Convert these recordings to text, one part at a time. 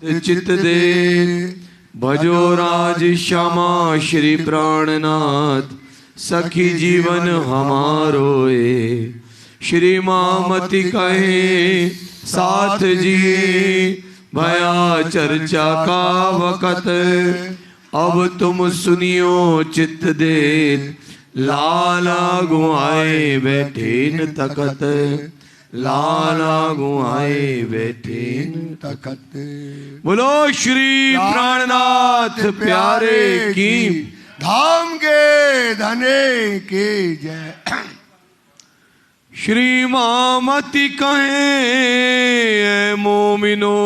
चित दे। भजो राज श्यामा श्री प्राणनाथ, सखी जीवन हमारो ए। श्री मामति कहे साथ जी, भया चर्चा का वक़्त। अब तुम सुनियो चित दे, लाला गुआए बैठे न तकत। लाला गुआए बैठे न तकत। बोलो श्री प्राणनाथ प्यारे की, धाम के धने के जय। श्री मामति कहे मोमिनो,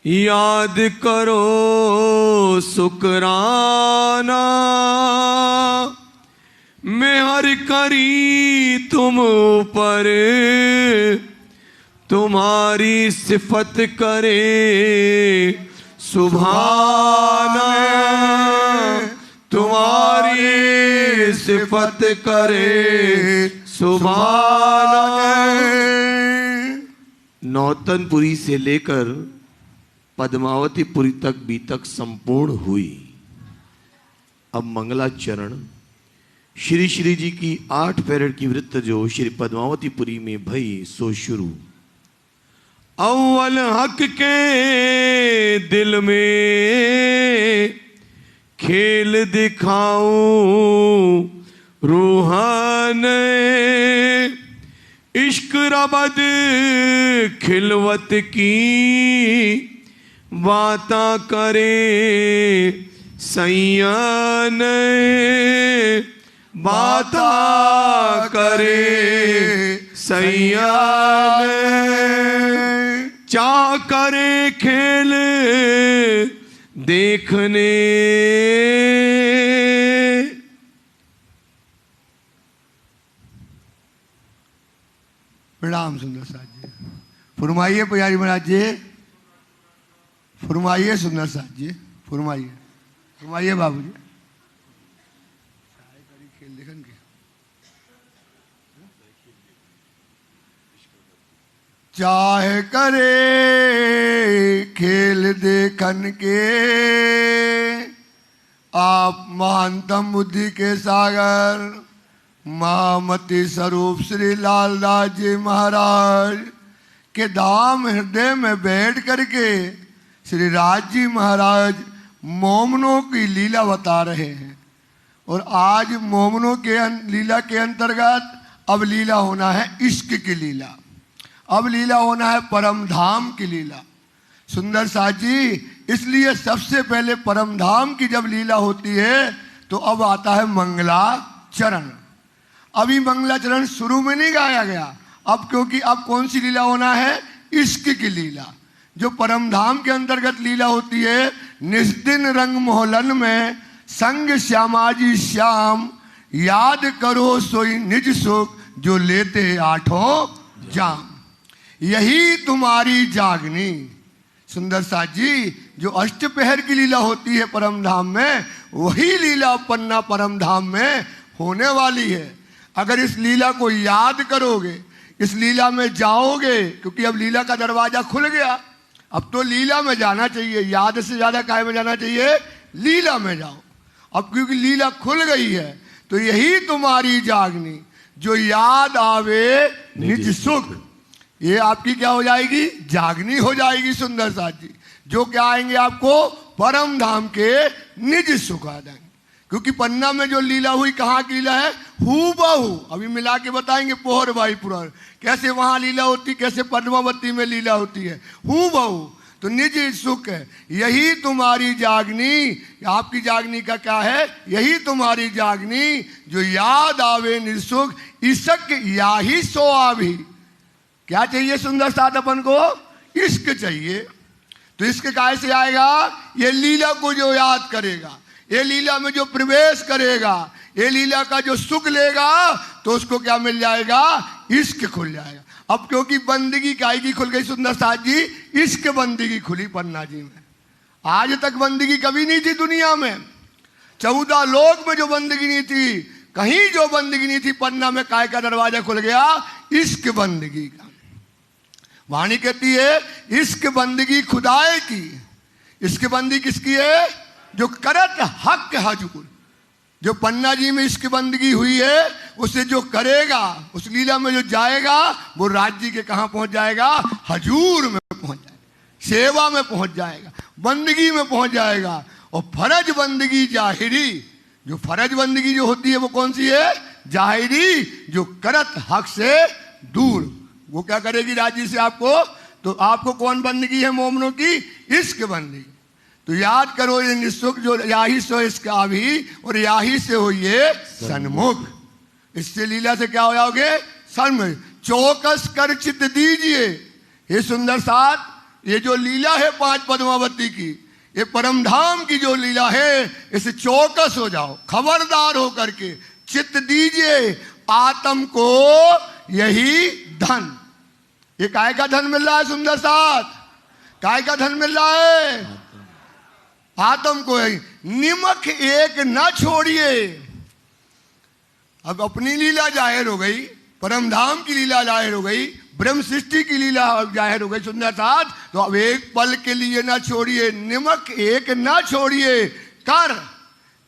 याद करो शुकराना। मेहर करी तुम पर, तुम्हारी सिफत करे सुभाना। तुम्हारी सिफत करे सुभाना। नौतनपुरी से लेकर पद्मावतीपुरी तक बीतक संपूर्ण हुई। अब मंगलाचरण श्री श्री जी की 8 पैरड की वृत्त जो श्री पद्मावतीपुरी में भई सो शुरू। अव्वल हक के दिल में खेल दिखाऊं रूहान। इश्क रबद खिलवत की बाता करे सैयान। बाता करे सैयान। चाह करे खेल देखने। प्रणाम सुंदर साथ जी। फरमाइए पुजारी महाराज जी, फरमाइए सुंदर साथ जी, फरमाइए फरमाइए बाबू जी। खेल देखन के चाहे करे खेल देखन के, आप महानतम बुद्धि के सागर महामति स्वरूप श्री लालदास जी महाराज के धाम हृदय में बैठ करके श्री राज जी महाराज मोमनों की लीला बता रहे हैं। और आज मोमनों के लीला के अंतर्गत अब लीला होना है इश्क की लीला। अब लीला होना है परम धाम की लीला। सुंदर साथ जी, इसलिए सबसे पहले परम धाम की जब लीला होती है तो अब आता है मंगलाचरण। अभी मंगलाचरण शुरू में नहीं गाया गया अब, क्योंकि अब कौन सी लीला होना है? इश्क की लीला। जो परम धाम के अंतर्गत लीला होती है, निस्दिन रंग मोहलन में संग श्यामाजी श्याम, याद करो सोई निज सुख जो लेते आठों जाम। यही तुम्हारी जागनी। सुंदर साथ जी, जो अष्टपहर की लीला होती है परम धाम में, वही लीला पन्ना परम धाम में होने वाली है। अगर इस लीला को याद करोगे, इस लीला में जाओगे, क्योंकि अब लीला का दरवाजा खुल गया, अब तो लीला में जाना चाहिए। याद से ज्यादा काय में जाना चाहिए? लीला में जाओ। अब क्योंकि लीला खुल गई है तो यही तुम्हारी जागनी, जो याद आवे निज सुख, ये आपकी क्या हो जाएगी? जागनी हो जाएगी। सुंदर साथ जी, जो क्या आएंगे आपको? परम धाम के निज सुख आ जाएंगे। क्योंकि पन्ना में जो लीला हुई, कहाँ की लीला है? हूबहू। अभी मिला के बताएंगे पोहर भाई पुराण कैसे वहां लीला होती, कैसे पद्मावती में लीला होती है। हूबहू। तो निज सुख है, यही तुम्हारी जागनी। आपकी जागनी का क्या है? यही तुम्हारी जागनी, जो याद आवे निज सुख, इसक या ही सो आवी। क्या चाहिए सुंदर साथ अपन को? इश्क चाहिए। तो इश्क कैसे आएगा? ये लीला को जो याद करेगा, ये लीला में जो प्रवेश करेगा, ये लीला का जो सुख लेगा, तो उसको क्या मिल जाएगा? इश्क खुल जाएगा। अब क्योंकि बंदगी काय की खुल गई सुंदर साथ जी? इश्क बंदगी खुली पन्ना जी में। आज तक बंदगी कभी नहीं थी दुनिया में। 14 लोक में जो बंदगी नहीं थी, कहीं जो बंदगी नहीं थी, पन्ना में काय का दरवाजा खुल गया? इश्क बंदगी का। वाणी कहती है इश्क बंदगी खुदाए की। इश्क बंदी किसकी है? जो करत हक हजूर। जो पन्ना जी में इश्क बंदगी हुई है, उसे जो करेगा, उस लीला में जो जाएगा, वो राज्य के कहाँ पहुंच जाएगा? हजूर में पहुंच जाएगा, सेवा में पहुंच जाएगा, बंदगी में पहुंच जाएगा। और फर्ज बंदगी जाहिरी, जो फर्ज बंदगी जो होती है वो कौन सी है? जाहिरी, जो करत हक से दूर। वो क्या करेगी राज्य से आपको? तो आपको कौन बंदगी है मोमनों की? इश्क बंदगी। तो याद करो ये निःसुख जो याही सो इसका आभी, और याही से हो ये सन्मुख। इससे लीला से क्या हो जाओगे? सन्मुख। चौकस कर चित दीजिए हे सुंदर साथ, ये जो लीला है 5 पद्मावती की, ये परम धाम की जो लीला है, इसे चौकस हो जाओ, खबरदार हो करके चित्त दीजिए आत्म को यही धन। ये काय का धन मिल रहा है सुंदर साथ? काय का धन मिल रहा है? आत्म को यही। निमक एक न छोड़िए। अब अपनी लीला जाहिर हो गई, परम धाम की लीला जाहिर हो गई, ब्रह्म सृष्टि की लीला जाहिर हो गई सुंदर साथ। तो अब एक पल के लिए ना छोड़िए, निमक एक ना छोड़िए। कर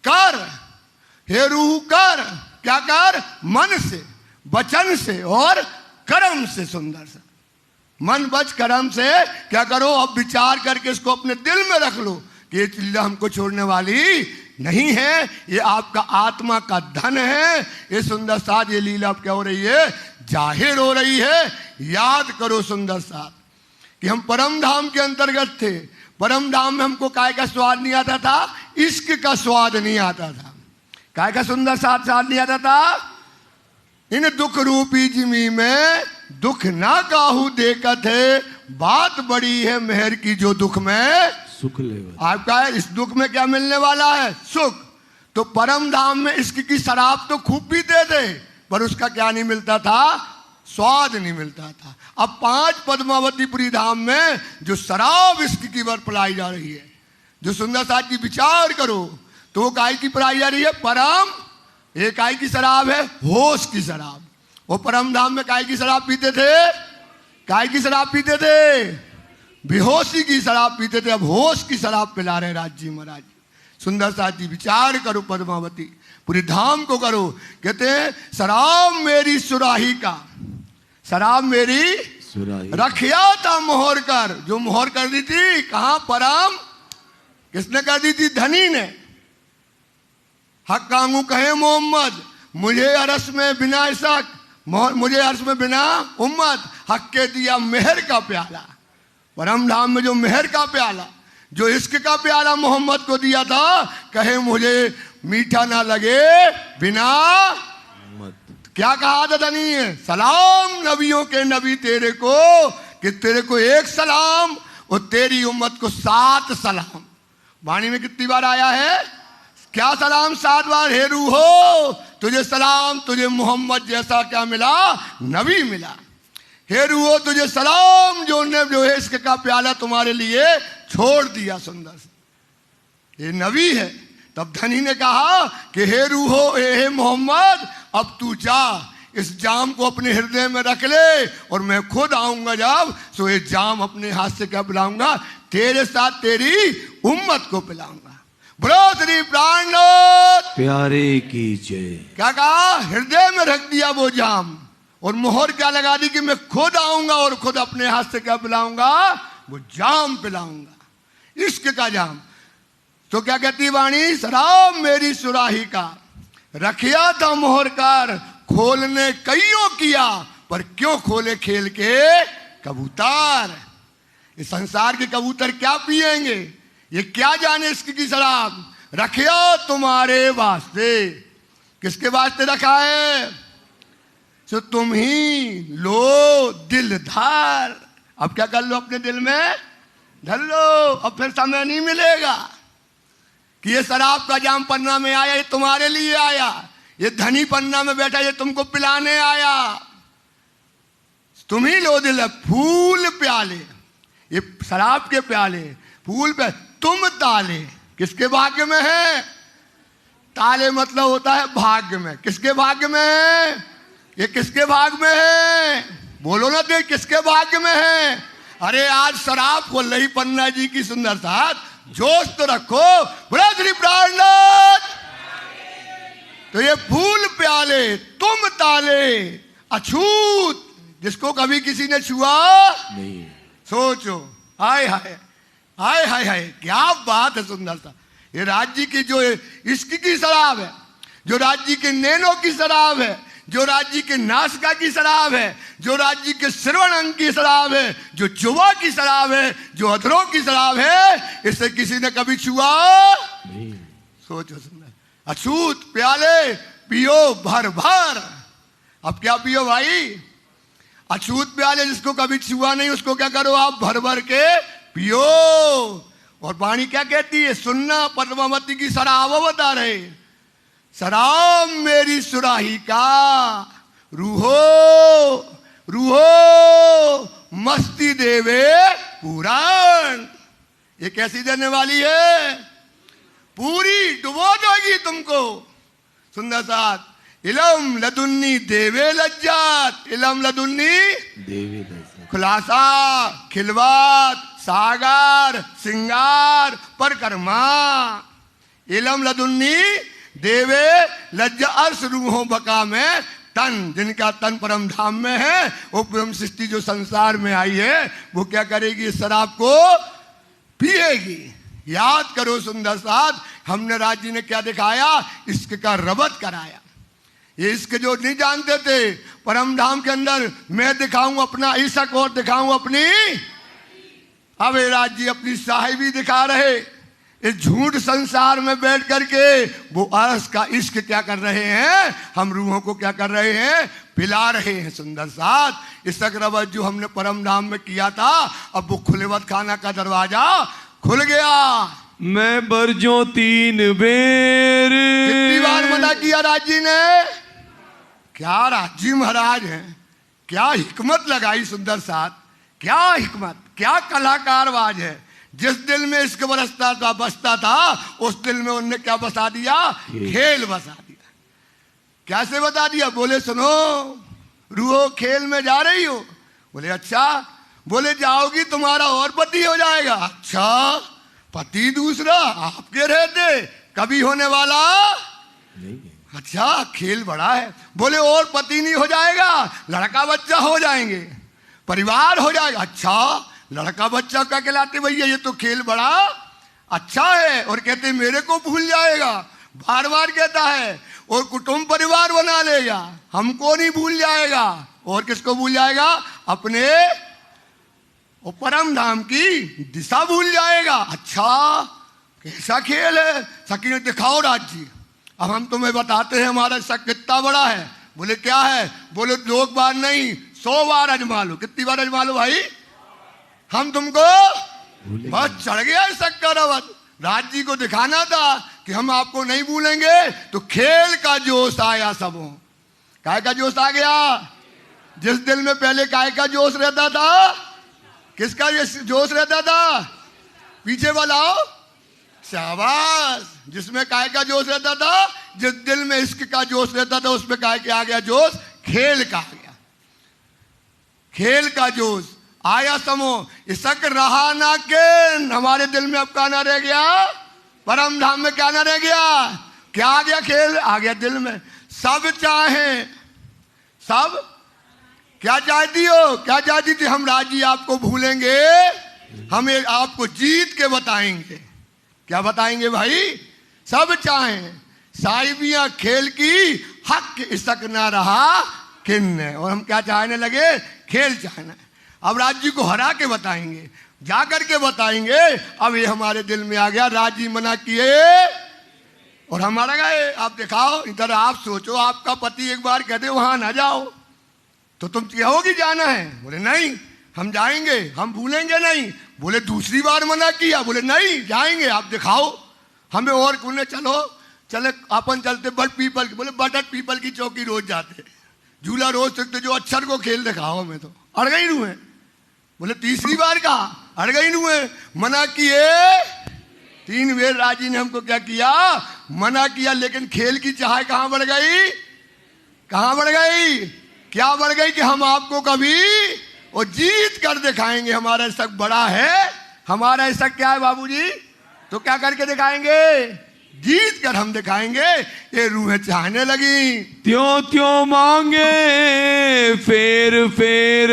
कर हे रूह कर। क्या कर? मन से, वचन से और कर्म से। सुंदर सा मन वच कर्म से क्या करो? अब विचार करके इसको अपने दिल में रख लो कि ये लीला हमको छोड़ने वाली नहीं है, ये आपका आत्मा का धन है। ये सुंदर साथ ये लीला अब क्या हो रही है? जाहिर हो रही है। याद करो सुंदर साथ कि हम परम धाम के अंतर्गत थे। परम धाम में हमको काय का स्वाद नहीं आता था? इश्क का स्वाद नहीं आता था। काय का सुंदर साथ स्वाद नहीं आता था? इन दुख रूपी जिमी में दुख ना काहू देखत है, बात बड़ी है मेहर की जो दुख में सुख ले। आपका इस दुख में क्या मिलने वाला है? सुख। तो परम धाम में इश्क की शराब तो खूब पीते थे, पर उसका क्या नहीं मिलता था? स्वाद नहीं मिलता था। अब 5 पद्मावतीपुरी धाम में जो शराब इश्क की वर पिलाई जा रही है, जो सुंदर साथ की विचार करो तो वो काय की पिलाई जा रही है? परम। एक काय की शराब है? होश की शराब। वो परम धाम में काय की शराब पीते थे? काय की शराब पीते थे? बेहोशी की शराब पीते थे। अब होश की शराब पिला रहे राज जी महाराज। सुंदर साथ जी विचार करो, पद्मावती पूरी धाम को करो। कहते हैं शराब मेरी सुराही का, शराब मेरी सुराही रखिया था मोहर कर। जो मोहर कर दी थी कहां? परम। किसने कर दी थी? धनी ने। हक कांगू कहे मोहम्मद, मुझे अरस में बिना शक, मुझे अर्श में बिना उम्मत। हक के दिया मेहर का प्याला। परम धाम में जो मेहर का प्याला, जो इश्क का प्याला मोहम्मद को दिया था, कहे मुझे मीठा ना लगे बिना मत। क्या कहा था धनी है? सलाम नबियों के नबी तेरे को, कि तेरे को 1 सलाम और तेरी उम्मत को 7 सलाम। वाणी में कितनी बार आया है? क्या सलाम? 7 बार। हे रूहो तुझे सलाम, तुझे मोहम्मद जैसा क्या मिला? नबी मिला। हे रूहो तुझे सलाम, जो ने जो है इश्क का प्याला तुम्हारे लिए छोड़ दिया। सुंदर से ये नबी है। तब धनी ने कहा कि हे रूहो हे मोहम्मद, अब तू जा, इस जाम को अपने हृदय में रख ले, और मैं खुद आऊंगा जब, सो ये जाम अपने हाथ से क्या पिलाऊंगा? तेरे साथ तेरी उम्मत को पिलाऊंगा। बोलो श्री प्राणनाथ प्यारे की जय। क्या कहा? हृदय में रख दिया वो जाम, और मोहर क्या लगा दी कि मैं खुद आऊंगा और खुद अपने हाथ से क्या पिलाऊंगा? वो जाम पिलाऊंगा, इश्क का जाम। तो क्या कहती वाणी? शराब मेरी सुराही का, रखिया था मोहर कर, खोलने कईयों किया, पर क्यों खोले खेल के कबूतर। इस संसार के कबूतर क्या पिएंगे? ये क्या जाने इश्क की शराब। रखिया तुम्हारे वास्ते। किसके वास्ते रखा है? सो तुम ही लो दिलधार। अब क्या कर लो? अपने दिल में धर लो। अब फिर समय नहीं मिलेगा कि ये शराब का जाम पन्ना में आया, ये तुम्हारे लिए आया। ये धनी पन्ना में बैठा, ये तुमको पिलाने आया। तुम ही लो दिल। फूल प्याले, ये शराब के प्याले, फूल पे तुम ताले। किसके भाग्य में है? ताले मतलब होता है भाग्य में। किसके भाग्य में है? ये किसके भाग में है? बोलो ना, देख किसके भाग्य में है। अरे आज शराब खोल रही पन्ना जी की सुंदर साथ, जोश तो रखो। बोला श्री प्राणनाथ। तो ये फूल प्याले तुम ताले अछूत, जिसको कभी किसी ने छुआ नहीं। सोचो, हाय हाय हाय हाय हाय, क्या बात है सुंदर सा। ये राज्य की जो इश्क की शराब है, जो राज्य के नैनों की शराब है, जो राज्य के नासिका की शराब है, जो राज्य के श्रवण अंग की शराब है, जो जुवा की शराब है, जो अधरों की शराब है, इसे किसी ने कभी छुआ नहीं। सोचो सुंदर, अछूत प्याले पियो भर भर। अब क्या पियो भाई? अछूत प्याले जिसको कभी छुआ नहीं, उसको क्या करो आप? भर भर के पियो। और वाणी क्या कहती है? सुनना, पद्मावती की शराब बता रहे। शराब मेरी सुराही का रूहो रूहो मस्ती देवे पुराण। ये कैसी देने वाली है? पूरी डुबो देगी तुमको। सुंदर साथ, इलम लदुन्नी देवे लज्जात, इलम लदुन्नी देवी दर्शन। खुलासा, खिलवात, सागर, सिंगार, परकर्मा। इलम लदुन्नी देवे लज्जा अर्श रूहों बका में तन, जिनका तन परम धाम में है, वो ब्रह्म सृष्टि जो संसार में आई है, वो क्या करेगी? इस शराब को पिएगी। याद करो सुंदर साथ, हमने राज्य ने क्या दिखाया? इश्क का रबत कराया। ये इश्क जो नहीं जानते थे, परम धाम के अंदर मैं दिखाऊं अपना इश्क और दिखाऊं अपनी, अब ये राज्य अपनी साहिबी दिखा रहे। इस झूठ संसार में बैठ करके वो अर्श का इश्क क्या कर रहे हैं? हम रूहों को क्या कर रहे हैं? पिला रहे हैं। सुंदर साथ, इश्क रबत जो हमने परम धाम में किया था, अब वो खुलेवत खाना का दरवाजा खुल गया। मैं बरजो 3 बेर। कितनी बार मना किया राज्य ने? क्या राज्य महाराज हैं, क्या हिकमत लगाई सुंदर साथ, क्या हिकमत, क्या कलाकारवाज है। जिस दिल में इश्क बरसता था, बसता था, उस दिल में उनने क्या बसा दिया? खेल बसा दिया। कैसे बता दिया? बोले सुनो रूहो खेल में जा रही हो। बोले अच्छा। बोले जाओगी तुम्हारा और पति हो जाएगा। अच्छा, पति दूसरा आपके रहते कभी होने वाला नहीं। अच्छा, खेल बड़ा है। बोले और पति नहीं हो जाएगा, लड़का बच्चा हो जाएंगे, परिवार हो जाएगा। अच्छा, लड़का बच्चा क्या कहलाते भैया? ये तो खेल बड़ा अच्छा है। और कहते मेरे को भूल जाएगा, बार बार कहता है। और कुटुंब परिवार बना लेगा, हमको नहीं भूल जाएगा। और किसको भूल जाएगा? अपने और परम धाम की दिशा भूल जाएगा। अच्छा, कैसा खेल है। सखी ने दिखाओ राज्य। अब हम तुम्हें बताते हैं हमारा शक कितना बड़ा है। बोले क्या है? बोले 2 बार नहीं 100 बार अजमा लो। कितनी बार अजमा लो भाई? हम तुमको बस चढ़ गया शक का रवत। राज्य को दिखाना था कि हम आपको नहीं भूलेंगे। तो खेल का जोश आया सबों। काय का जोश आ गया? जिस दिल में पहले काय का जोश रहता था, किसका जोश रहता था? पीछे वाला शाबाश। जिसमें काय का जोश रहता था, जिस दिल में इश्क का जोश रहता था, उसमें काय के आ गया जोश? खेल का आ गया। खेल का जोश आया समो। इश्क रहा ना के हमारे दिल में अब क्या ना रह गया? परम धाम में क्या ना रह गया? क्या आ गया? खेल आ गया दिल में। सब चाहे, सब क्या चाहती हो? क्या चाहती थी? हम राजी आपको भूलेंगे, हमें आपको जीत के बताएंगे। क्या बताएंगे भाई? सब चाहें साहिबियां खेल की, हक इश्क ना रहा किन्ने। और हम क्या चाहने लगे? खेल चाहना। अब राज्य को हरा के बताएंगे, जा करके बताएंगे। अब ये हमारे दिल में आ गया, राज्य मना किए और हमारा गए। आप दिखाओ इधर, आप सोचो आपका पति एक बार कहते वहां ना जाओ, तो तुम कहोगी जाना है? बोले नहीं हम जाएंगे, हम भूलेंगे नहीं। बोले दूसरी बार मना किया, बोले नहीं जाएंगे। आप दिखाओ हमें। और बोले चलो चले अपन चलते बट पीपल की। बोले बटट पीपल की चौकी रोज जाते, झूला रोज सकते, जो अक्षर को खेल दिखाओ हमें। तो अड़ गई नू है। बोले तीसरी बार कहा, अड़ गई नू है। मना किए 3 बार राजी ने हमको क्या किया? मना किया। लेकिन खेल की चाह कहां बढ़ गई? कहां बढ़ गई? क्या बढ़ गई कि हम आपको कभी वो जीत कर दिखाएंगे। हमारा इसक बड़ा है, हमारा इसक क्या है बाबूजी? तो क्या करके दिखाएंगे? जीत कर हम दिखाएंगे। ये रूहें चाहने लगी, त्यों त्यों मांगे फेर फेर,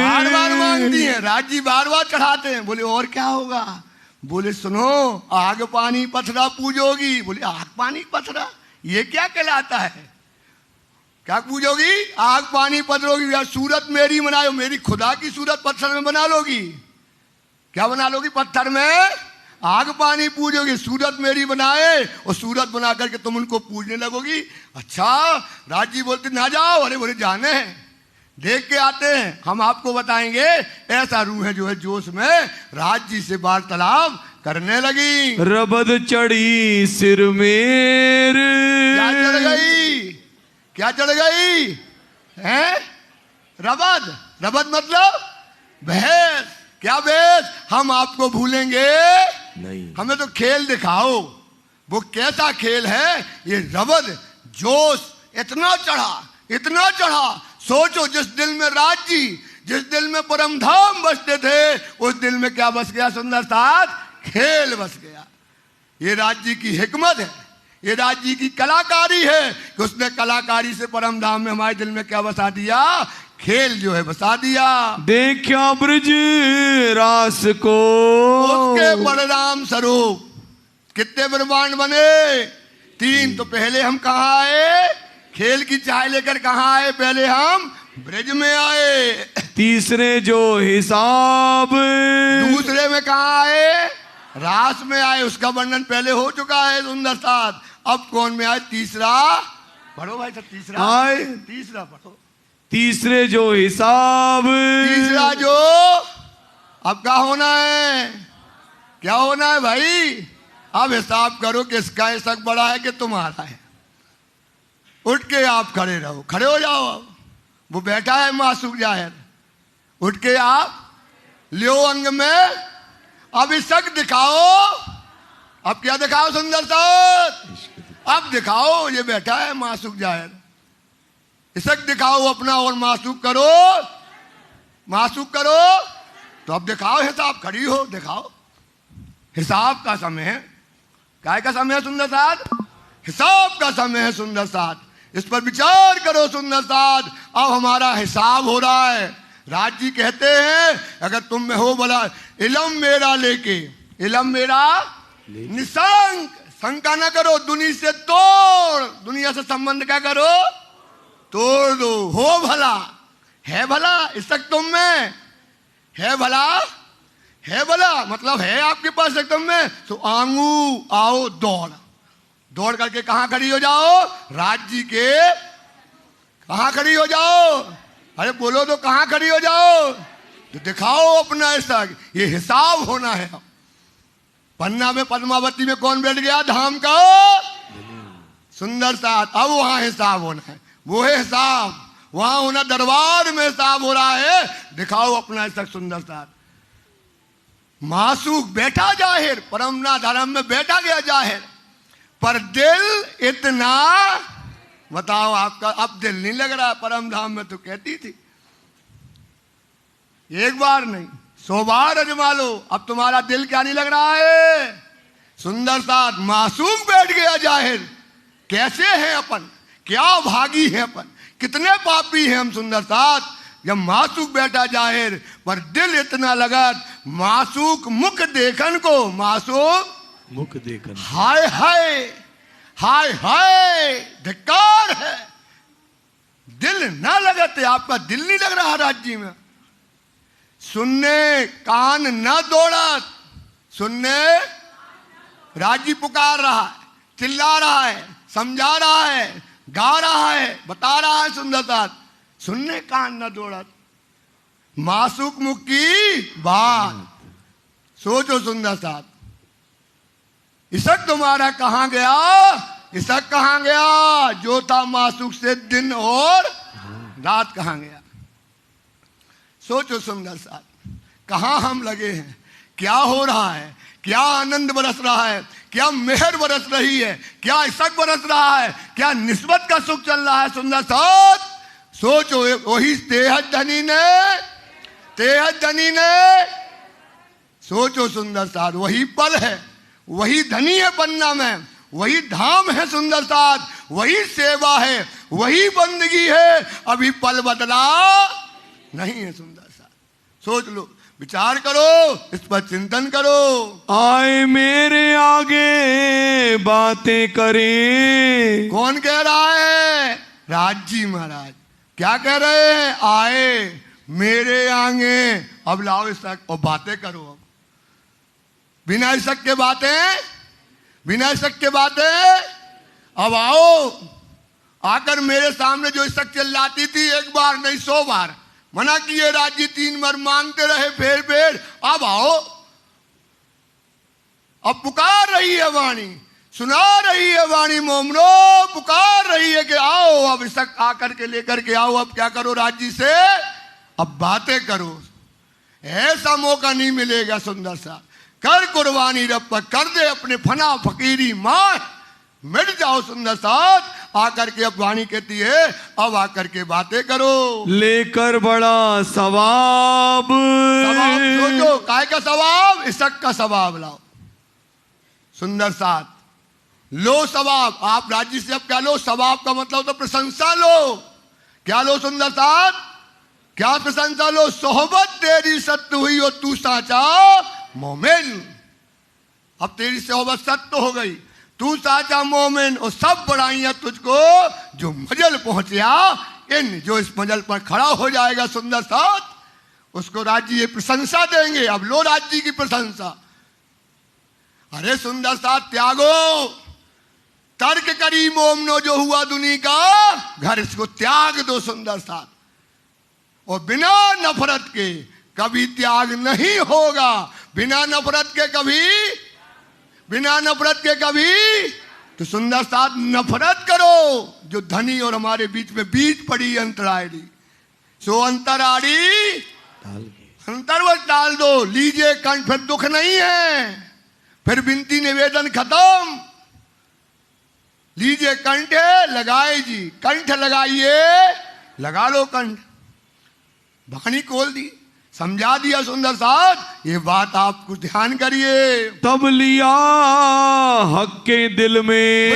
बार बार मांगती हैं। राज्य बार बार चढ़ाते हैं। बोले और क्या होगा? बोले सुनो, आग पानी पथरा पूजोगी। बोले आग पानी पथरा ये क्या कहलाता है? क्या पूजोगी? आग पानी पथरोगी। या सूरत मेरी बनाओ, मेरी खुदा की सूरत पत्थर में बना लोगी। क्या बना लोगी? पत्थर में आग पानी पूजोगी। सूरत मेरी बनाए और सूरत बना करके तुम उनको पूजने लगोगी। अच्छा, राजी बोलते ना जाओ। अरे बोले जाने हैं, देख के आते हैं, हम आपको बताएंगे। ऐसा रूह है जो है जोश में राज्य से वार्तालाप करने लगी। रबद चढ़ी सिर मेर, क्या चढ़ गई? क्या चढ़ गई है? रबद। रबद मतलब भैंस। क्या भैंस? हम आपको भूलेंगे नहीं, हमें तो खेल दिखाओ। वो कैसा खेल है? ये रबद जोश इतना चढ़ा, इतना चढ़ा। सोचो, जिस दिल में राज्य, जिस दिल में परम धाम बसते थे, उस दिल में क्या बस गया? सुंदर साथ खेल बस गया। ये राज्य की हिकमत है, ये राज्य की कलाकारी है कि उसने कलाकारी से परम धाम में हमारे दिल में क्या बसा दिया? खेल जो है बसा दिया। देखा ब्रज रास को, उसके बलराम स्वरूप कितने ब्रह्मांड बने? 3। तो पहले हम कहाँ आए? खेल की चाय लेकर कहाँ आए? पहले हम ब्रज में आए। तीसरे जो हिसाब, दूसरे में कहाँ आए? रास में आए। उसका वर्णन पहले हो चुका है सुंदर साथ। अब कौन में आए? तीसरा पढ़ो भाई सब। तीसरा आए, तीसरा पढ़ो। तीसरे जो हिसाब, तीसरा जो अब क्या होना है? क्या होना है भाई? अब हिसाब करो किसका हिस्सा बड़ा है कि तुम्हारा है। उठ के आप खड़े रहो, खड़े हो जाओ। अब वो बैठा है मासूक जाहिर, उठ के आप लियो अंग में। अब इसक दिखाओ। अब क्या दिखाओ सुंदर साथ? अब दिखाओ, ये बैठा है मासूक जाहिर। इसक दिखाओ अपना और मासूक करो, मासूक करो। तो अब दिखाओ हिसाब। खड़ी हो, दिखाओ। हिसाब का समय है। काय का समय है सुंदर साथ? हिसाब का समय है सुंदर साथ। इस पर विचार करो सुंदर साथ। अब हमारा हिसाब हो रहा है। राज्य कहते हैं अगर तुम में हो भला इलम मेरा लेके, इलम मेरा निशंक, शंका न करो। दुनिया से तोड़, दुनिया से संबंध क्या करो? तोड़ दो। हो भला, है भला इस तक तुम में, है भला, है भला मतलब है आपके पास एकदम में। तो आंगू आओ, दौड़, दौड़ करके कहां खड़ी हो जाओ? राज्य के कहां खड़ी हो जाओ? अरे बोलो तो कहां खड़ी हो जाओ? तो दिखाओ अपना ऐसा। ये हिसाब होना है। पन्ना में पद्मावती में कौन बैठ गया? धाम का सुंदर साथ। अब वहां हिसाब होना है। वो है हिसाब। वहां होना दरबार में हिसाब हो रहा है। दिखाओ अपना ऐसा सुंदर साथ। मासूक बैठा जाहिर, परमना धर्म में बैठा गया जाहिर, पर दिल इतना, बताओ आपका अब दिल नहीं लग रहा। परम धाम में तो कहती थी एक बार नहीं 100 बार अजमा लो, अब तुम्हारा दिल क्या नहीं लग रहा है? सुंदर साथ मासूक बैठ गया जाहिर। कैसे हैं अपन, क्या भागी हैं अपन, कितने पापी हैं हम सुंदर साथ। जब मासूक बैठा जाहिर पर दिल इतना लगत, मासूक मुख देखन को, मासूक मुख देखन, हाय हाय हाय हाय धिक्कार है। दिल ना लगते, आपका दिल नहीं लग रहा राज्य में। सुनने कान न दौड़त, सुनने राज्य पुकार रहा है, चिल्ला रहा है, समझा रहा है, गा रहा है, बता रहा है सुंदरता। सुनने कान न दौड़त, मासूक मुख की बात। सोचो सुंदर साथ। इसक तुम्हारा कहां गया? इसक कहां गया? जो था मासूक से दिन और रात कहां गया? सोचो सुंदर साथ। कहां हम लगे हैं? क्या हो रहा है? क्या आनंद बरस रहा है? क्या मेहर बरस रही है? क्या इसक बरस रहा है? क्या निस्बत का सुख चल रहा है? सुंदर साथ सोचो वही तेहत धनी ने सोचो सुंदर साथ, वही पल है, वही धनी है पन्ना में, वही धाम है सुंदर साथ, वही सेवा है, वही बंदगी है, अभी पल बदला नहीं है सुंदर साथ। सोच लो, विचार करो, इस पर चिंतन करो। आए मेरे आगे बातें करें। कौन कह रहा है? राज जी महाराज क्या कह रहे हैं? आए मेरे आगे, अब लाओ शक और बातें करो। अब बिना शक के बातें, बिना शक के बातें, अब आओ, आकर मेरे सामने जो शक चिल्लाती थी, एक बार नहीं 100 बार मना किए राजी, 3 बार मांगते रहे फेर, अब आओ। अब पुकार रही है वाणी, सुना रही है वाणी मोमनो, पुकार रही है कि आओ, अब शक आकर के लेकर के आओ। अब क्या करो राजी से? अब बातें करो। ऐसा मौका नहीं मिलेगा सुंदर सा। कर कुर्बानी रब पर, कर दे अपने फना फकीरी मां, मिट जाओ सुंदर साथ। आकर के अब वाणी कहती है, अब आकर के बातें करो, लेकर बड़ा सवाब। सवाब सोचो, काय का सवाब? इसक का सवाब लाओ सुंदर साथ, लो सवाब। आप राज्य से अब क्या लो? सवाब का मतलब तो प्रशंसा लो। क्या लो सुंदर साथ? क्या प्रशंसा लो? सोहबत तेरी सत्य हुई और तू साचा मोमिन। अब तेरी सोहबत सत्य हो गई, तू साचा मोमिन, और सब बड़ाइयां तुझको जो मजल पहुंचा, इन जो इस मजल पर खड़ा हो जाएगा सुंदर साथ, उसको राज्य ये प्रशंसा देंगे। अब लो राज्य की प्रशंसा। अरे सुंदर साथ त्यागो, तर्क करी मोमनो जो हुआ दुनिया का घर, इसको त्याग दो सुंदर साथ। और बिना नफरत के कभी त्याग नहीं होगा, बिना नफरत के कभी, बिना नफरत के कभी। तो सुंदर साथ नफरत करो जो धनी और हमारे बीच में बीच पड़ी अंतराड़ी, सो अंतराड़ी अंतर्वत डाल दो। लीजिए कंठ, फिर दुख नहीं है, फिर विनती निवेदन खत्म। लीजिए कंठ लगाए जी, कंठ लगाइए, लगा लो कंठ। वाणी खोल दी, समझा दिया सुंदर साथ। ये बात आप कुछ ध्यान करिए। तब लिया हक के दिल में,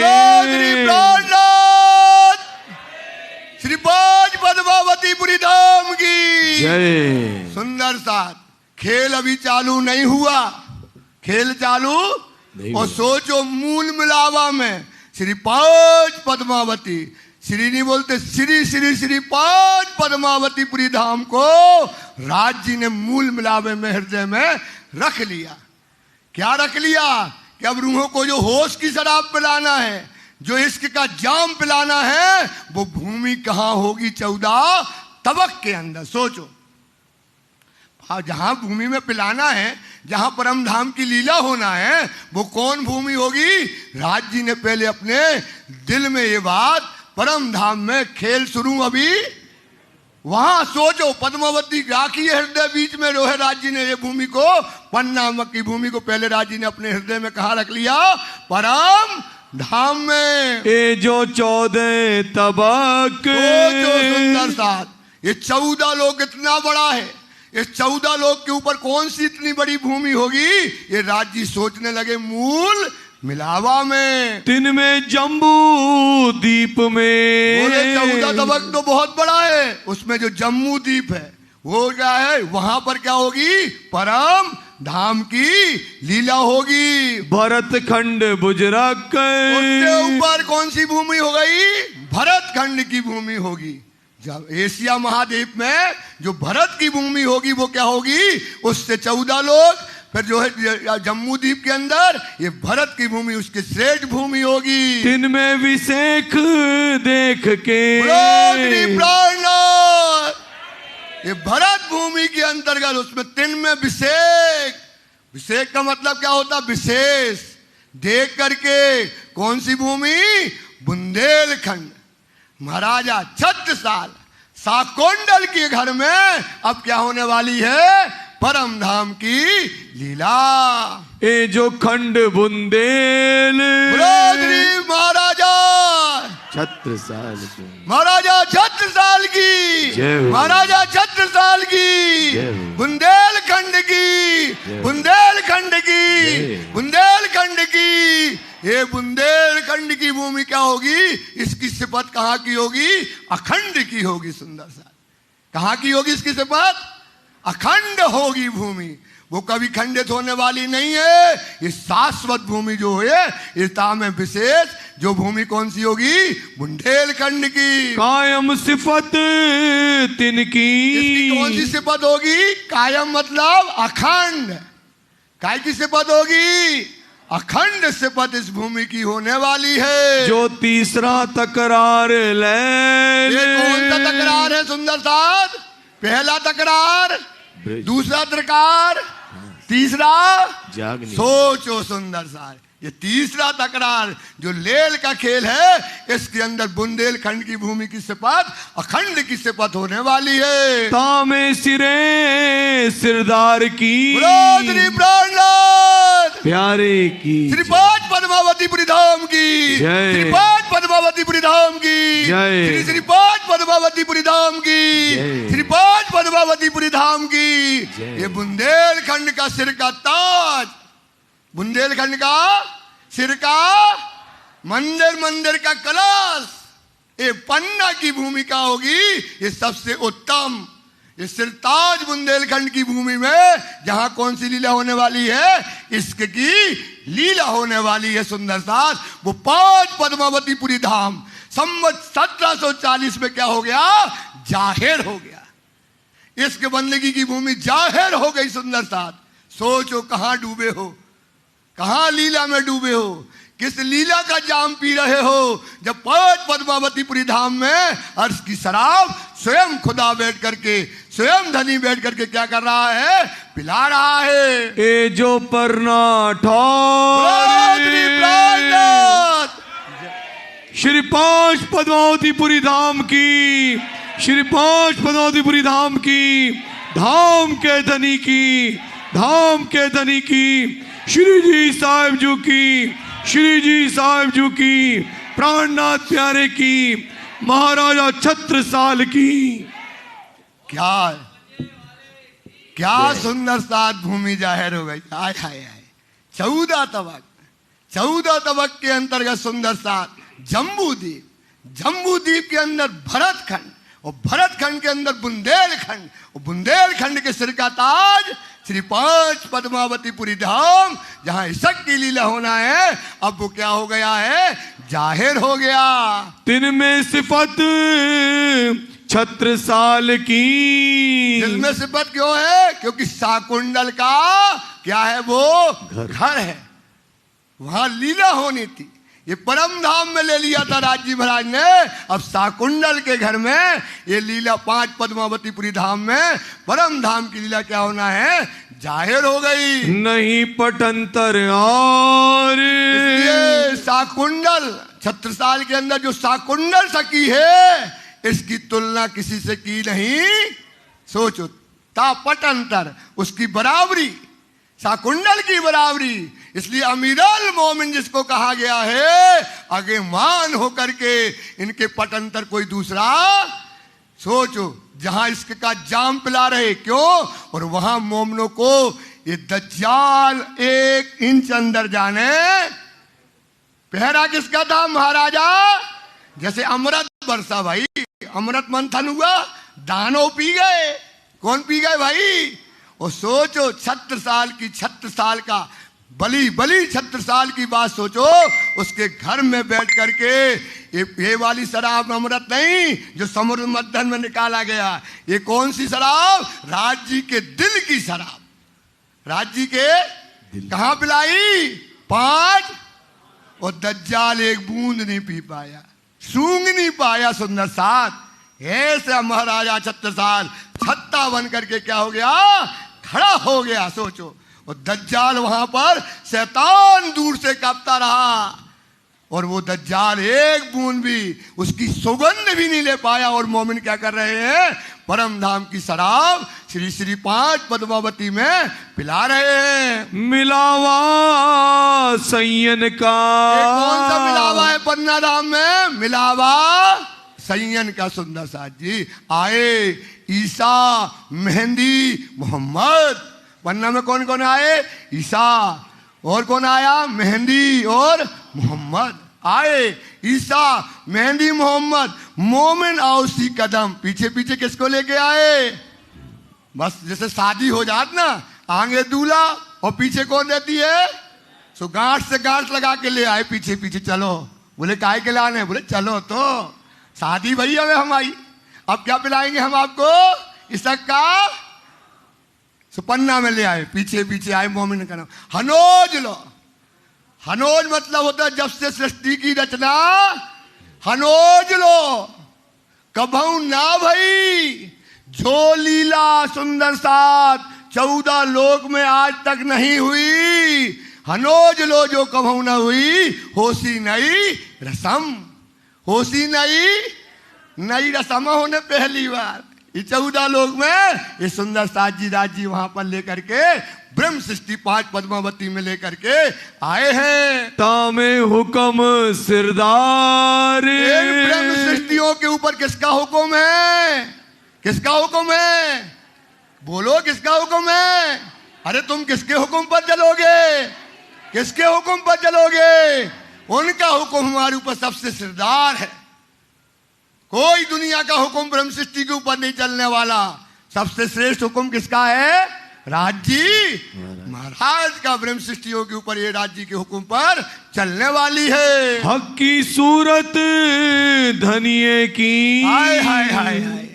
श्री पांच पद्मावतीपुरी धाम की जय। सुंदर साथ, खेल अभी चालू नहीं हुआ, खेल चालू नहीं और हुआ। सोचो मूल मिलावा में श्री पांच पद्मावती, श्री नहीं बोलते, श्री श्री श्री पांच पद्मावतीपुरी धाम को राज जी ने मूल मिलावे में हृदय में रख लिया। क्या रख लिया? कि अब रूहों को जो होश की शराब पिलाना है, जो इश्क का जाम पिलाना है, वो भूमि कहां होगी? 14 तबक के अंदर। सोचो, जहां भूमि में पिलाना है, जहां परम धाम की लीला होना है, वो कौन भूमि होगी? राज जी ने पहले अपने दिल में ये बात, परम धाम में खेल शुरू अभी वहां। सोचो, पद्मावती राखी हृदय बीच में रोहे राज जी ने ये भूमि को, पन्ना की भूमि को पहले राज जी ने अपने हृदय में कहा रख लिया? परम धाम में। ये जो 14 तबक, सोचो सुंदर साथ, ये 14 लोग इतना बड़ा है, इस 14 लोग के ऊपर कौन सी इतनी बड़ी भूमि होगी? ये राज जी सोचने लगे मूल मिलावा में, दिन में जम्बू द्वीप में। बोले 14 तबक तो बहुत बड़ा है, उसमें जो जम्मू द्वीप है वो क्या है? वहां पर क्या होगी? परम धाम की लीला होगी। भरत खंड बुजरक, उसके ऊपर कौन सी भूमि हो गई? भरत खंड की भूमि होगी। जब एशिया महाद्वीप में जो भरत की भूमि होगी वो क्या होगी? उससे 14 लोग, फिर जो है जम्मू द्वीप के अंदर ये भरत की भूमि, उसके श्रेष्ठ भूमि होगी। दिन में विषेक देख के, ये भरत भूमि के अंतर्गत, उसमें 3 में विषेक। विषेक का मतलब क्या होता? विशेष देख करके। कौन सी भूमि? बुंदेलखंड। महाराजा छत्रसाल साकोंडल के घर में अब क्या होने वाली है? परम धाम की लीला। ये जो खंड बुंदेल, महाराजा छत्रसाल की महाराजा छत्रसाल की जय हो। महाराजा छत्रसाल की जय हो। बुंदेलखंड की जय। बुंदेलखंड की जय। बुंदेलखंड की। ये बुंदेलखंड की भूमि क्या होगी? इसकी सिफत कहाँ की होगी? अखंड की होगी। सुंदर सा कहाँ की होगी इसकी सिफत? अखंड होगी भूमि। वो कभी खंडित होने वाली नहीं है। ये शाश्वत भूमि जो है इता में विशेष जो भूमि कौन सी होगी? बुंदेलखंड की। कायम सिफत तिनकी। इसकी कौन सी सिफत होगी? कायम मतलब अखंड। काय की सिफत होगी? अखंड सिफत इस भूमि की होने वाली है। जो तीसरा तकरार ले ये कौन सा तकरार है सुंदर साथ? पहला तकरार, दूसरा तकरार, तीसरा जागनी। सोचो सुंदर साथ, ये तीसरा तकरार जो लेल का खेल है इसके अंदर बुंदेलखंड की भूमि की सिफत अखंड की सिफत होने वाली है। तामे सिरे सिरदार की। श्री प्राणनाथ प्यारे की श्री पांच पद्मावतीपुरी धाम की जय। श्री पांच पद्मावतीपुरी धाम की जय। श्री श्री पांच पद्मावतीपुरी धाम की जय। श्री पांच पद्मावतीपुरी धाम की। जय। ये बुंदेलखंड का सिर का ताज, बुंदेलखंड का सिर का मंदिर, मंदिर का कलश, ये पन्ना की भूमिका होगी। ये सबसे उत्तम ये सिरताज बुंदेलखंड की भूमि में जहां कौन सी लीला होने वाली है? इश्क की लीला होने वाली है। सुंदर साथ वो पांच पद्मावतीपुरी धाम संवत 1740 में क्या हो गया? जाहिर हो गया। इश्क बंदगी की भूमि जाहिर हो गई। सुंदर साथ सोचो कहां डूबे हो, कहां लीला में डूबे हो, किस लीला का जाम पी रहे हो जब पांच पद्मावतीपुरी धाम में अर्श की शराब स्वयं खुदा बैठ करके, स्वयं धनी बैठ करके क्या कर रहा है? पिला रहा है। ए जो परना श्री प्राणनाथ श्री पांच पद्मावतीपुरी धाम की, श्री पांच पद्मावतीपुरी धाम की, धाम के धनी की, धाम के धनी की, श्री जी साहिब जू की, श्री जी साहिब जू की, प्राणनाथ प्यारे की, महाराजा छत्रसाल की। क्या क्या सुंदर सात भूमि जाहिर हो गई। आय हाय हाय 14 तबक, 14 तबक के अंतर्गत सुंदर सात जम्बूद्वीप, जम्बूद्वीप के अंदर भरतखंड और भरतखंड के अंदर बुंदेलखंड और बुंदेलखंड के सिर का ताज श्री पांच पद्मावतीपुरी धाम जहां इशक की लीला होना है। अब वो क्या हो गया है? जाहिर हो गया। तिन में सिफत छत्रसाल की। जिसमें सिफत क्यों है? क्योंकि साकुंडल का क्या है? वो घर है, वहां लीला होनी थी। ये परम धाम में ले लिया था राजी महाराज ने। अब साकुंडल के घर में ये लीला पांच पद्मावतीपुरी धाम में परम धाम की लीला क्या होना है? जाहिर हो गई। नहीं पटंतर और इसलिए साकुंडल छत्रसाल के अंदर जो साकुंडल सकी है इसकी तुलना किसी से की नहीं। सोचो ता पटंतर, उसकी बराबरी, साकुंडल की बराबरी। इसलिए अमीरुल मोमिन जिसको कहा गया है आगे मान होकर के इनके पटंतर कोई दूसरा। सोचो जहां इसका जाम पिला रहे क्यों, और वहां मोमिनों को ये दज्जाल 1 इंच अंदर जाने। पहरा किसका था? महाराजा। जैसे अमृत बरसा भाई, अमृत मंथन हुआ, दानव पी गए। कौन पी गए भाई? और सोचो छत्रसाल की, छत्रसाल का बली छत्रसाल की बात सोचो। उसके घर में बैठ करके ये वाली शराब अमृत नहीं जो समुद्र मथन में निकाला गया। ये कौन सी शराब? राज्य के दिल की शराब। राज्य के कहां पिलाई? 5। और दज्जाल 1 बूंद नहीं पी पाया, सूंघ नहीं पाया। सुंदर साथ ऐसा महाराजा छत्रसाल छत्ता बन करके क्या हो गया? खड़ा हो गया। सोचो, और दज्जाल वहां पर शैतान दूर से कांपता रहा और वो दज्जाल 1 बूंद भी उसकी सुगंध भी नहीं ले पाया। और मोमिन क्या कर रहे हैं? परम धाम की शराब श्री श्री 5 पद्मावती में पिला रहे हैं। मिलावा संयन का। कौन सा मिलावा है पन्ना धाम में? मिलावा संयन का। सुंदर साथ जी आए, ईसा, मेहंदी, मोहम्मद। पन्ना में कौन कौन आए? ईसा, और कौन आया? मेहंदी और मोहम्मद आए। ईसा, मेहंदी, मोहम्मद, मोमिन औसी कदम। पीछे पीछे किसको लेके आए? बस जैसे शादी हो जात ना, आगे दूल्हा और पीछे कौन रहती है? सो गांठ से गांठ लगा के ले आए, पीछे पीछे चलो। बोले काहे के लाने? बोले चलो तो शादी भई हमें हमारी, अब क्या पिलाएंगे हम आपको? इसक का सुपन्ना में ले आए, पीछे पीछे आए। मोमिन का नाम हनोज लो। हनोज मतलब होता है जब से सृष्टि की रचना हनोज लो कभू ना भई, जो लीला सुंदर साथ 14 लोक में आज तक नहीं हुई। हनोज लो जो कभू ना हुई, होसी नई रसम। होसी नई रसम होने पहली बार ये 14 लोक में ये सुंदर साथ जी राज जी वहां पर लेकर के ब्रह्म सृष्टि 5 पद्मावती में लेकर के आए हैं। तामे हुक्म सिरदार। ब्रह्म सृष्टियों के ऊपर किसका हुक्म है? किसका हुक्म है? बोलो किसका हुक्म है? अरे तुम किसके हुक्म पर चलोगे? किसके हुक्म पर चलोगे? उनका हुक्म हमारे ऊपर सबसे सिरदार है। कोई दुनिया का हुक्म ब्रह्म सृष्टि के ऊपर नहीं चलने वाला। सबसे श्रेष्ठ हुक्म किसका है? राज जी महाराज का ब्रह्म सृष्टियों के ऊपर ये राज जी के हुक्म पर चलने वाली है। हक की सूरत धनिये की। हाय हाय हाय हाय,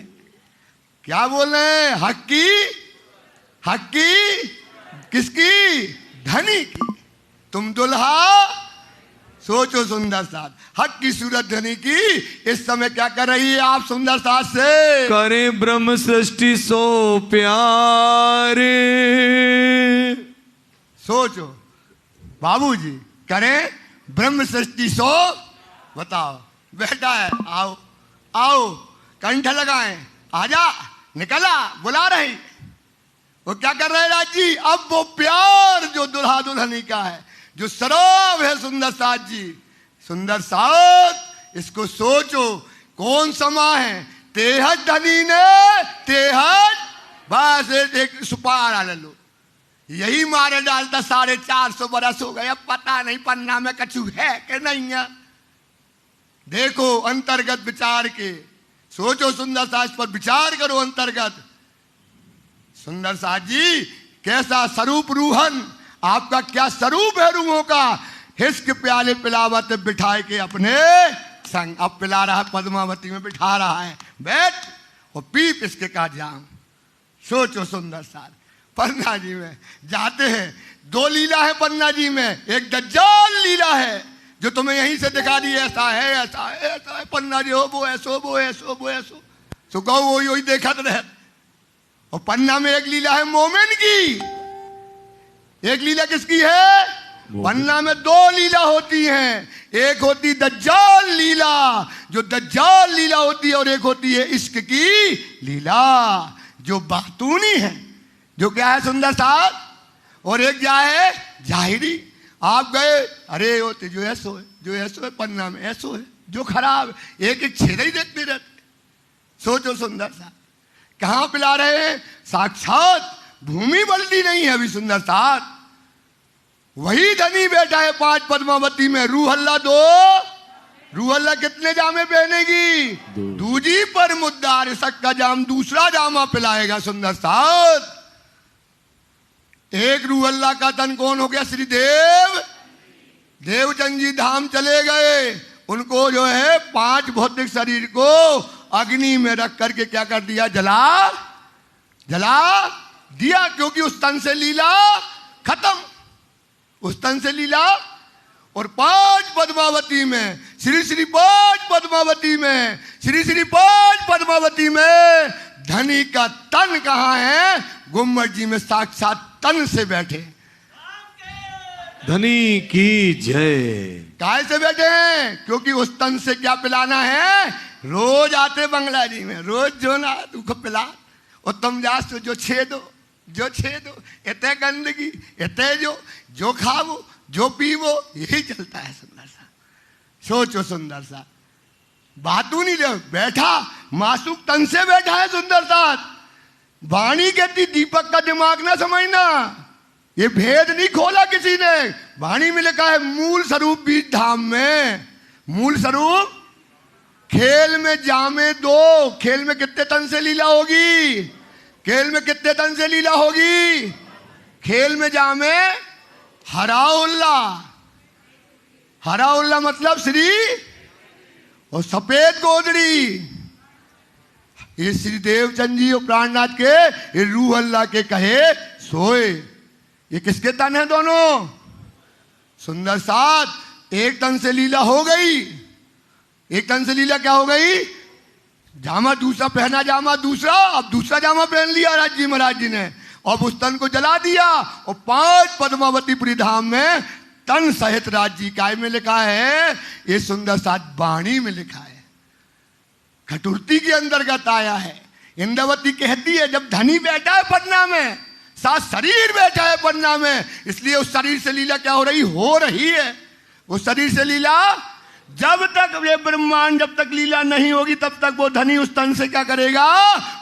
क्या बोल रहे हैं? हक की किसकी? धनी की। तुम दुल्हा सोचो सुंदर साथ, हक की सूरत धनी की इस समय क्या कर रही है आप सुंदर साथ से? करें ब्रह्म सृष्टि सो प्यारे। सोचो बाबूजी, करें ब्रह्म सृष्टि सो। बताओ बेटा है, आओ आओ, कंठ लगाएं, आजा, निकला, बुला रही। वो क्या कर रहे हैं राज जी? अब वो प्यार जो दुल्हा दुल्हनी का है, जो शराब है सुंदर साथ जी, सुंदर साथ इसको सोचो कौन समा है? तेहट धनी ने, तेहट बस एक सुपार ले लो, यही मारे डालता 450 बरस हो गए। अब पता नहीं पन्ना में कछु है कि नहीं है। देखो अंतर्गत विचार के सोचो सुंदर साथ पर विचार करो अंतर्गत। सुंदर साथ जी कैसा स्वरूप रूहन, आपका क्या स्वरूप है रूहों का? हिस्क प्याले पिलावत बिठाए के अपने संग। अब पिला रहा है पद्मावती में, बिठा रहा है, बैठ और पीप इसके का जाम। सोचो सुंदर साथ पन्ना जी में जाते हैं, 2 लीला है पन्ना जी में। एक दज्जाल लीला है जो तुम्हें यहीं से दिखा दी, ऐसा है ऐसा है ऐसा है। पन्ना जी हो वो ऐसो वो ऐसो वो ऐसो, सो कहो वही देखत रहे। और पन्ना में एक लीला है मोमिन की। एक लीला किसकी है? पन्ना में 2 लीला होती हैं। एक होती दज्जाल लीला, जो दज्जाल लीला होती है, और एक होती है इश्क की लीला जो बातूनी है, जो क्या है सुंदर साथ, और एक क्या है जाहिरी। आप गए, अरे होते जो ऐसो है, जो ऐसो है पन्ना में ऐसो है, जो खराब है, एक एक छेद ही देखते रहते। सोचो सुंदर साथ कहां पिला रहे हैं? साक्षात भूमि बलती नहीं है अभी सुंदर साथ। वही धनी बैठा है 5 पद्मावती में। रूह अल्लाह 2, रूह अल्लाह कितने जामे पहनेगी? दूजी पर मुद्दार इसक का जाम दूसरा जामा पिलाएगा सुंदर साथ। एक रूह अल्लाह का तन कौन हो गया? श्री देवचंद जी धाम चले गए। उनको जो है 5 भौतिक शरीर को अग्नि में रख करके क्या कर दिया? जला दिया, क्योंकि उस तन से लीला खत्म। उस तन से लीला। और 5 पद्मावती में श्री श्री 5 पद्मावती में श्री श्री 5 पद्मावती में धनी का तन कहाँ है? गुम्मट जी में साक्षात तन से बैठे। धनी की जय। काहे से बैठे हैं? क्योंकि उस तन से क्या पिलाना है? रोज आते बंगला जी में, रोज जो ना तुमको पिला और तुम जा तो जो छेदो इतने गंदगी इतने जो खावो जो पीवो, यही चलता है। सुंदर सा सोचो, सुंदर सा बातू नहीं ले बैठा, मासूक तन से बैठा है सुंदर सा। वाणी कहती दीपक का दिमाग ना समझना, ये भेद नहीं खोला किसी ने। वाणी में लिखा है मूल स्वरूप बीज धाम में, मूल स्वरूप खेल में जामे दो। खेल में कितने तन से लीला होगी? खेल में कितने तन से लीला होगी? खेल में जामे हराउल्ला। हराउल्ला मतलब श्री और सफेद गोदड़ी। ये श्री देवचंद जी और प्राणनाथ के ये रूह अल्लाह के कहे सोए। ये किसके तन है दोनों? सुंदर साथ एक तन से लीला हो गई। एक तन से लीला क्या हो गई? जामा दूसरा पहना, जामा दूसरा, अब दूसरा जामा पहन लिया राज जी महाराज जी ने, और उस तन को जला दिया। और 5 पद्मावतीपुरी धाम में तन सहित राज जी काय में लिखा है, ये सुंदर साथ वाणी में लिखा है, खटुर्ती के अंतर्गत आया है। इंद्रवती कहती है जब धनी बैठा है पन्ना में, साथ शरीर बैठा है पन्ना में, इसलिए उस शरीर से लीला क्या हो रही है। उस शरीर से लीला जब तक ये ब्रह्मांड जब तक लीला नहीं होगी तब तक वो धनी उस तन से क्या करेगा?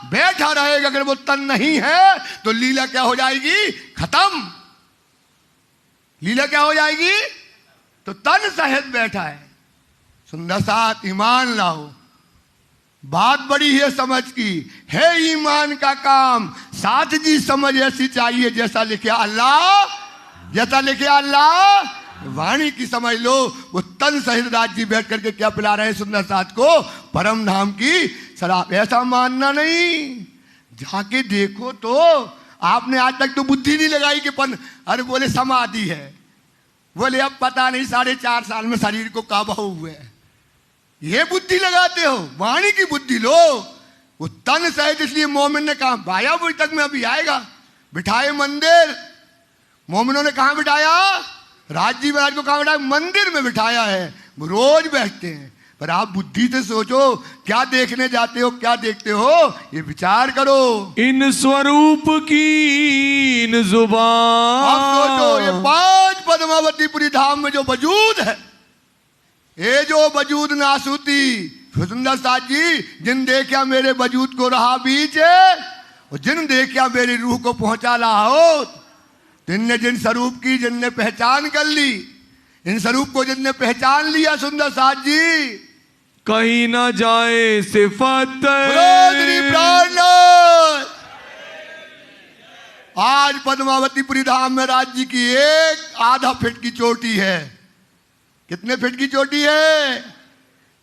बैठा रहेगा। अगर वो तन नहीं है तो लीला क्या हो जाएगी? खत्म। लीला क्या हो जाएगी? तो तन सहित बैठा है। सुंदर साथ ईमान लाओ, बात बड़ी है समझ की, है ईमान का काम। साथ जी समझ ऐसी चाहिए जैसा लिखे अल्लाह, जैसा लिखे अल्लाह। वाणी की समझ लो। वो तन सहित राज जी बैठ करके क्या पिला रहे हैं सुंदर साथ को? परम धाम की शराब। ऐसा मानना नहीं, जाके देखो तो। आपने आज तक तो बुद्धि नहीं लगाई कि अरे बोले समाधि है, बोले अब पता नहीं 4.5 साल में शरीर को काबू हुए है, ये बुद्धि लगाते हो। वाणी की बुद्धि लो। वो तन सहित, इसलिए मोमिन ने कहा भाया बुझ तक में अभी आएगा, बिठाए मंदिर। मोमिनों ने कहा बिठाया? राज जी महाराज को कहा बिठाया? मंदिर में बिठाया है। वो रोज बैठते हैं। पर आप बुद्धि से सोचो, क्या देखने जाते हो, क्या देखते हो, ये विचार करो। इन स्वरूप की इन जुबान। आप सोचो, ये 5 पद्मावतीपुरी धाम में जो वजूद है, ये जो वजूद नासूती सुंदर साथ जी, जिन देखा मेरे वजूद को रहा बीच, और जिन देखा मेरी रूह को पहुंचा लाहो। जिनने जिन स्वरूप की जिनने पहचान कर ली, इन स्वरूप को जिनने पहचान लिया सुंदर साथ जी, कहीं ना जाए सिफत। आज पद्मावतीपुरी धाम में राज जी की 1.5 फीट की चोटी है। कितने फीट की चोटी है?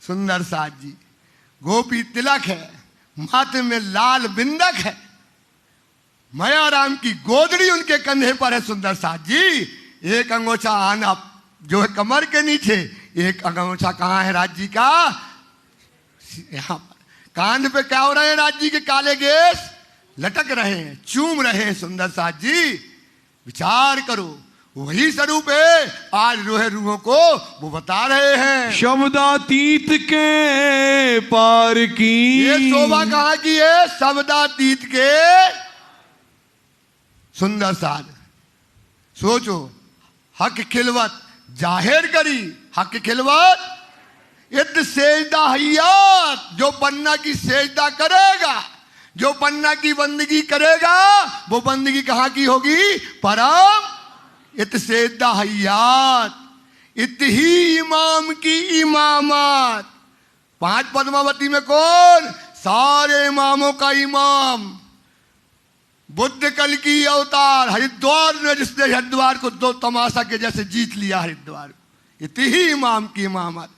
सुंदर साथ जी गोपी तिलक है, माथे में लाल बिंदक है, माया राम की गोदड़ी उनके कंधे पर है। सुंदर साथ जी एक अंगोछा आना जो है कमर के नीचे, एक अंगोछा कहाँ है राज जी का? यहाँ पर। कांध पे क्या हो रहे हैं राज जी के? काले गेस लटक रहे हैं, चूम रहे हैं। सुंदर साथ जी विचार करो, वही स्वरूप है। आज रोहे रूहों को वो बता रहे हैं। शब्दातीत के पार की ये शोभा कहाँ की है? शब्दातीत के। सुंदर साथ सोचो, हक खिलवत जाहिर करी, हक खिलवत इद सेजदा हयात। जो पन्ना की सेजदा करेगा, जो पन्ना की बंदगी करेगा, वो बंदगी कहाँ की होगी? परम इत सेजदा हयात। इत ही इमाम की इमामत। 5 पद्मावती में कौन? सारे इमामों का इमाम, बुद्ध कल की अवतार। हरिद्वार ने जिसने हरिद्वार को 2 तमाशा के जैसे जीत लिया हरिद्वार को, इतनी ही इमाम की इमामत।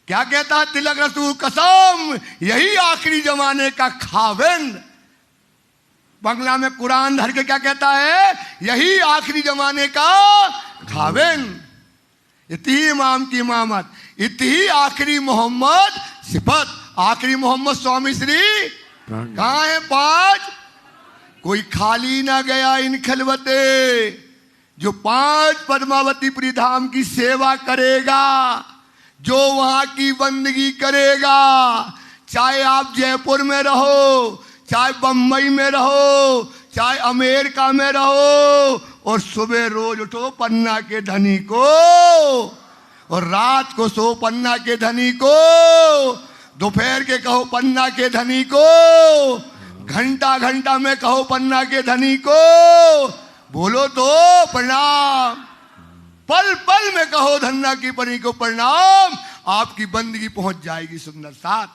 क्या कहता है तिलक रसूल? कसम यही आखिरी जमाने का खाविंद। बंगला में कुरान धर के क्या कहता है? यही आखिरी जमाने का खाविंद। इतनी ही इमाम की इमामत, इतनी ही आखिरी मोहम्मद सिफत। आखिरी मोहम्मद स्वामी श्री कहाँ है? 5। कोई खाली ना गया इन खलवते। जो 5 पद्मावतीपुरी धाम की सेवा करेगा, जो वहां की बंदगी करेगा, चाहे आप जयपुर में रहो, चाहे बम्बई में रहो, चाहे अमेरिका में रहो, और सुबह रोज उठो पन्ना के धनी को, और रात को सो पन्ना के धनी को, दोपहर के कहो पन्ना के धनी को, घंटा घंटा में कहो पन्ना के धनी को, बोलो तो प्रणाम, पल पल में कहो धन्ना की परी को प्रणाम, आपकी बंदगी पहुंच जाएगी सुंदर साथ,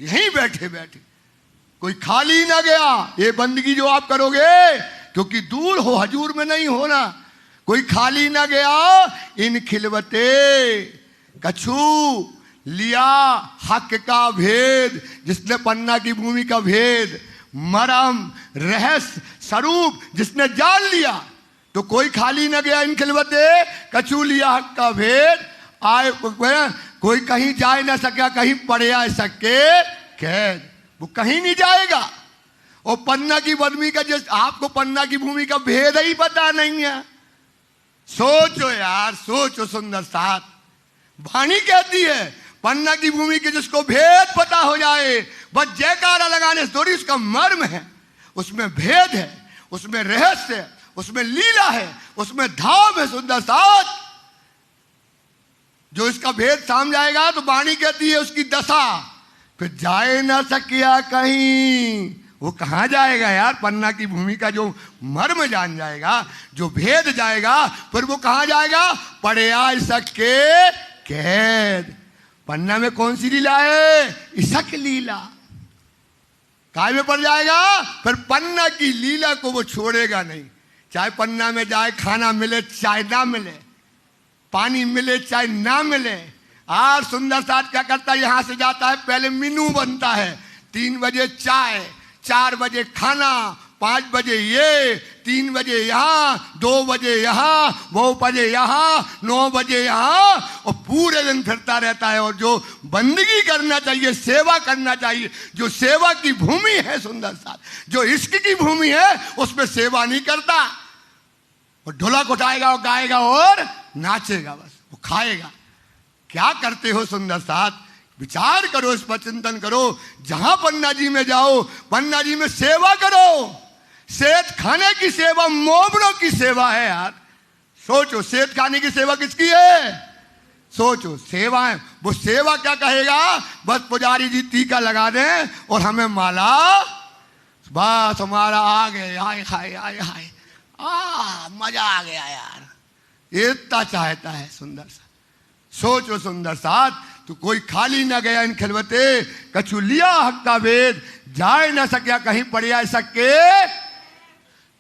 यहीं बैठे बैठे। कोई खाली ना गया ये बंदगी जो आप करोगे, क्योंकि दूर हो, हजूर में नहीं होना। कोई खाली ना गया इन खिलवते कछु लिया हक का भेद, जिसने पन्ना की भूमि का भेद, मरम रहस्य स्वरूप जिसने जान लिया, तो कोई खाली न गया इन खिलवते कछु लिया हक का भेद। आए कोई कहीं जाए ना सका, कहीं पड़े आ सके कैद, वो कहीं नहीं जाएगा। और पन्ना की भूमि का, जिस आपको पन्ना की भूमि का भेद ही पता नहीं है, सोचो यार, सोचो सुंदर साथ। वाणी कहती है पन्ना की भूमि के जिसको भेद पता हो जाए, बस जयकारा लगाने से थोड़ी, उसका मर्म है, उसमें भेद है, उसमें रहस्य है, उसमें लीला है, उसमें धाम है सुंदर साथ। जो इसका भेद सामने जाएगा तो वाणी कहती है उसकी दशा फिर जाए ना सकिया कहीं। वो कहाँ जाएगा यार? पन्ना की भूमि का जो मर्म जान जाएगा, जो भेद जाएगा, फिर वो कहाँ जाएगा? पड़े आ सके कैद। पन्ना में कौन सी लीला है? इसक लीला। काय में पड़ जाएगा? फिर पन्ना की लीला को वो छोड़ेगा नहीं। चाहे पन्ना में जाए, खाना मिले चाहे ना मिले, पानी मिले चाहे ना मिले। और सुंदर साथ क्या करता है, यहां से जाता है, पहले मेनू बनता है, 3 बजे चाय, 4 बजे खाना, 5 बजे ये, 3 बजे यहाँ, 2 बजे यहाँ, 2 बजे यहाँ, 9 बजे यहाँ, और पूरे दिन फिरता रहता है। और जो बंदगी करना चाहिए, सेवा करना चाहिए, जो सेवा की भूमि है सुंदर साथ, जो इश्क की भूमि है, उसमें सेवा नहीं करता। और ढोलक उठाएगा और गाएगा और नाचेगा, बस वो खाएगा। क्या करते हो सुंदर साथ? विचार करो, इस पर चिंतन करो। जहां पन्ना जी में जाओ, पन्ना जी में सेवा करो। सेठ खाने की सेवा मोबड़ों की सेवा है यार। सोचो, सेठ खाने की सेवा किसकी है? सोचो, सेवा है। वो सेवा क्या कहेगा? बस पुजारी जी टीका लगा दें और हमें माला, बस हमारा आ गए, आए हाय आए हाय, मजा आ गया यार। इतना चाहता है सुंदर सा। सोचो सुंदर साथ, तो कोई खाली ना गया इन खिलवते कछु लिया हक का भेद, जाए ना सकिया कहीं पड़िया सके।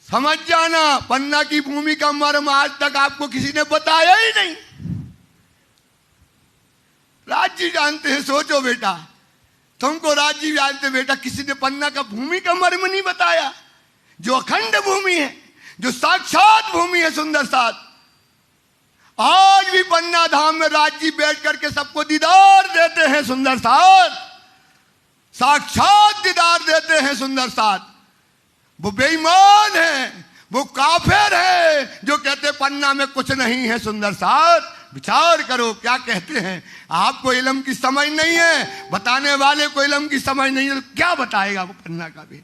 समझ जाना, पन्ना की भूमि का मर्म आज तक आपको किसी ने बताया ही नहीं। राज्य जानते हैं। सोचो बेटा, तुमको राज्य जानते बेटा, किसी ने पन्ना का भूमि का मर्म नहीं बताया, जो अखंड भूमि है, जो साक्षात भूमि है सुंदर साथ। आज भी पन्ना धाम में राज्य बैठ करके सबको दीदार देते हैं सुंदर साथ, साक्षात दीदार देते हैं सुंदर साथ। वो बेईमान है, वो काफिर है जो कहते पन्ना में कुछ नहीं है सुंदर साथ। विचार करो क्या कहते हैं। आपको इल्म की समझ नहीं है, बताने वाले को इल्म की समझ नहीं है, तो क्या बताएगा वो पन्ना का भी।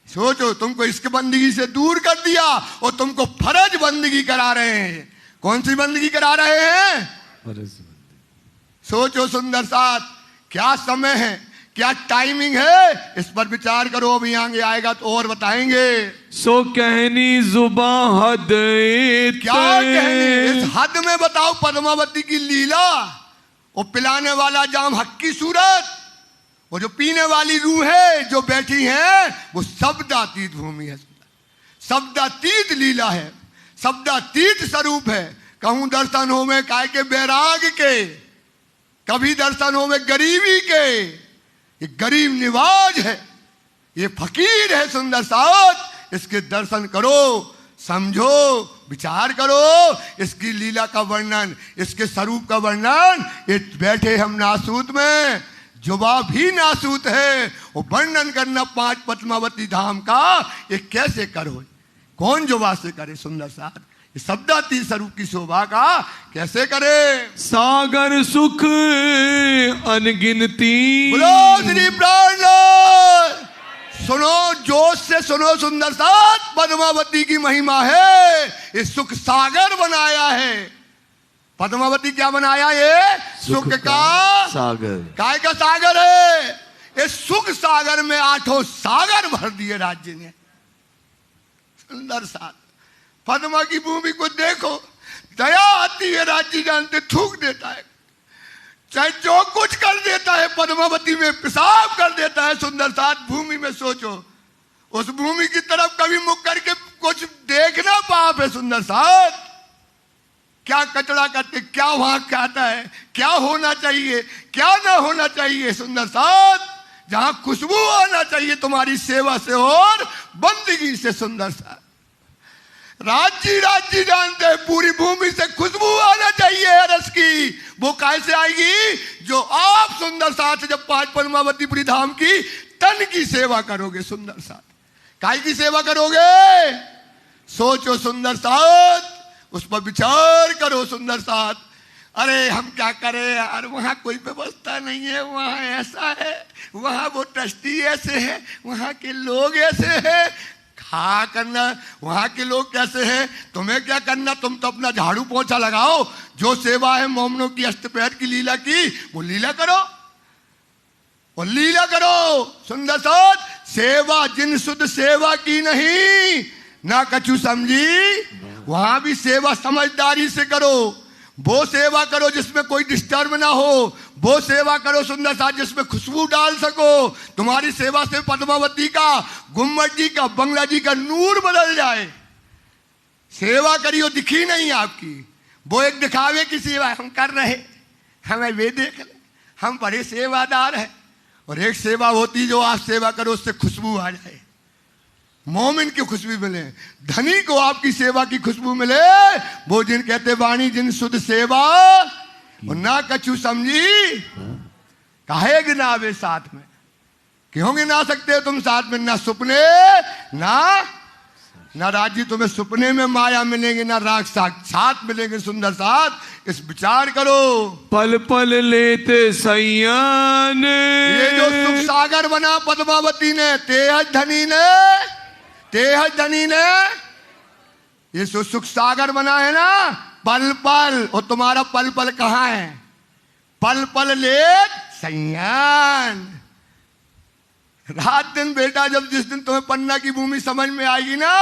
सोचो, तुमको इश्क बंदगी से दूर कर दिया और तुमको फर्ज बंदगी करा रहे हैं। कौन सी बंदगी करा रहे हैं? सोचो सुंदर साथ, क्या समय है, क्या टाइमिंग है, इस पर विचार करो। अभी आगे आएगा तो और बताएंगे। सो कहनी जुबा हद, क्या कहनी इस हद में बताओ पद्मावती की लीला। और पिलाने वाला जाम हक की सूरत, और जो पीने वाली रूह है जो बैठी है, वो शब्दातीत भूमि है, शब्दातीत लीला है, शब्दातीत स्वरूप है। कहूं दर्शन हो में काय के बैराग के, कभी दर्शन हो में गरीबी के। ये गरीब निवाज है, ये फकीर है सुंदर साथ। इसके दर्शन करो, समझो, विचार करो। इसकी लीला का वर्णन, इसके स्वरूप का वर्णन, ये बैठे हम नासूत में, जुबा भी नासूत है। वो वर्णन करना 5 पद्मावती धाम का, ये कैसे करो? कौन जुबा से करे सुंदर साथ? शब्दातीत स्वरूप की शोभा का कैसे करे। सागर सुख अनगिनती। बोलो श्री प्राणनाथ। सुनो, जोश से सुनो, सुंदर साथ पद्मावती की महिमा है। ये सुख सागर बनाया है। पद्मावती क्या बनाया? ये सुख का सागर। काय का सागर है? ये सुख सागर में 8 सागर भर दिए राज्य ने। सुंदर साथ पद्मा की भूमि को देखो, दया आती है। राज्य जानते थूक देता है, चाहे जो कुछ कर देता है, पद्मावती में पेशाब कर देता है। सुंदर साथ भूमि में सोचो, उस भूमि की तरफ कभी मुख करके कुछ देखना पाप है। सुंदर साथ क्या कचरा करते, क्या वहां कहता है, क्या होना चाहिए, क्या ना होना चाहिए। सुंदर साथ जहां खुशबू आना चाहिए तुम्हारी सेवा से और बंदगी से। सुंदर साथ राज्य जानते हैं, पूरी भूमि से खुशबू आना चाहिए रस की। वो कैसे आएगी? जो आप सुंदर साथ जब 5 पद्मावतीपुरी धाम की तन की सेवा करोगे। सुंदर साथ काय की सेवा करोगे? सोचो सुंदर साथ, उस पर विचार करो। सुंदर साथ अरे हम क्या करें यार, वहाँ कोई व्यवस्था नहीं है, वहाँ ऐसा है, वहाँ वो ट्रस्टी ऐसे है, वहाँ के लोग ऐसे हैं। हाँ करना, वहां के लोग कैसे हैं, तुम्हें क्या करना? तुम तो अपना झाड़ू पोछा लगाओ। जो सेवा है मोमनों की अष्टपैर की लीला की, वो लीला करो, वो लीला करो। सुंदर साथ सेवा जिन शुद्ध सेवा की नहीं ना कछु समझी, वहां भी सेवा समझदारी से करो। वो सेवा करो जिसमें कोई डिस्टर्ब ना हो, वो सेवा करो सुंदर साथ जिसमें खुशबू डाल सको। तुम्हारी सेवा से पद्मावती का, गुम्बद जी का, बंगला जी का नूर बदल जाए। सेवा करियो दिखी नहीं आपकी, वो एक दिखावे की सेवा हम कर रहे, हमें वे देख ले, हम बड़े सेवादार हैं। और एक सेवा होती जो आप सेवा करो उससे खुशबू आ जाए, मोमिन की खुशबू मिले, धनी को आपकी सेवा की खुशबू मिले। वो जिन कहते वाणी जिन शुद्ध सेवा और ना कछु समझी, काहे गिनावे साथ में। क्यों गिना सकते हो तुम साथ में? ना सुपने ना राज्य तुम्हें सुपने में माया मिलेंगे, ना राग साक्षात मिलेंगे। सुंदर साथ इस विचार करो। पल पल लेते सैयान, ये जो सुख सागर बना पद्मावती ने, तेहज धनी ने ये सुख सागर बना है ना, पल पल। और तुम्हारा पल पल कहाँ है? पल पल लेत सैयान। रात दिन बेटा, जब जिस दिन तुम्हें पन्ना की भूमि समझ में आएगी ना,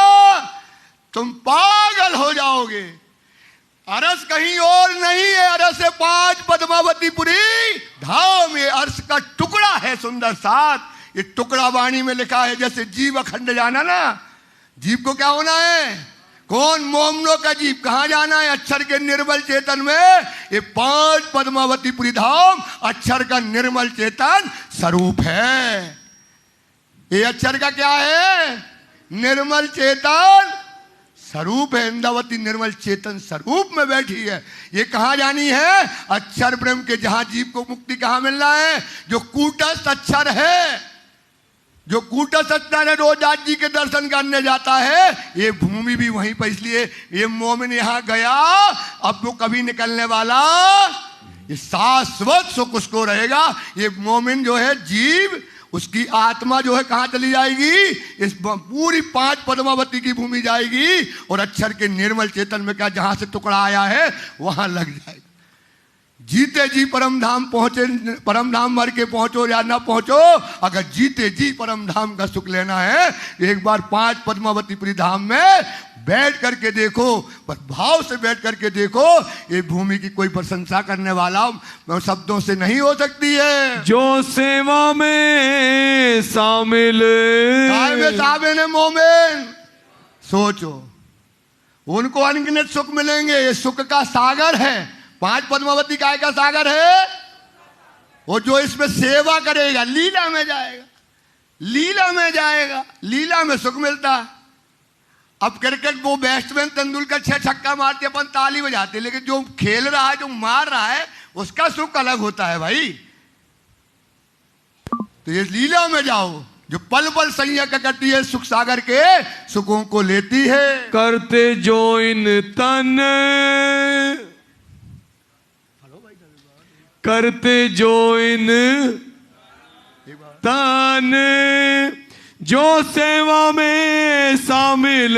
तुम पागल हो जाओगे। अरस कहीं और नहीं है, अरस है 5 पद्मावतीपुरी धाम। ये अर्श का टुकड़ा है। सुंदर साथ ये टुकड़ा वाणी में लिखा है, जैसे जीव अखंड जाना ना, जीव को क्या होना है? कौन? मोमनों का जीव कहाँ जाना है? अक्षर के निर्मल चेतन में। ये 5 पद्मावतीपुरी धाम अक्षर का निर्मल चेतन स्वरूप है। ये अक्षर का क्या है? निर्मल चेतन स्वरूप है। इंद्रावती निर्मल चेतन स्वरूप में बैठी है। ये कहाँ जानी है? अक्षर ब्रह्म के, जहां जीव को मुक्ति कहाँ मिलना है? जो कूटस्थ अक्षर है, जो कूटस्थ अक्षर है, रोज आज जी के दर्शन करने जाता है। ये भूमि भी वहीं पर, इसलिए ये मोमिन यहाँ गया, अब वो कभी निकलने वाला, ये शाश्वत सुख उसको रहेगा। ये मोमिन जो है जीव, उसकी आत्मा जो है कहाँ चली जाएगी? इस पूरी 5 पद्मावती की भूमि जाएगी और अक्षर के निर्मल चेतन में क्या, जहां से टुकड़ा आया है वहां लग जाएगी। जीते जी परम धाम पहुंचे, परम धाम मर के पहुंचो या ना पहुंचो, अगर जीते जी परम धाम का सुख लेना है, एक बार 5 पद्मावतीपुरी धाम में बैठ करके देखो, पर भाव से बैठ करके देखो। ये भूमि की कोई प्रशंसा करने वाला शब्दों से नहीं हो सकती है। जो सेवा में शामिल है मोमिन, सोचो उनको अनगिनत सुख मिलेंगे। ये सुख का सागर है। 5 पद्मावती काय का सागर है। वो जो इसमें सेवा करेगा लीला में जाएगा, लीला में जाएगा, लीला में सुख मिलता है। अब क्रिकेट वो बैट्समैन तेंदुलकर 6 छक्का मारते अपन ताली बजाते, लेकिन जो खेल रहा है, जो मार रहा है, उसका सुख अलग होता है भाई। तो ये लीला में जाओ, जो पल पल संयक करती है, सुख सागर के सुखों को लेती है। करते जो इन तन, करते जो इन तन, जो सेवा में शामिल,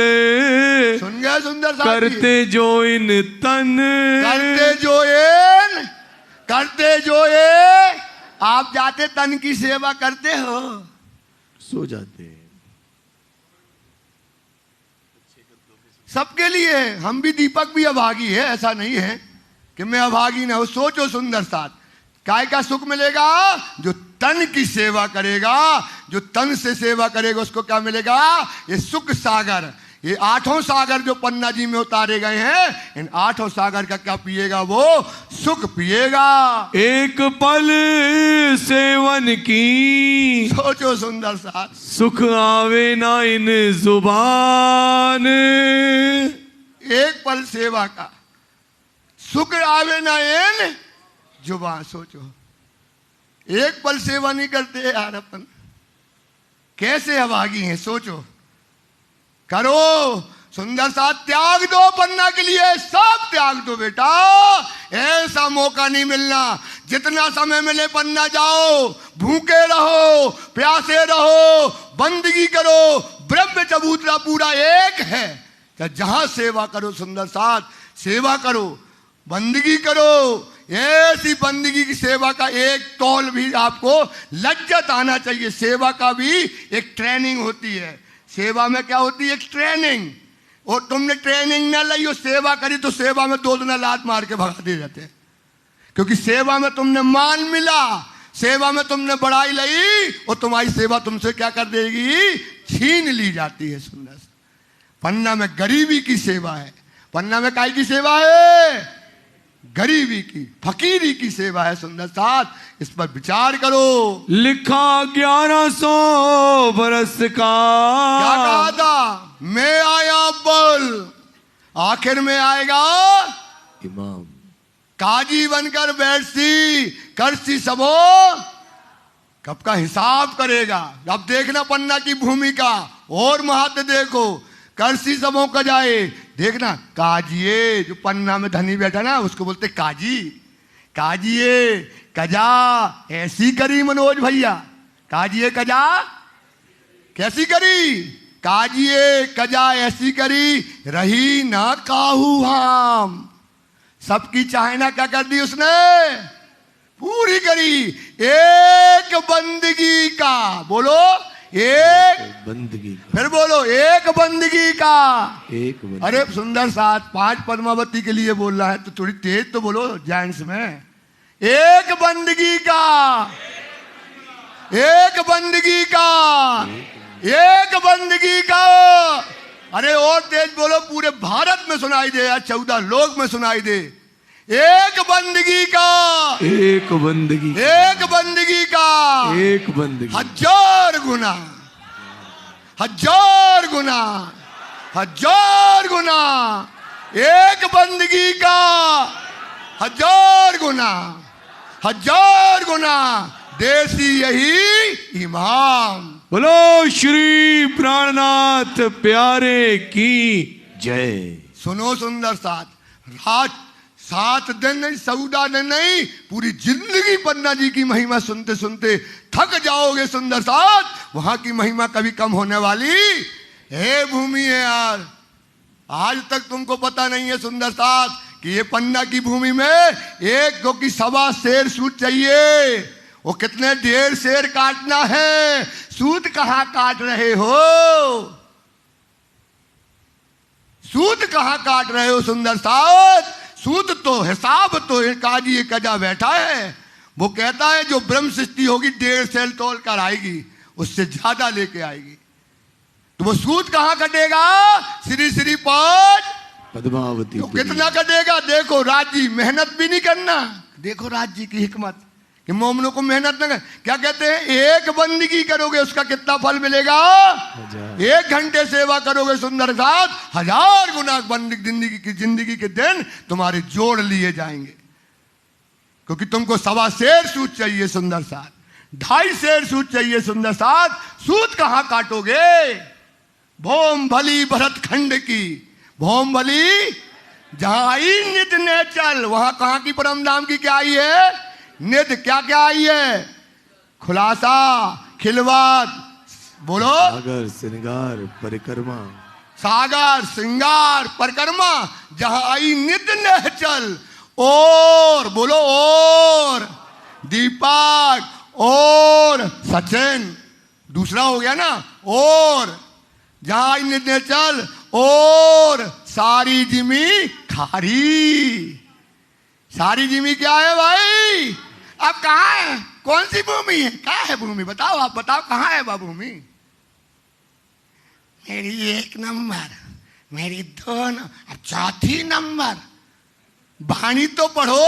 सुन गए सुंदर साहब, करते जो इन तन, करते जो ये आप जाते तन की सेवा करते हो, सो जाते हैं। सबके लिए, हम भी दीपक भी अभागी है, ऐसा नहीं है कि मैं अभागी ना हूं। सोचो सुंदर साथ, काय का सुख मिलेगा? जो तन की सेवा करेगा, जो तन से सेवा करेगा उसको क्या मिलेगा? ये सुख सागर, ये 8 सागर जो पन्ना जी में उतारे गए हैं, इन 8 सागर का क्या पिएगा? वो सुख पिएगा। एक पल सेवन की, सोचो सुंदर साथ, सुख आवे ना इन जुबान, एक पल सेवा का सुख आवे ना इन जुबान। सोचो, एक पल सेवा नहीं करते यार अपन, कैसे अभागी हैं? सोचो, करो सुंदर साथ, त्याग दो पन्ना के लिए, सब त्याग दो बेटा, ऐसा मौका नहीं मिलना। जितना समय मिले पन्ना जाओ, भूखे रहो, प्यासे रहो, बंदगी करो, ब्रह्म चबूतरा पूरा एक है। जहां सेवा करो सुंदर साथ, सेवा करो, बंदगी करो, ऐसी बंदगी की सेवा का एक तौल भी आपको लज्जत आना चाहिए। सेवा का भी एक ट्रेनिंग होती है। सेवा में क्या होती है? एक ट्रेनिंग। और तुमने ट्रेनिंग ना ली और सेवा करी तो सेवा में 2 दिन लात मार के भगा दे जाते हैं, क्योंकि सेवा में तुमने मान मिला, सेवा में तुमने बड़ाई ली और तुम्हारी सेवा तुमसे क्या कर देगी? छीन ली जाती है। सुंदर पन्ना में गरीबी की सेवा है, पन्ना में काय की सेवा है? गरीबी की, फकीरी की सेवा है। सुंदर साथ, इस पर विचार करो। लिखा 1100 बरस का, क्या कहा था? मैं आया बोल, आखिर में आएगा इमाम, काजी बनकर बैठसी करसी सबो, कब का हिसाब करेगा? अब देखना पन्ना की भूमिका और महत्व देखो। करसी सबों का जाए, देखना काजिए, जो पन्ना में धनी बैठा ना उसको बोलते काजी, काजिए कजा ऐसी करी मनोज भैया, काजिए कजा कैसी करी? काजिए कजा ऐसी करी, रही ना काहू हम। सबकी चाहना क्या कर दी उसने? पूरी करी। एक बंदगी का, बोलो एक बंदगी, फिर बोलो एक बंदगी का, एक बंदगी। अरे सुंदर साथ, 5 पद्मावती के लिए बोल रहा है तो थोड़ी तेज तो बोलो जेंट्स में। एक बंदगी का, एक बंदगी का, एक बंदगी का। अरे और तेज बोलो, पूरे भारत में सुनाई दे या 14 लोक में सुनाई दे। एक बंदगी का, एक बंदगी, एक बंदगी का, एक बंदगी, 1000 गुना, 1000 गुना, 1000 गुना। एक बंदगी का 1000 गुना, 1000 गुना। देसी यही इमाम। बोलो श्री प्राणनाथ प्यारे की जय। सुनो सुंदर साथ, रात 7 दिन नहीं, 14 दिन नहीं, पूरी जिंदगी पन्ना जी की महिमा सुनते सुनते थक जाओगे सुंदर साथ। वहां की महिमा कभी कम होने वाली है भूमि है यार। आज तक तुमको पता नहीं है सुंदर साथ कि ये पन्ना की भूमि में एक दो की 1.25 शेर सूत चाहिए। वो कितने ढेर शेर काटना है, सूत कहां काट रहे हो? सूत कहां काट रहे हो सुंदर साथ? सूत तो हिसाब तो काजी कजा बैठा है। वो कहता है जो ब्रह्म सृष्टि होगी 1.5 सेल तोल कर आएगी, उससे ज्यादा लेके आएगी। तो वो सूत कहां कटेगा? श्री श्री पद पद्मावती। तो कितना कटेगा? देखो राज जी, मेहनत भी नहीं करना। देखो राज जी की हिकमत कि मोमनों को मेहनत न कर। क्या कहते हैं? एक बंदगी करोगे उसका कितना फल मिलेगा? 1 घंटे सेवा करोगे सुंदर साथ, 1000 गुना जिंदगी के दिन तुम्हारे जोड़ लिए जाएंगे। क्योंकि तुमको 1.25 शेर सूत चाहिए सुंदर साथ। 2.5 सेर सूत चाहिए सुंदर साथ। सूत कहां काटोगे? भोम भली भरत खंड की, भोम भली जहां आई निध ने चल, वहां कहां की परम धाम की क्या आई है? निध। क्या क्या आई है? खुलासा, खिलवात, बोलो। सागर श्रृंगार परिक्रमा, सागर श्रृंगार परिक्रमा, जहां आई निध ने चल। और बोलो, और दीपक, और सचिन, दूसरा हो गया ना। और जहां आई निध ने चल, और सारी जिमी खारी। सारी जिमी क्या है भाई? अब कहाँ है? कौन सी भूमि है? क्या है भूमि? बताओ, आप बताओ कहाँ है वह भूमि? मेरी 1 नंबर, मेरी 2 नंबर, 4थी नंबर। वाणी तो पढ़ो,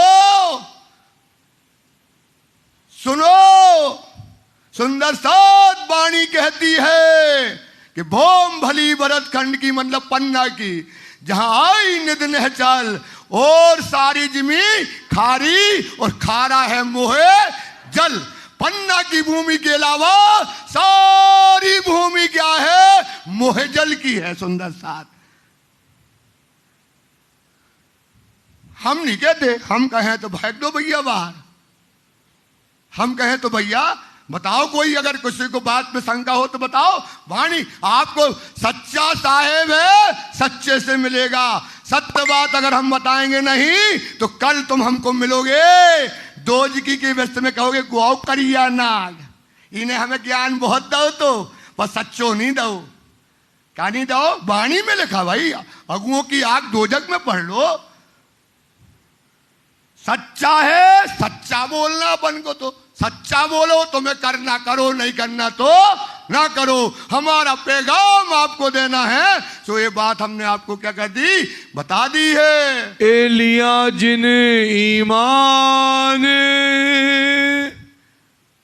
सुनो। सुंदर सात वाणी कहती है कि भोम भली भरत खंड की, मतलब पन्ना की, जहां आई निध ने चल, और सारी जिमी खारी, और खारा है मोहे जल। पन्ना की भूमि के अलावा सारी भूमि क्या है? मोहे जल की है। सुंदर साथ हम नहीं कहते, हम कहें तो भाग दो भैया बाहर। हम कहें तो भैया बताओ, कोई अगर किसी को बात में शंका हो तो बताओ। वाणी आपको सच्चा साहेब है, सच्चे से मिलेगा। सत्य बात अगर हम बताएंगे नहीं तो कल तुम हमको मिलोगे दोजकी के व्यस्त में, कहोगे गुआओ करिया नाग, इन्हें हमें ज्ञान बहुत दो, तो पर सच्चो नहीं दो। क्या नहीं दो? वाणी में लिखा भाई, अगुओं की आग दोजक में पढ़ लो। सच्चा है, सच्चा बोलना अपन को, तो सच्चा बोलो। तुम्हें करना करो, नहीं करना तो ना करो। हमारा पैगाम आपको देना है, सो ये बात हमने आपको क्या कर दी? बता दी है। एलिया जिन ईमान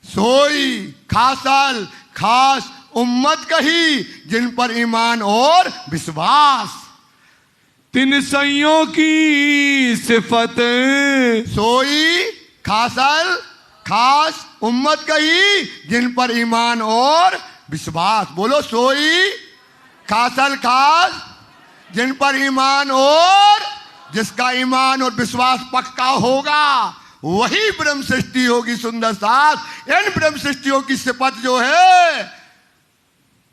सोई खासल खास उम्मत कही, जिन पर ईमान और विश्वास। तिन सइयों की सिफत, सोई खासल खास उम्मत कही, जिन पर ईमान और विश्वास। बोलो, सोई खासल खास, जिन पर ईमान और, जिसका ईमान और विश्वास पक्का होगा वही ब्रह्म सृष्टि होगी। सुंदर साथ इन ब्रह्म सृष्टियों की सिफत जो है,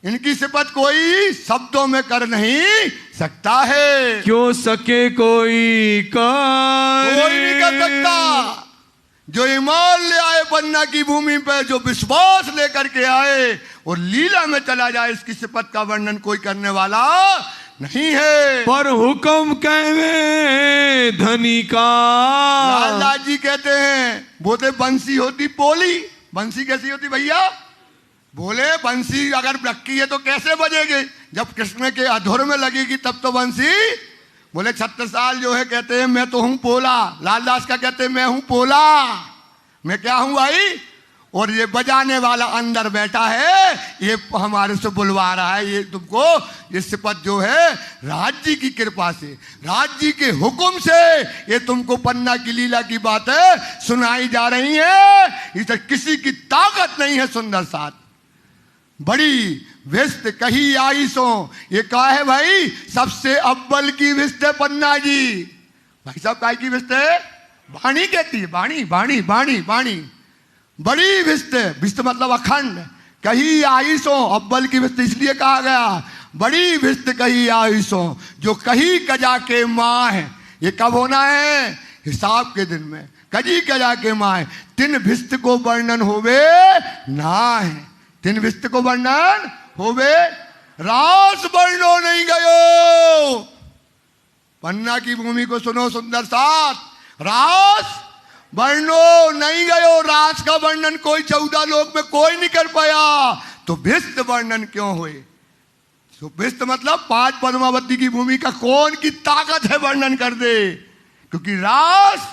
इनकी सिफत कोई शब्दों में कर नहीं सकता है। क्यों सके कोई नहीं कर सकता। जो ईमान ले आए पन्ना की भूमि पर, जो विश्वास लेकर के आए और लीला में चला जाए, इसकी सिफत का वर्णन कोई करने वाला नहीं है। पर हुक्म कहवे धनी का। लाला जी कहते हैं, बोले बंसी होती पोली। बंसी कैसी होती भैया? बोले बंसी अगर रखी है तो कैसे बजेगी? जब कृष्ण के अधुर में लगेगी तब तो बंसी। बोले छत्रसाल जो है कहते हैं मैं तो हूं पोला। लालदास का कहते हैं मैं हूं पोला। मैं क्या हूं भाई? और ये बजाने वाला अंदर बैठा है, ये हमारे से बुलवा रहा है। ये तुमको ये सिफत जो है राज्य की कृपा से, राज्य के हुक्म से ये तुमको पन्ना की लीला की बातें सुनाई जा रही है। इसे किसी की ताकत नहीं है। सुंदर साथ बड़ी विस्त कही आई सो, ये कहा है भाई सबसे अव्वल की विस्त है पन्ना जी। भाई साहब काय की विस्त है? वाणी कहती है, वाणी वाणी वाणी वाणी बड़ी विस्त। विस्त मतलब अखंड। कही आई सो, अव्वल की विस्त इसलिए कहा गया। बड़ी विस्त कही आई सो, जो कही कजा के माँ है। ये कब होना है? हिसाब के दिन में। कजी कजा के माँ है। तिन विस्त को वर्णन होवे ना है। तिन विस्त को वर्णन होवे रास वर्णो नहीं गयो। पन्ना की भूमि को सुनो सुंदर साथ, रास वर्णो नहीं गयो। रास का वर्णन कोई 14 लोक में कोई नहीं कर पाया, तो विस्त वर्णन क्यों हुए? तो विस्त मतलब 5 पद्मावती की भूमि का कौन की ताकत है वर्णन कर दे। क्योंकि रास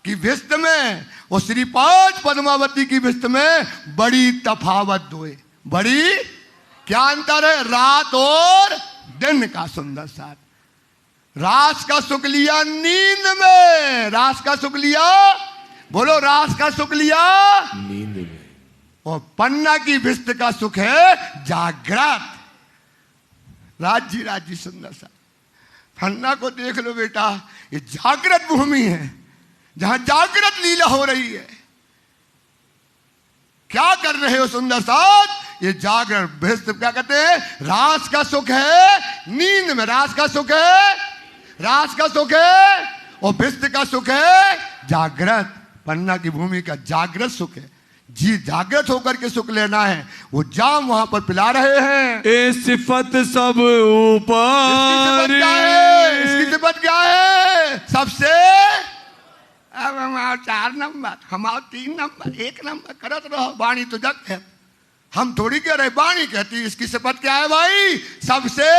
की विस्त में और श्री 5 पद्मावती की विस्त में बड़ी तफावत हुए। बड़ी क्या अंतर है? रात और दिन का। सुंदर साथ रास का सुख लिया नींद में। रास का सुख लिया, बोलो रास का सुख लिया नींद में। और पन्ना की भिस्त का सुख है जागृत। राज्य सुंदर सा पन्ना को देख लो बेटा, ये जागृत भूमि है जहां जागृत लीला हो रही है। क्या कर रहे हो सुंदर साथ? ये जागृत भिस्त क्या कहते हैं? रास का सुख है नींद में, रास का सुख है, रास का सुख है, और भिस्त का सुख है जागृत। पन्ना की भूमि का जागृत सुख है जी, जागृत होकर के सुख लेना है। वो जाम वहां पर पिला रहे हैं। ए सिफत सब ऊपर, इसकी सिफत क्या है? सबसे अब हमारा 4 नंबर, हमारा 3 नंबर, 1 नंबर करत रहो। वाणी तो जग है, हम थोड़ी कह रहे, वाणी कहती इसकी सिफत क्या है भाई? सबसे।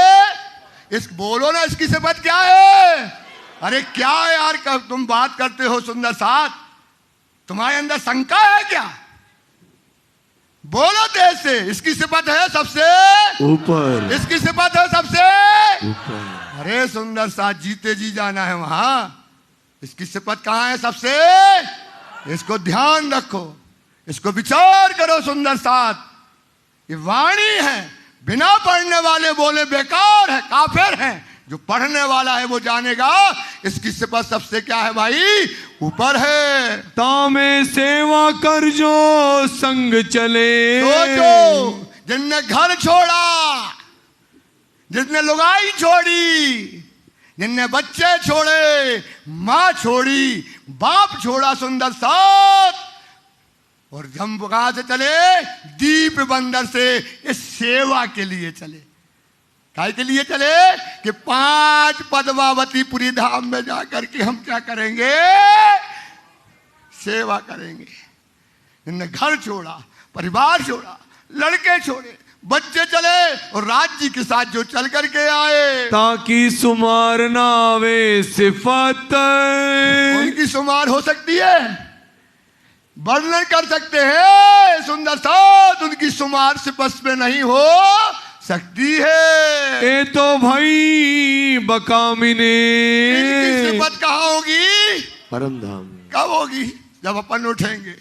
इस बोलो ना, इसकी सिफत क्या है? अरे क्या यार, कब तुम बात करते हो सुंदर साथ? तुम्हारे अंदर शंका है क्या? बोलो देश से। इसकी सिफत है सबसे ऊपर, इसकी सिफत है सबसे ऊपर। अरे सुंदर साथ, जीते जी जाना है वहां। इसकी सिफत कहां है? सबसे। इसको ध्यान रखो, इसको विचार करो सुंदर साथ। ये वाणी है, बिना पढ़ने वाले बोले बेकार है, काफिर है। जो पढ़ने वाला है वो जानेगा इसकी सिफत सबसे क्या है भाई? ऊपर है। तामे सेवा कर जो संग चले। सोचो, जिनने घर छोड़ा, जिसने लुगाई छोड़ी, जिनने बच्चे छोड़े, माँ छोड़ी, बाप छोड़ा सुंदर साथ, और हम कहां से चले? दीप बंदर से। इस सेवा के लिए चले। काय के लिए चले? कि 5 पद्मावतीपुरी धाम में जाकर के हम क्या करेंगे? सेवा करेंगे। इनने घर छोड़ा, परिवार छोड़ा, लड़के छोड़े, बच्चे चले, और राज्य के साथ जो चल करके आए, ताकि सुमार ना आवे सिफत। उनकी शुमार हो सकती है, वर्णन कर सकते हैं सुंदर साथ, उनकी शुमार सिफत में नहीं हो सकती है। ए तो भाई बकामिने। इनकी सिफत कहाँ होगी? परम धाम। कब होगी? जब अपन उठेंगे।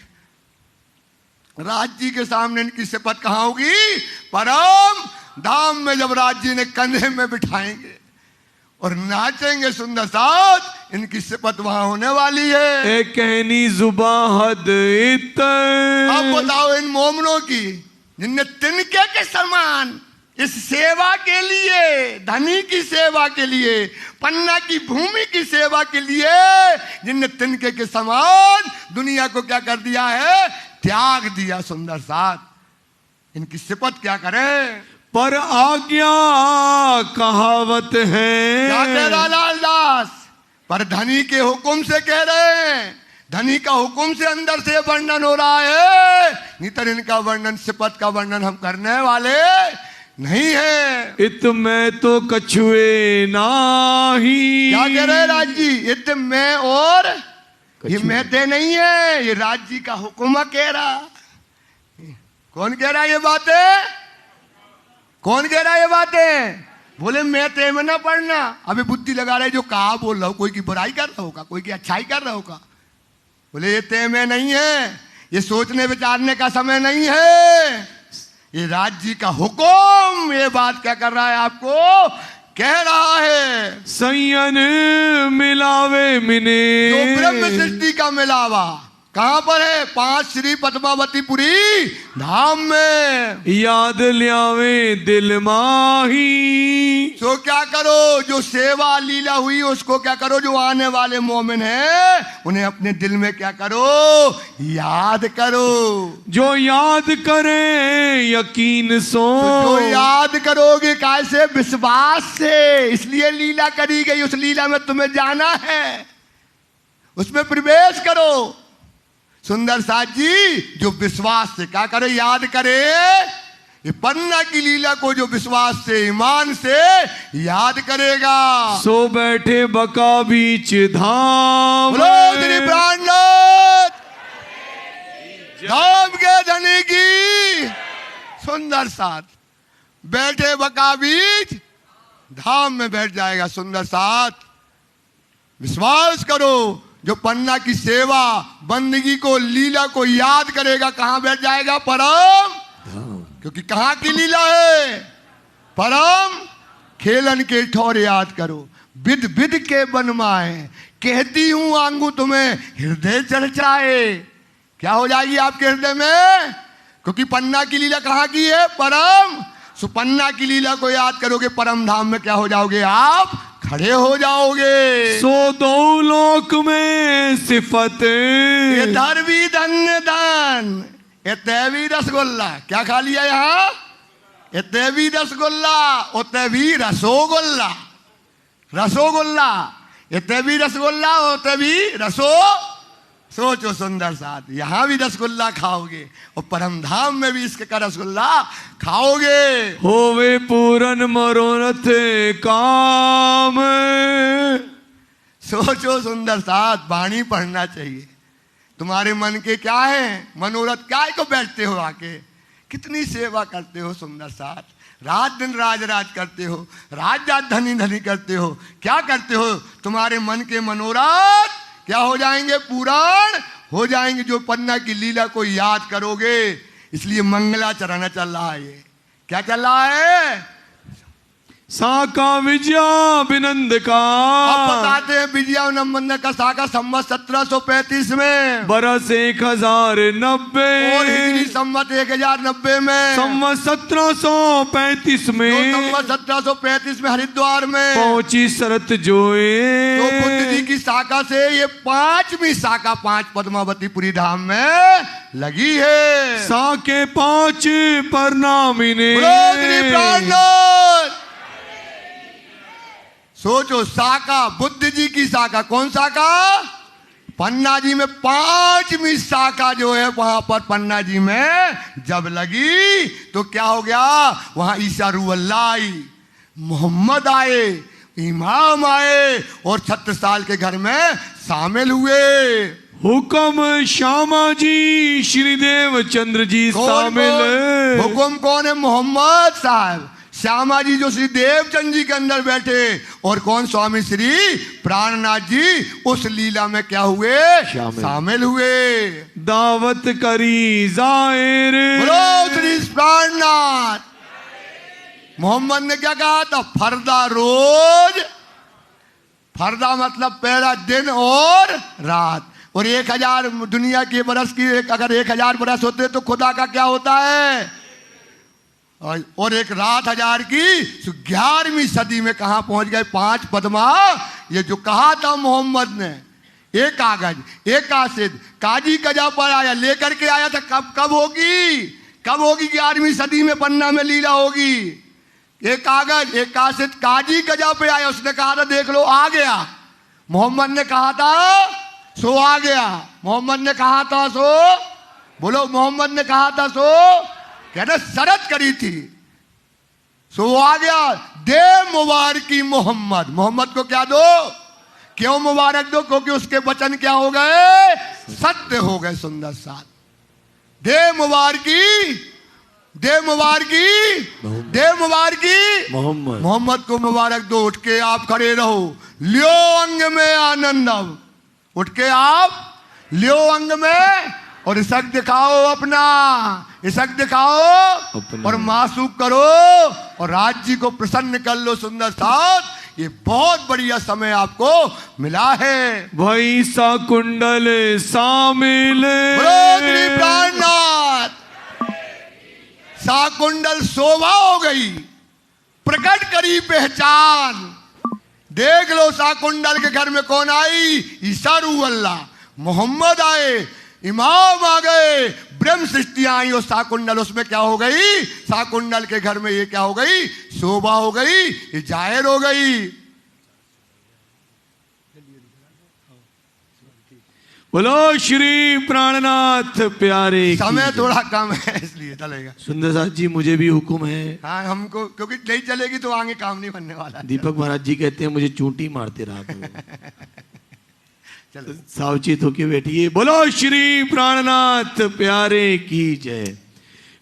राज्य के सामने इनकी सिफत कहाँ होगी? परम धाम में। जब राज्य ने कंधे में बिठाएंगे और नाचेंगे सुंदर साथ, इनकी सिफत वहां होने वाली है। ए कहनी जुबा हद इत। अब बताओ इन मोमनों की, जिनने तिनके के समान इस सेवा के लिए, धनी की सेवा के लिए, पन्ना की भूमि की सेवा के लिए, जिनने तिनके के समान दुनिया को क्या कर दिया है? त्याग दिया सुंदर साथ। इनकी सिफत क्या करें? पर आज्ञा कहावत है। क्या कह रहा लालदास? पर धनी के हुक्म से कह रहे हैं। धनी का हुक्म से अंदर से वर्णन हो रहा है, नहीं तो इनका वर्णन, सिफत का वर्णन हम करने वाले नहीं है। इत में तो कछुए नाही। क्या कह रहे राज्य? इत में, और ये मैते नहीं है, ये राज्य का हुक्म कह रहा। कौन कह रहा है ये बातें? कौन कह रहा है ये बातें? बोले मैते में ना पढ़ना। अबे बुद्धि लगा रहे, जो कहा बोल रहा हो, कोई की बुराई कर रहा होगा, कोई की अच्छाई कर रहा होगा। बोले ये ते में नहीं है, ये सोचने विचारने का समय नहीं है, ये राज्य का हुक्म। ये बात क्या कर रहा है? आपको कह रहा है। संयन मिलावे मिने। जो ब्रह्म सृष्टि का मिलावा कहां पर है? 5 श्री पद्मावतीपुरी धाम में। याद लियावे दिल माही। तो क्या करो? जो सेवा लीला हुई उसको क्या करो? जो आने वाले मोमिन हैं उन्हें अपने दिल में क्या करो? याद करो। जो याद करे यकीन सो। तो जो याद करोगे कैसे? विश्वास से। इसलिए लीला करी गई, उस लीला में तुम्हें जाना है, उसमें प्रवेश करो सुंदर साथ जी। जो विश्वास से क्या करे? याद करे। ये पन्ना की लीला को जो विश्वास से, ईमान से याद करेगा, सो बैठे बका बीच धाम। श्री प्राणनाथ धाम के धनी की सुंदर साथ बैठे बका बीच धाम में बैठ जाएगा सुंदर साथ। विश्वास करो, जो पन्ना की सेवा बंदगी को लीला को याद करेगा कहां बैठ जाएगा? परम धाम। क्योंकि कहां की लीला है? परम खेलन के ठौर याद करो, विद विद के बनमाए, कहती हूं आंगू तुम्हें हृदय चर्चाए। क्या हो जाएगी आपके हृदय में? क्योंकि पन्ना की लीला कहां की है? परम। सुपन्ना की लीला को याद करोगे, परम धाम में क्या हो जाओगे? आप खड़े हो जाओगे। सो दो लोक में सिफत, इधर भी धन्य धन, इतने रसगुल्ला। क्या खा लिया यहाँ? इतने भी रसगुल्ला, उतने भी रसोगुल्ला। रसोगुल्ला, इतने भी रसगुल्ला, उतने भी रसो। सोचो सुंदर साथ, यहां भी रसगुल्ला खाओगे और परम धाम में भी इसके का रसगुल्ला खाओगे। होवे पूरन मनोरथ काम। सोचो सुंदर साथ, वाणी पढ़ना चाहिए। तुम्हारे मन के क्या है मनोरथ? क्या को बैठते हो आके? कितनी सेवा करते हो सुंदर साथ, रात दिन राज राज करते हो, राज राज धनी धनी करते हो। क्या करते हो? तुम्हारे मन के मनोरथ क्या हो जाएंगे? पूर्ण हो जाएंगे, जो पन्ना की लीला को याद करोगे। इसलिए मंगलाचरण चल रहा है। ये क्या चल रहा है? साका विजया विनंद का। अब बताते हैं विजया विनंद का साका संवत 1735 में, बरस 1090 और हिजरी संवत 1090 में, संवत 1735 में, संवत 1735 में हरिद्वार में पहुंची शरत जोए। तो बुद्ध जी की शाखा से ये 5वीं शाखा 5 पद्मावतीपुरी धाम में लगी है। साके 5 परनामी ने। सोचो, शाखा बुद्ध जी की शाखा, कौन शाखा? पन्ना जी में 5वीं शाखा जो है वहां पर पन्ना जी में जब लगी तो क्या हो गया? वहां ईसा रूहल्लाह आई, मोहम्मद आए, इमाम आए और 36 साल के घर में शामिल हुए। हुक्म श्यामा जी श्रीदेव चंद्र जी शामिल। हुक्म कौन है? मोहम्मद साहब। श्यामा जी जो श्री देवचंद जी के अंदर बैठे, और कौन? स्वामी श्री प्राणनाथ जी उस लीला में क्या हुए? शामिल हुए। दावत करी जाहिर। बोलो श्री प्राणनाथ। मोहम्मद ने क्या कहा था? फरदा रोज, फरदा मतलब पहला दिन और रात, और 1000 दुनिया के बरस की अगर 1000 बरस होते तो खुदा का क्या होता है? और एक रात 1000 की। 11वीं सदी में कहां पहुंच गए? 5 पद्मा। ये जो कहा था मोहम्मद ने, एक कागज एक कासिद काजी कजा पर आया, लेकर के आया था। कब होगी? कब होगी? 11वीं सदी में पन्ना में लीला होगी। एक कागज एक कासिद काजी कजा पे आया, उसने कहा था देख लो आ गया। मोहम्मद ने कहा था सो आ गया। मोहम्मद ने कहा था सो, बोलो मोहम्मद ने कहा था सो, कहना शरत करी थी सो आ गया। दे मुबारकी मोहम्मद। मोहम्मद को क्या दो? क्यों मुबारक दो? क्योंकि उसके वचन क्या हो गए? सत्य हो गए। सुंदर साथ, दे मुबारकी, दे मुबारकी, दे मुबारकी मोहम्मद। मोहम्मद को मुबारक दो। उठ के आप खड़े रहो, लियो अंग में आनंद। उठ के आप लियो अंग में और इसक दिखाओ अपना, इसक दिखाओ अपना। और मासूक करो और राज्य को प्रसन्न कर लो। सुंदर साथ, ये बहुत बढ़िया समय आपको मिला है। भाई सा कुंडल शामिल। प्राणनाथ साकुंडल शोभा हो गई, प्रकट करी पहचान। देख लो साकुंडल के घर में कौन आई? ईसा रूह अल्लाह, मोहम्मद आए, इमाम आ गए, ब्रह्म सृष्टि आई। और साकुंडल उसमें क्या हो गई? साकुंडल के घर में ये क्या हो गई? शोभा हो गई, ये जाहिर हो गई। बोलो श्री प्राणनाथ प्यारे। समय थोड़ा कम है इसलिए चलेगा। सुंदर साथ जी, मुझे भी हुक्म है। हाँ, हमको क्योंकि नहीं चलेगी तो आगे काम नहीं बनने वाला। दीपक महाराज जी कहते हैं मुझे चूंटी मारते रहा करो। चलो सावचेत होके बैठिए। बोलो श्री प्राणनाथ प्यारे की जय।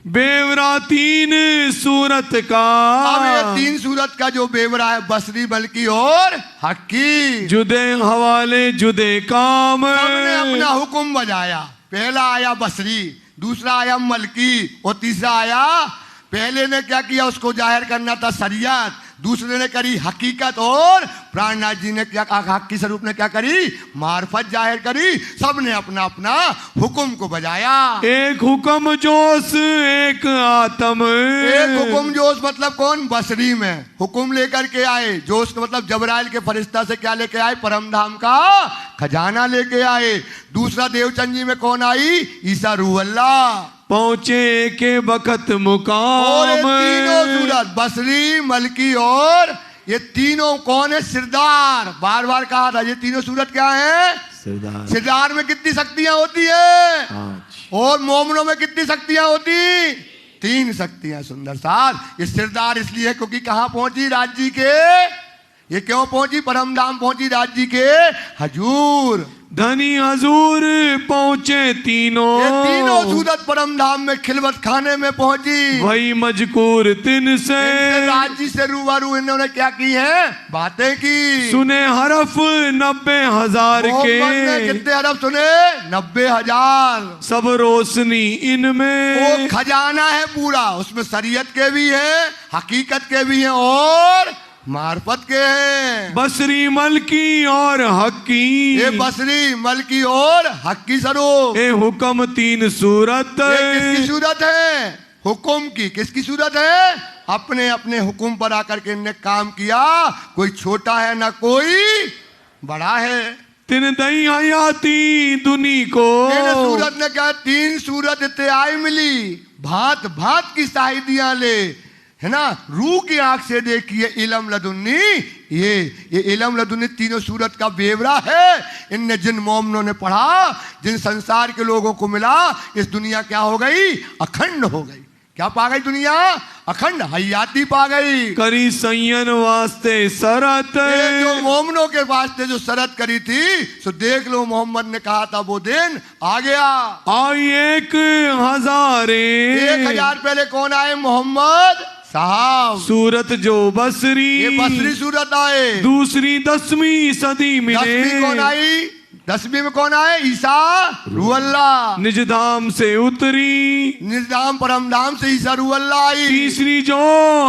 बेवरा तीन सूरत का। अब ये तीन सूरत का जो बेवरा है, बसरी, मलकी और हक्की, जुदे हवाले जुदे काम, सबने अपना हुक्म बजाया। पहला आया बसरी, दूसरा आया मलकी और तीसरा आया, पहले ने क्या किया, उसको जाहिर करना था शरीयत, दूसरे ने करी हकीकत, और प्राणनाथ जी ने क्या, हक्की स्वरूप ने क्या करी, मार्फत जाहिर करी। सबने अपना अपना हुक्म को बजाया। एक हुक्म जोश एक आत्म। एक हुक्म जोश मतलब कौन, बसरी में हुक्म लेकर के आए। जोश का मतलब जबराइल के फरिश्ता से क्या लेके आए, परम धाम का खजाना लेके आए। दूसरा देवचंद जी में कौन आई, ईसा रूह अल्लाह, पहुंचे के बखत मुकाम। और ये तीनों सूरत बसरी, मलकी और ये तीनों कौन है, सिरदार। बार बार कहा था ये तीनों सूरत क्या है, सरदार। सिरदार में कितनी शक्तियां होती है, 5 और मोमनों में कितनी शक्तियां होती, 3 शक्तियां। सुंदर साहब, ये सिरदार इसलिए क्योंकि कहां पहुंची, राज्य के, ये क्यों पहुंची, परम धाम पहुंची, राज्य के हजूर। धनी हजूर पहुंचे तीनों, ये तीनों सूरत परम धाम में खिलवत खाने में पहुंची। वही मजकूर तिन से, राज्य से रूबरू इन्होंने क्या की है, बातें की। सुने हरफ 90,000 के, कितने हरफ सुने, 90,000। सब रोशनी इनमें, वो खजाना है पूरा, उसमें शरीयत के भी है, हकीकत के भी हैं और मार्फत के हैं। बसरी, मलकी और हक्की, ये बसरी, मलकी और हक्की स्वरूप। ए हुक्म 3 सूरत। ये किसकी सूरत है, हुक्म की। किसकी सूरत है, अपने अपने हुक्म पर आकर के इनने काम किया। कोई छोटा है ना कोई बड़ा है। तिन दई हयाती दुनी को, सूरत ने कहा 3 सूरत इतने आई मिली, भांत भांत की शाहिदियां ले, है ना, रूह की आंख से देखिए इलम लदुन्नी। ये इलम लदुन्नी तीनों सूरत का बेवरा है। इनने जिन मोमनों ने पढ़ा, जिन संसार के लोगों को मिला, इस दुनिया क्या हो गई, अखंड हो गई। क्या पा गई दुनिया, अखंड हयाती पा गई। करी सैयन वास्ते सरत, जो मोमनों के वास्ते जो शरत करी थी, सो देख लो, मोहम्मद ने कहा था वो दिन आ गया। आई 1,000, 1,000 पहले कौन आए, मोहम्मद साहब। सूरत जो बसरी, ये बसरी सूरत आए। दूसरी 10वीं सदी में 10वीं कौन आई, 10वीं में कौन आए, ईसा रूह अल्लाह। निजधाम से उतरी, निजधाम परम धाम से ईसा रूह अल्लाह आई। तीसरी जो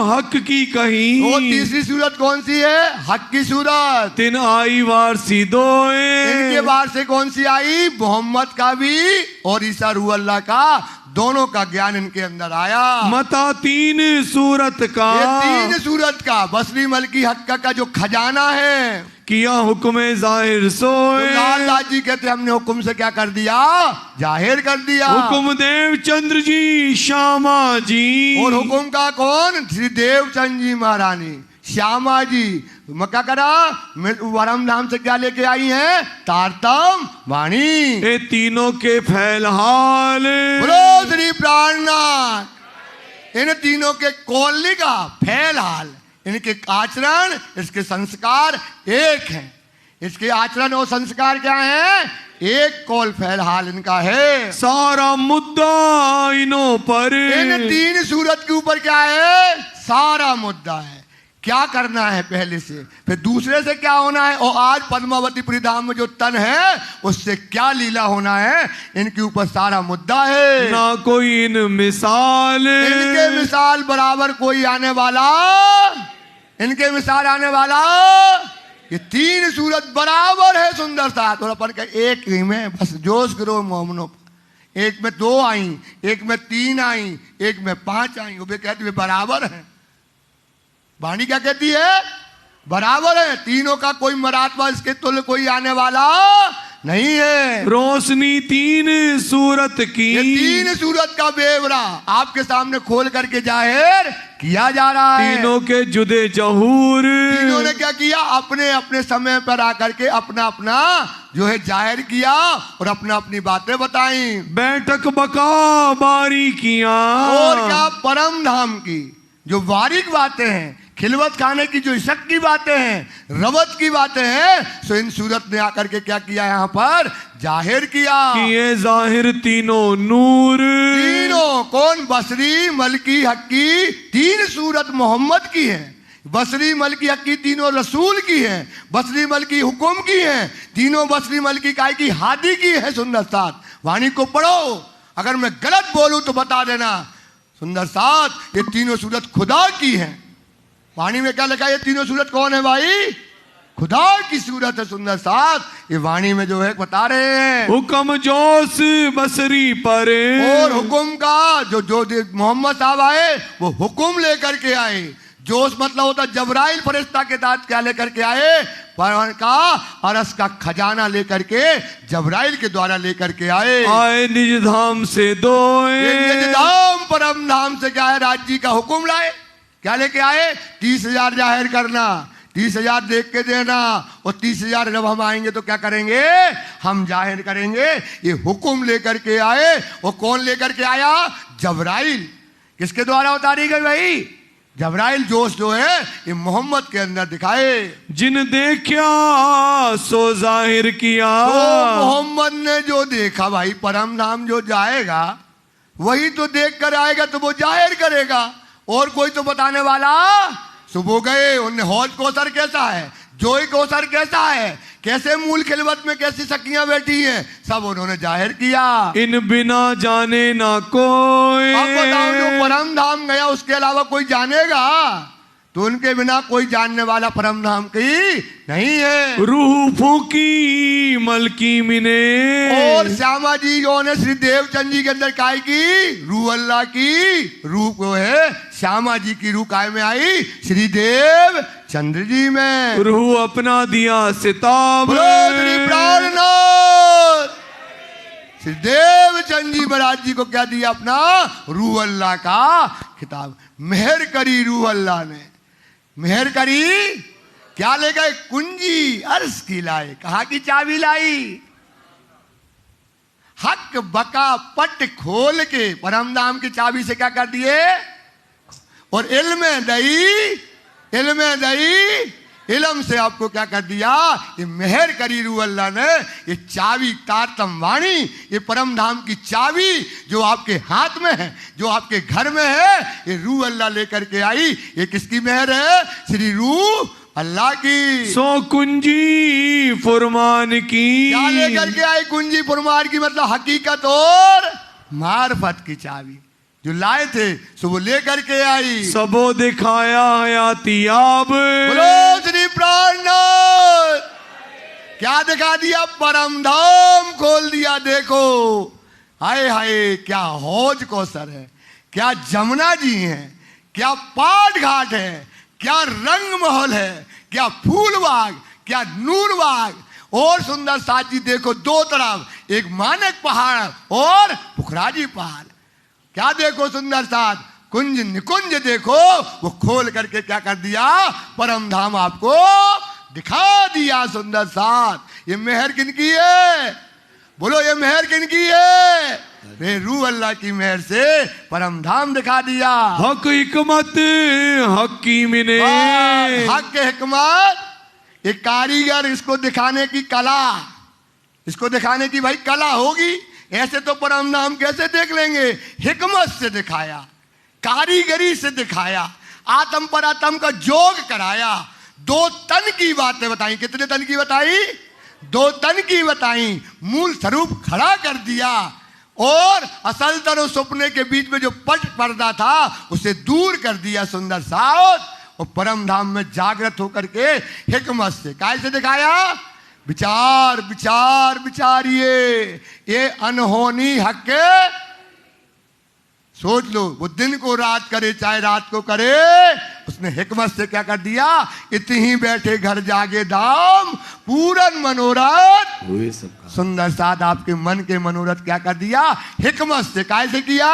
हक की कही, वो तीसरी सूरत कौन सी है, हक की सूरत। तिन आई वारसी दोए, इनके बार से कौन सी आई, मोहम्मद का भी और ईसा रूह अल्लाह का, दोनों का ज्ञान इनके अंदर आया। मता 3 सूरत का, ये 3 सूरत का बसरी, मलकी, हक्का का जो खजाना है, किया हुक्म जाहिर सोए। तो लाल दास जी कहते हमने हुक्म से क्या कर दिया, जाहिर कर दिया। हुक्म देव चंद्र जी श्यामा जी, और हुक्म का कौन, श्री देवचंद जी महारानी श्यामा जी। क्या करा, वरम धाम से क्या लेके आई हैं, तारतम वाणी। ये तीनों के फैलहाल, बोलो श्री प्राणनाथ। इन तीनों के कौली का फैलहाल, इनके आचरण, इसके संस्कार एक हैं। इसके आचरण और संस्कार क्या हैं, एक कौल फैलहाल इनका है। सारा मुद्दा इनों पर, इन 3 सूरत के ऊपर क्या है, सारा मुद्दा है। क्या करना है पहले से, फिर दूसरे से क्या होना है, और आज पद्मावतीपुरी धाम में जो तन है उससे क्या लीला होना है, इनके ऊपर सारा मुद्दा है। ना कोई इन मिसाल, इनके मिसाल बराबर कोई आने वाला, इनके मिसाल आने वाला। ये 3 सूरत बराबर है। सुंदर सा थोड़ा पढ़ के, एक ही में बस जोश करो मोमनों पर। एक में 2 आई, एक में 3 आई, एक में 5 आई, वो भी कहती है बराबर है। वाणी क्या कहती है, बराबर है। तीनों का कोई मरातबा इसके तुल्य कोई आने वाला नहीं है। रोशनी 3 सूरत की, ये 3 सूरत का बेवरा आपके सामने खोल करके जाहिर किया जा रहा है। तीनों के जुदे जहूर, तीनों ने क्या किया, अपने अपने समय पर आकर के अपना अपना जो है जाहिर किया और अपना अपनी बातें बताई। बैठक बका बारीकियां, और क्या, परम धाम की जो बारीक बातें हैं खिलवत खाने की जो इशक की बातें हैं, रवत की बातें हैं, सो इन सूरत ने आकर के क्या किया, यहाँ पर जाहिर किया। किए जाहिर तीनों नूर, तीनों कौन? बसरी, मलकी, हक्की, तीन सूरत मोहम्मद की है। बसरी, मलकी, हक्की तीनों रसूल की है। बसरी, मलकी हुकुम की है, तीनों बसरी, मलकी काय की, हादी की है। सुंदर साथ वाणी को पढ़ो, अगर मैं गलत बोलूं तो बता देना। सुंदर साथ ये तीनों सूरत खुदा की है। वाणी में क्या लिखा है? ये तीनों सूरत कौन है भाई? खुदा की सूरत है। सुंदर साथ ये वाणी में जो है बता रहे हैं, हुक्म जोश बसरी परे, और हुक्म का जो मोहम्मद साहब आए वो हुक्म लेकर के आए। जोश मतलब होता जबराइल फरिश्ता के साथ क्या लेकर के आए? परम का अरस का खजाना लेकर के जबराइल के द्वारा लेकर के आए निज धाम से दोए, निज धाम परम धाम से क्या है? राज्य का हुक्म लाए। क्या लेके आए? 30,000 जाहिर करना, 30,000 देख के देना, और 30,000 जब हम आएंगे तो क्या करेंगे? हम जाहिर करेंगे। ये हुक्म लेकर के आए। और कौन लेकर के आया? जबराइल। किसके द्वारा उतारी गई भाई? जबराइल जोश जो है ये मोहम्मद के अंदर दिखाए। जिन देखा सो जाहिर किया, तो मोहम्मद ने जो देखा भाई, परम धाम जो जाएगा वही तो देख कर आएगा, तो वो जाहिर करेगा। और कोई तो बताने वाला सुबह गए, उन्हें हौज कौसर कैसा है, जोई कौसर कैसा है, कैसे मूल खिलवत में कैसी सखियां बैठी हैं, सब उन्होंने जाहिर किया। इन बिना जाने ना कोई, अब बताओ जो परम धाम गया उसके अलावा कोई जानेगा? तो उनके बिना कोई जानने वाला परम धाम की नहीं है। रूह फूकी मलकी मिने, और श्यामा जी जो ने श्री देवचंद जी के अंदर काय की? रूह अल्लाह की रूह को है, श्यामा जी की रूह काय में आई? श्री देव चंद्र जी में। रूह अपना दिया सिताब, श्री प्राणनाथ श्री देवचंद जी महाराज जी को क्या दिया? अपना रूह अल्लाह का खिताब। मेहर करी रूह अल्लाह ने, मेहर करी। क्या ले गए? कुंजी अर्श की लाए। कहा की चाबी लाई? हक बका पट खोल के परम धाम की चाबी से क्या कर दिए? और इल्म दई, इल्म दई, इल्म से आपको क्या कर दिया? ये मेहर करी रूह अल्लाह ने। ये चाबी तारतम वाणी, ये परम धाम की चाबी जो आपके हाथ में है, जो आपके घर में है, ये रूह अल्लाह लेकर के आई। ये किसकी मेहर है? श्री रूह अल्लाह की। सो कुंजी फुरमान की, क्या लेकर के आई? कुंजी फुरमान की मतलब हकीकत और मार्फत की चाबी जो लाए थे, सो वो लेकर के आई। सबो दिखाया हयातियाब, बोलो श्री प्राणनाथ। क्या दिखा दिया? परम धाम खोल दिया। देखो हाय हाय, क्या हौज कौसर है, क्या जमुना जी हैं, क्या पाट घाट है, क्या रंग महल है, क्या फूल बाग, क्या नूर बाग। और सुंदर साथ जी देखो, दो तरफ एक मानक पहाड़ और पुखराजी पहाड़। क्या देखो सुंदर साथ, कुंज निकुंज देखो, वो खोल करके क्या कर दिया? परम धाम आपको दिखा दिया। सुंदर साथ ये मेहर किनकी है? बोलो ये मेहर किनकी है? रे रूह अल्लाह की मेहर से परम धाम दिखा दिया। हक हिकमत हकी मिने, हक हिकमत, एक कारीगर इसको दिखाने की कला, इसको दिखाने की भाई कला होगी। ऐसे तो परम धाम कैसे देख लेंगे? हिकमत से दिखाया, कारीगरी से दिखाया, आत्म पर आत्म का जोग कराया। 2 तन की बातें बताई। कितने तन की बताई? 2 तन की बताई। मूल स्वरूप खड़ा कर दिया और असल तन और सपने के बीच में जो पट पर्दा था उसे दूर कर दिया। सुंदर साथ और परम धाम में जागृत होकर के हिकमत से कैसे दिखाया? विचार विचार विचारिए, ये अनहोनी हक के सोच लो। वो दिन को रात करे चाहे रात को करे, उसने हिकमत से क्या कर दिया? इतनी बैठे घर जागे दाम, पूरन मनोरथ हुए सबका। सुंदर साथ आपके मन के मनोरथ क्या कर दिया? हिकमत से। कैसे किया?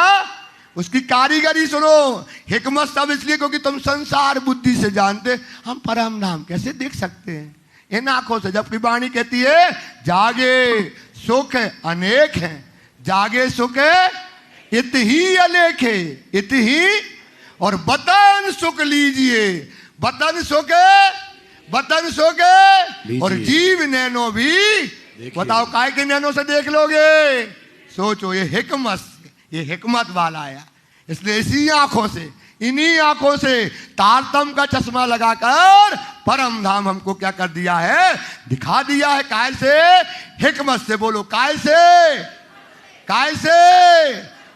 उसकी कारीगरी सुनो। हिकमत सब इसलिए क्योंकि तुम संसार बुद्धि से जानते, हम परम धाम कैसे देख सकते हैं इन आंखों से, जबकि वाणी कहती है जागे सुख अनेक हैं, जागे सुख इत ही अलेख है, इत ही और बतन सुख लीजिए। बतन सोके और जीव नैनो भी। बताओ काय के नैनो से देख लोगे? सोचो, ये हिकमत वाला है। इसलिए इसी आंखों से, इन्हीं आंखों से तारतम का चश्मा लगाकर परम धाम हमको क्या कर दिया है? दिखा दिया है। काय से? हिकमत से। बोलो काय से?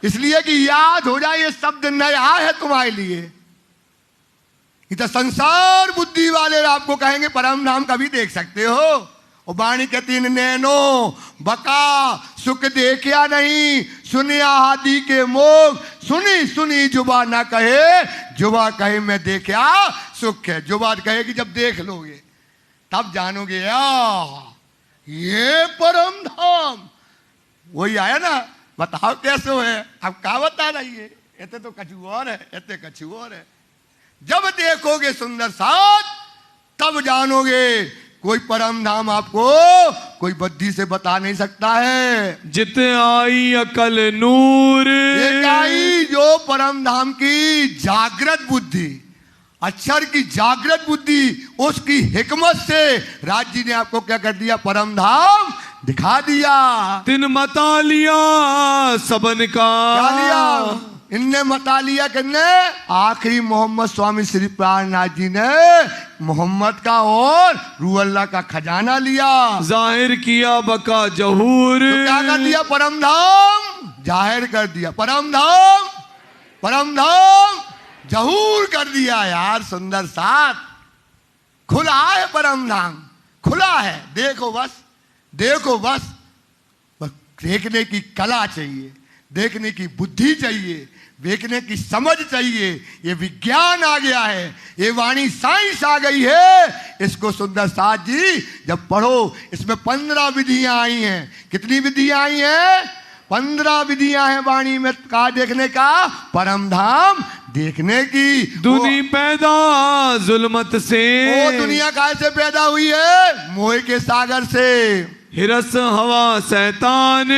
इसलिए कि याद हो जाए, ये शब्द नया है तुम्हारे लिए। इतना संसार बुद्धि वाले आपको कहेंगे परम धाम कभी देख सकते हो। और वाणी कहती है नैनो बका सुख देखिया नहीं, सुनिया हादी के मोग, सुनी जुबा ना कहे, जुबा कहे मैं देखा सुख है। जुबा कहे कि जब देख लोगे तब जानोगे ये परम धाम। वही आया ना, बताओ कैसे है? अब क्या बता रही है? ऐसे तो कछु और है, ऐसे कछु और है। जब देखोगे सुंदर साथ तब जानोगे। कोई परम धाम आपको कोई बुद्धि से बता नहीं सकता है। जित आई अकल नूर, एक आई जो परम धाम की जागृत बुद्धि, अक्षर की जागृत बुद्धि, उसकी हिकमत से राज जी ने आपको क्या कर दिया? परम धाम दिखा दिया। तिन मता लिया सबन का। क्या लिया? इनने मता लिया। किसने? आखिरी मोहम्मद स्वामी श्री प्राणनाथ जी ने मोहम्मद का और रूह अल्लाह का खजाना लिया। जाहिर किया बका जहूर, तो क्या कर दिया? परम धाम जाहिर कर दिया। परम धाम जहूर कर दिया। यार सुंदर साथ खुला है, परम धाम खुला है। देखो बस देखने की कला चाहिए, देखने की बुद्धि चाहिए, देखने की समझ चाहिए। ये विज्ञान आ गया है, ये वाणी साइंस आ गई है। इसको सुंदर साथ जी जब पढ़ो, इसमें 15 विधियां आई हैं। कितनी विधियां आई हैं? 15 विधियां हैं वाणी में। कहा देखने का? परम धाम देखने की। दुनिया पैदा जुल्मत से, वो दुनिया कैसे पैदा हुई है? मोह के सागर से। हिरस हवा शैतान,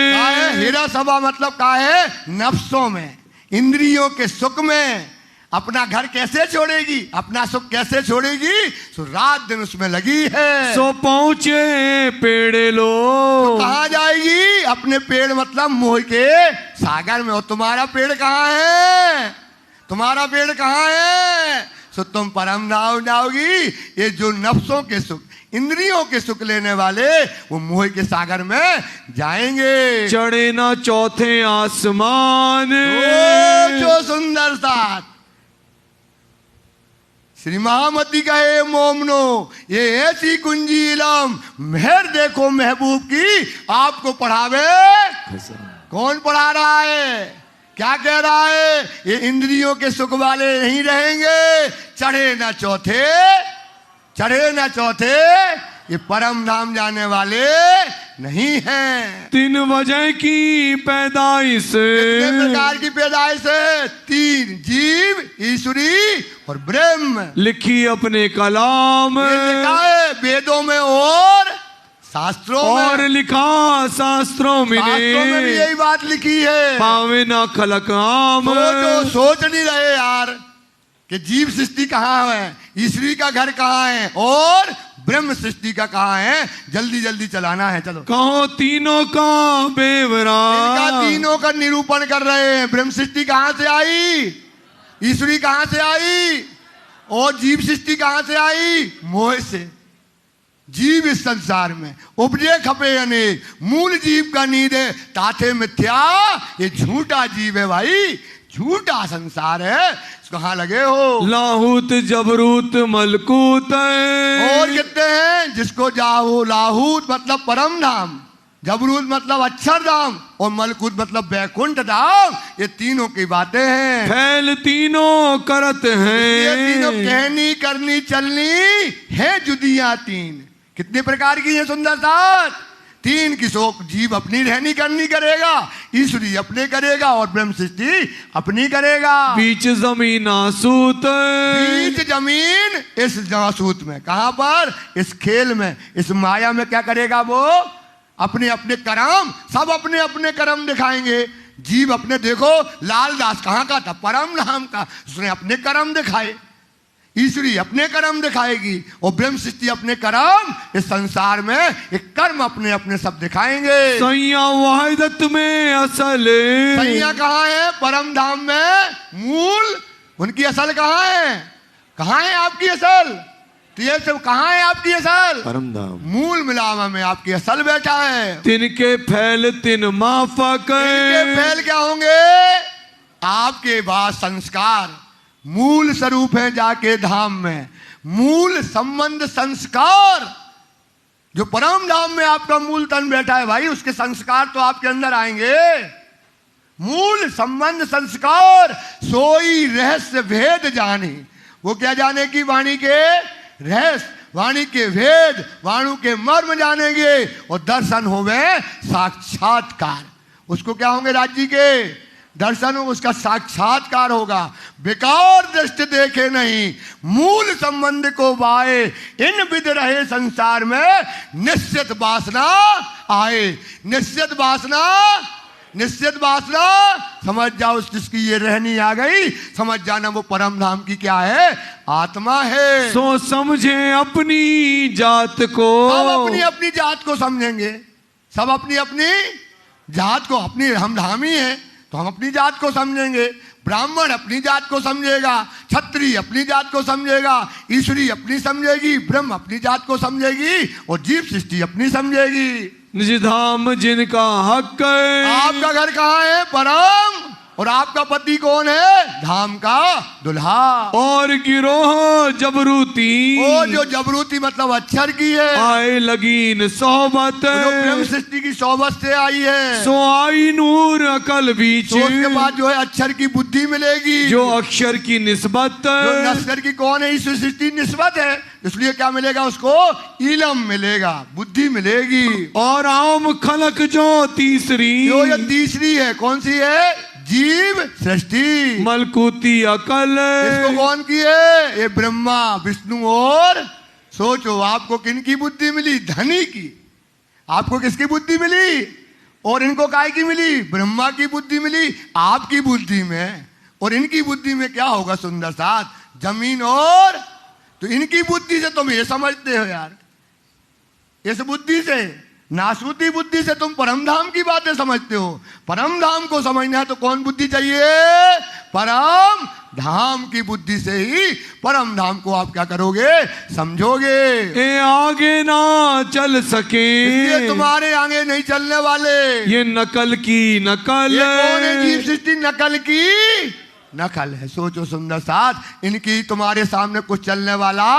हिरस हवा मतलब क्या है? नफ्सों में, इंद्रियों के सुख में। अपना घर कैसे छोड़ेगी? अपना सुख कैसे छोड़ेगी? सो रात दिन उसमें लगी है। सो पहुंचे पेड़े लो, तो कहाँ जाएगी? अपने पेड़ मतलब मोह के सागर में। और तुम्हारा पेड़ कहाँ है? तुम्हारा पेड़ कहाँ है? सो तुम परम धाम जाओगी। ये जो नफ्सों के सुख, इंद्रियों के सुख लेने वाले, वो मोह के सागर में जाएंगे। चढ़े ना चौथे आसमान, जो सुंदर साथ श्री महामती कहे मोमनो, ये ऐसी कुंजी इलम मेहर देखो महबूब की आपको पढ़ावे। कौन पढ़ा रहा है? क्या कह रहा है? ये इंद्रियों के सुख वाले नहीं रहेंगे। चढ़े ना चौथे, ये परम धाम जाने वाले नहीं हैं। 3 वजह की पैदाइश, कितने प्रकार की पैदाइश है? 3, जीव, ईश्वरी और ब्रह्म। लिखी अपने कलाम, ये लिखा है वेदों में और शास्त्रों में। और लिखा शास्त्रों में भी यही बात लिखी है। पावे ना खलकाम। तो सोच नहीं रहे यार कि जीव सृष्टि कहाँ है, ईश्वरी का घर कहाँ है और ब्रह्म सृष्टि का कहाँ है। जल्दी जल्दी चलाना है। चलो कहो तीनों का बेवरा, तीनों का निरूपण कर रहे हैं। ब्रह्म सृष्टि कहाँ से आई? ईश्वरी कहाँ से आई? और जीव सृष्टि कहाँ से आई? मोह से। जीव इस संसार में उपजे खपे अनेक, मूल जीव का नींद है ताथे मिथ्या। ये झूठा जीव है भाई, झूठा संसार है। कहाँ लगे हो? लाहूत जबरूत मलकूत, और कितने हैं? जिसको जाहो लाहूत मतलब परम धाम, जबरूत मतलब अक्षर धाम, और मलकूत मतलब बैकुंठ धाम। ये तीनों की बातें हैं। फैल तीनों करत हैं, ये तीनों कहनी करनी चलनी है जुदियां 3। कितने प्रकार की है सुंदर साथ? 3 की शोक। जीव अपनी रहनी करनी करेगा, ईश्वरी अपने करेगा और ब्रह्म सृष्टि अपनी करेगा। बीच जमीन आसूत, बीच जमीन इस नासूत में। कहां पर? इस खेल में, इस माया में क्या करेगा वो? अपने अपने कर्म, सब अपने अपने कर्म दिखाएंगे। जीव अपने, देखो लाल दास कहां का था? परम धाम का। उसने अपने कर्म दिखाए। ईश्वरी अपने कर्म दिखाएगी और ब्रह्म सृष्टि अपने कर्म इस संसार में एक कर्म अपने अपने सब दिखाएंगे। सैया वाहिदत में असल, सैया कहाँ है? परम धाम में मूल। उनकी असल कहाँ है? कहाँ है आपकी असल? तो ये सब कहाँ है आपकी असल? परम धाम। मूल मिलावा में आपकी असल बैठा है। तिनके फैल तिन माफक, इनके फैल क्या होंगे? आपके बाद संस्कार मूल स्वरूप है जाके धाम में। मूल संबंध संस्कार जो परम धाम में आपका मूल तन बैठा है भाई, उसके संस्कार तो आपके अंदर आएंगे। मूल संबंध संस्कार सोई रहस्य भेद जाने। वो क्या जाने की? वाणी के रहस्य, वाणी के भेद, वाणु के मर्म जानेंगे और दर्शन होवे साक्षात्कार। उसको क्या होंगे? राज्य के दर्शन हो, उसका साक्षात्कार होगा। बेकार दृष्टि देखे नहीं, मूल संबंध को बाए, इन विद रहे संसार में निश्चित वासना आए। निश्चित वासना, निश्चित वासना समझ जाओ, जिसकी ये रहनी आ गई समझ जाना वो परम धाम की क्या है? आत्मा है। सो समझे अपनी जात को, सब अपनी अपनी जात को समझेंगे। सब अपनी अपनी जात को, अपनी हम धामी हैं तो हम अपनी जात को समझेंगे। ब्राह्मण अपनी जात को समझेगा, क्षत्रिय अपनी जात को समझेगा, ईश्वरी अपनी समझेगी, ब्रह्म अपनी जात को समझेगी और जीव सृष्टि अपनी समझेगी। निज धाम जिनका हक। आपका घर कहाँ है? परम। और आपका पति कौन है? धाम का दुल्हा। और गिरोह जबरूती, वो जो जबरूती मतलब अक्षर की है, आए लगीन सोहबत, जो ब्रह्म सृष्टि की सोहबत से आई है। सो आई नूर अकल बीच, तो उसके बाद जो है अक्षर की बुद्धि मिलेगी, जो अक्षर की निस्बत, जो नस्कर की कौन है? ईश्वर सृष्टि निस्बत है, इसलिए क्या मिलेगा उसको? इलम मिलेगा, बुद्धि मिलेगी। और आम खलक जो तीसरी, जो ये तीसरी है, कौन सी है? जीव सृष्टि। मलकूती अकल, इसको कौन की है? ये ब्रह्मा विष्णु। और सोचो आपको किन की बुद्धि मिली? धनी की। आपको किसकी बुद्धि मिली? और इनको काय की मिली? ब्रह्मा की बुद्धि मिली आपकी बुद्धि में। और इनकी बुद्धि में क्या होगा? सुंदर साथ जमीन। और तो इनकी बुद्धि से तुम ये समझते हो यार, इस बुद्धि से, नासूती बुद्धि से तुम परम धाम की बातें समझते हो। परम धाम को समझना है तो कौन बुद्धि चाहिए? परम धाम की बुद्धि से ही परम धाम को आप क्या करोगे? समझोगे। ए आगे ना चल सके, इसलिए तुम्हारे आगे नहीं चलने वाले। ये नकल की नकल, ये कौन है? जीव सृष्टि नकल की नकल है। सोचो सुंदर साथ, इनकी तुम्हारे सामने कुछ चलने वाला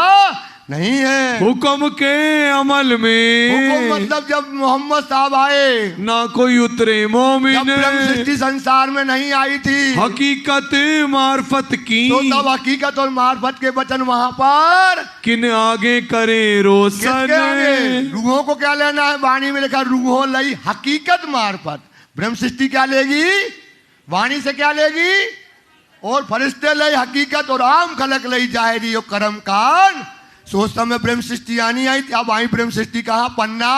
नहीं है। हुक्म के अमल में, हुक्म मतलब जब मोहम्मद साहब आए ना कोई उतरे मोमिन, जब ब्रह्म सृष्टि संसार में नहीं आई थी, हकीकत मार्फत की, तो तब हकीकत और मार्फत के वचन वहां पर किन आगे करे रोशन। रूहों को क्या लेना है? वाणी में लिखा रूहों लई हकीकत मार्फत। ब्रह्म सृष्टि क्या लेगी? वाणी से क्या लेगी? और फरिश्ते लई हकीकत और आम खलक लई जाहिरी और कर्म कान। सो उस समय ब्रह्म सृष्टि आनी आई थी, अब आई ब्रह्म सृष्टि कहाँ? पन्ना।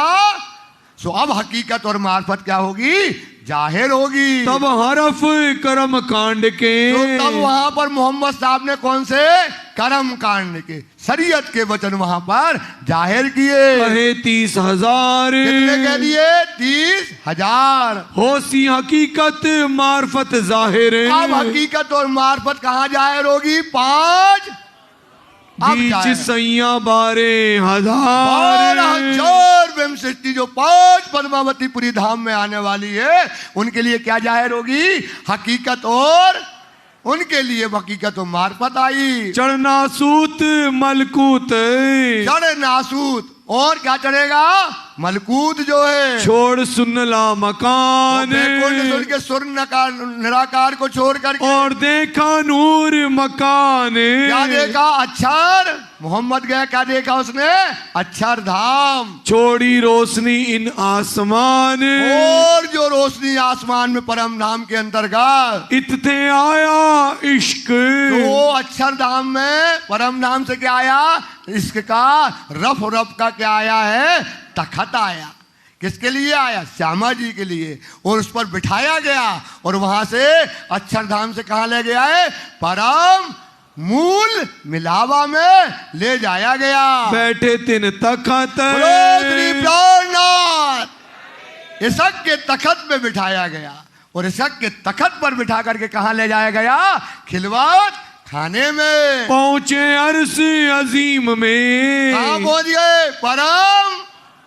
सो अब हकीकत और मार्फत क्या होगी? जाहिर होगी। तब हरफ कर्म कांड के, तो तब वहां पर मोहम्मद साहब ने कौन से? कर्म कांड के, शरीयत के वचन वहां पर जाहिर किए। कहे 30,000, कितने कह दिए? 30,000। होसी हकीकत मार्फत जाहिर। अब हकीकत और मार्फत कहाँ जाहिर होगी? 5 बीच सैया 12,000। 12,000 ब्रह्म सृष्टि जो 5 पद्मावतीपुरी धाम में आने वाली है, उनके लिए क्या जाहिर होगी? हकीकत। और उनके लिए हकीकत और मार्फत आई। चढ़नासूत मलकूत, चढ़ नासूत। और क्या चढ़ेगा? मलकूत जो है। छोड़ सुनला मकान, सुन के सुर निराकार को छोड़ करके और देखा नूर मकान। क्या देखा? अक्षर। मोहम्मद गया, क्या देखा उसने? अक्षर धाम। छोड़ी रोशनी इन आसमान, और जो रोशनी आसमान में परम धाम के अंतर्गत इत्थे आया इश्क। तो अक्षर धाम में परम धाम से क्या आया? इश्क का। रफ रफ का क्या आया है? तखत आया। किसके लिए आया? श्यामा जी के लिए। और उस पर बिठाया गया और वहां से अक्षरधाम से कहां ले गया है? परम मूल मिलावा में ले जाया गया। बैठे तिन तखत बोलो श्री प्राणनाथ। इसक के तखत पे बिठाया गया और इसक के तखत पर बिठा करके कहां ले जाया गया? खिलवत खाने में। पहुंचे अर्श अजीम में। कहां पहुंच गए? परम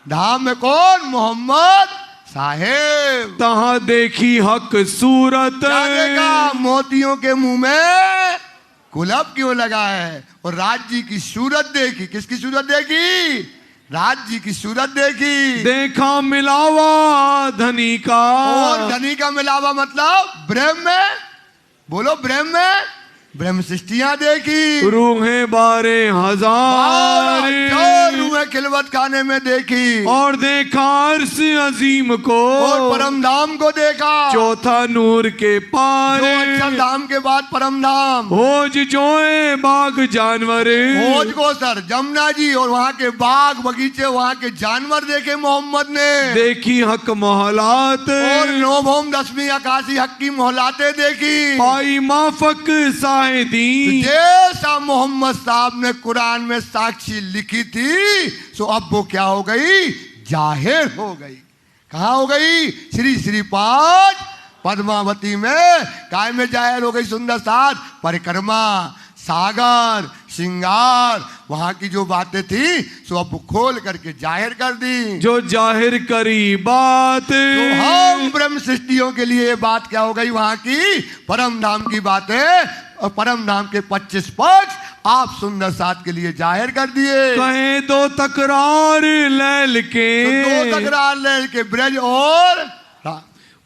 धाम में। कौन? मोहम्मद साहेब। तहां देखी हक सूरत। क्या देखा? मोतियों के मुंह में कुलब क्यों लगा है? और राज जी की सूरत देखी। किसकी सूरत देखी? राज जी की सूरत देखी। देखा मिलावा धनी का। और धनी का मिलावा मतलब ब्रह्म में। बोलो ब्रह्म में। ब्रह्म सृष्टियां देखी। रूहें 12,000 रूहें खिलवत खाने में देखी। और देखा अर्श अजीम को। और परम धाम को देखा। चौथा नूर के पार। जो अक्षर धाम के बाद परम धाम। होज जोए बाग जानवर। होज को सर जमुना जी और वहाँ के बाग बगीचे वहाँ के जानवर देखे मोहम्मद ने। देखी हक मोहलात। और नौभौम 10वीं अकाशी हक की मोहलाते देखी। पाई माफक साहिदी। जैसा मोहम्मद साहब ने कुरान में साक्षी लिखी थी सो अब वो क्या हो गई? जाहिर हो गई। कहाँ हो गई? श्री श्री 5 पद्मावती में काय में जाहिर हो गई। सुंदर साथ परिक्रमा सागर श्रृंगार वहां की जो बातें थी सो अब खोल करके जाहिर कर दी। जो जाहिर करी बात। तो हम ब्रह्म सृष्टियों के लिए बात क्या हो गई? वहां की परम धाम की बातें और परम धाम के 25 पक्ष आप सुंदर साथ के लिए जाहिर कर दिए। कहे दो तकरार लैल के। तो 2 तकरार लैल के ब्रज और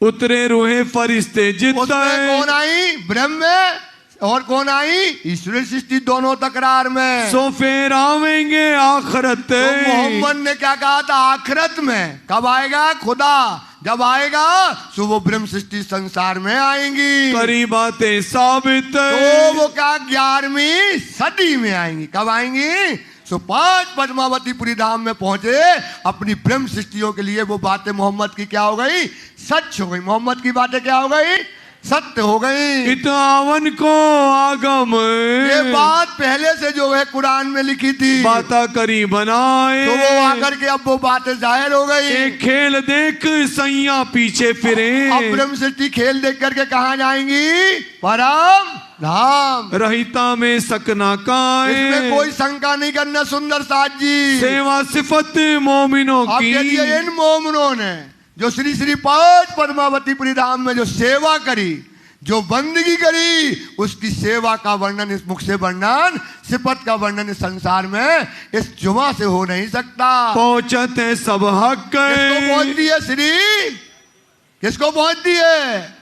उतरे रूहे फरिश्ते जितने। कौन आई? ब्रह्म में। और कौन आई? ईश्वरी सृष्टि दोनों तकरार में। सो फिर आवेंगे आखरत। तो मोहम्मद ने क्या कहा था? आखरत में। कब आएगा? खुदा जब आएगा सो वो ब्रह्म सृष्टि संसार में आएंगी। करी बातें साबित। तो वो क्या? 11वीं सदी में आएंगी। कब आएंगी? सो 5 पद्मावतीपुरी धाम में पहुंचे अपनी ब्रह्म सृष्टियों के लिए। वो बातें मोहम्मद की क्या हो गई? सच हो गई। मोहम्मद की बातें क्या हो गई? सत्य हो गई। इतावन को आगम। ये बात पहले से जो है कुरान में लिखी थी बाता करी बनाए। तो वो आकर के अब वो बातें जाहिर हो गई। एक खेल देख सैया पीछे फिरे। अब ब्रह्म सृष्टि खेल देख करके कहाँ जाएंगी? परम धाम। रहिता में सकना काए। इसमें कोई शंका नहीं करना सुंदर साथ जी। सेवा सिफत मोमिनों की। इन मोमिनों ने जो श्री श्री 5 पद्मावतीपुरी धाम में जो सेवा करी, जो बंदगी करी, उसकी सेवा का वर्णन इस मुख से वर्णन, सिफत का वर्णन इस संसार में इस जुमा से हो नहीं सकता। पहुंचते सब हक। किसको पहुंचती है श्री? किसको पहुंचती है?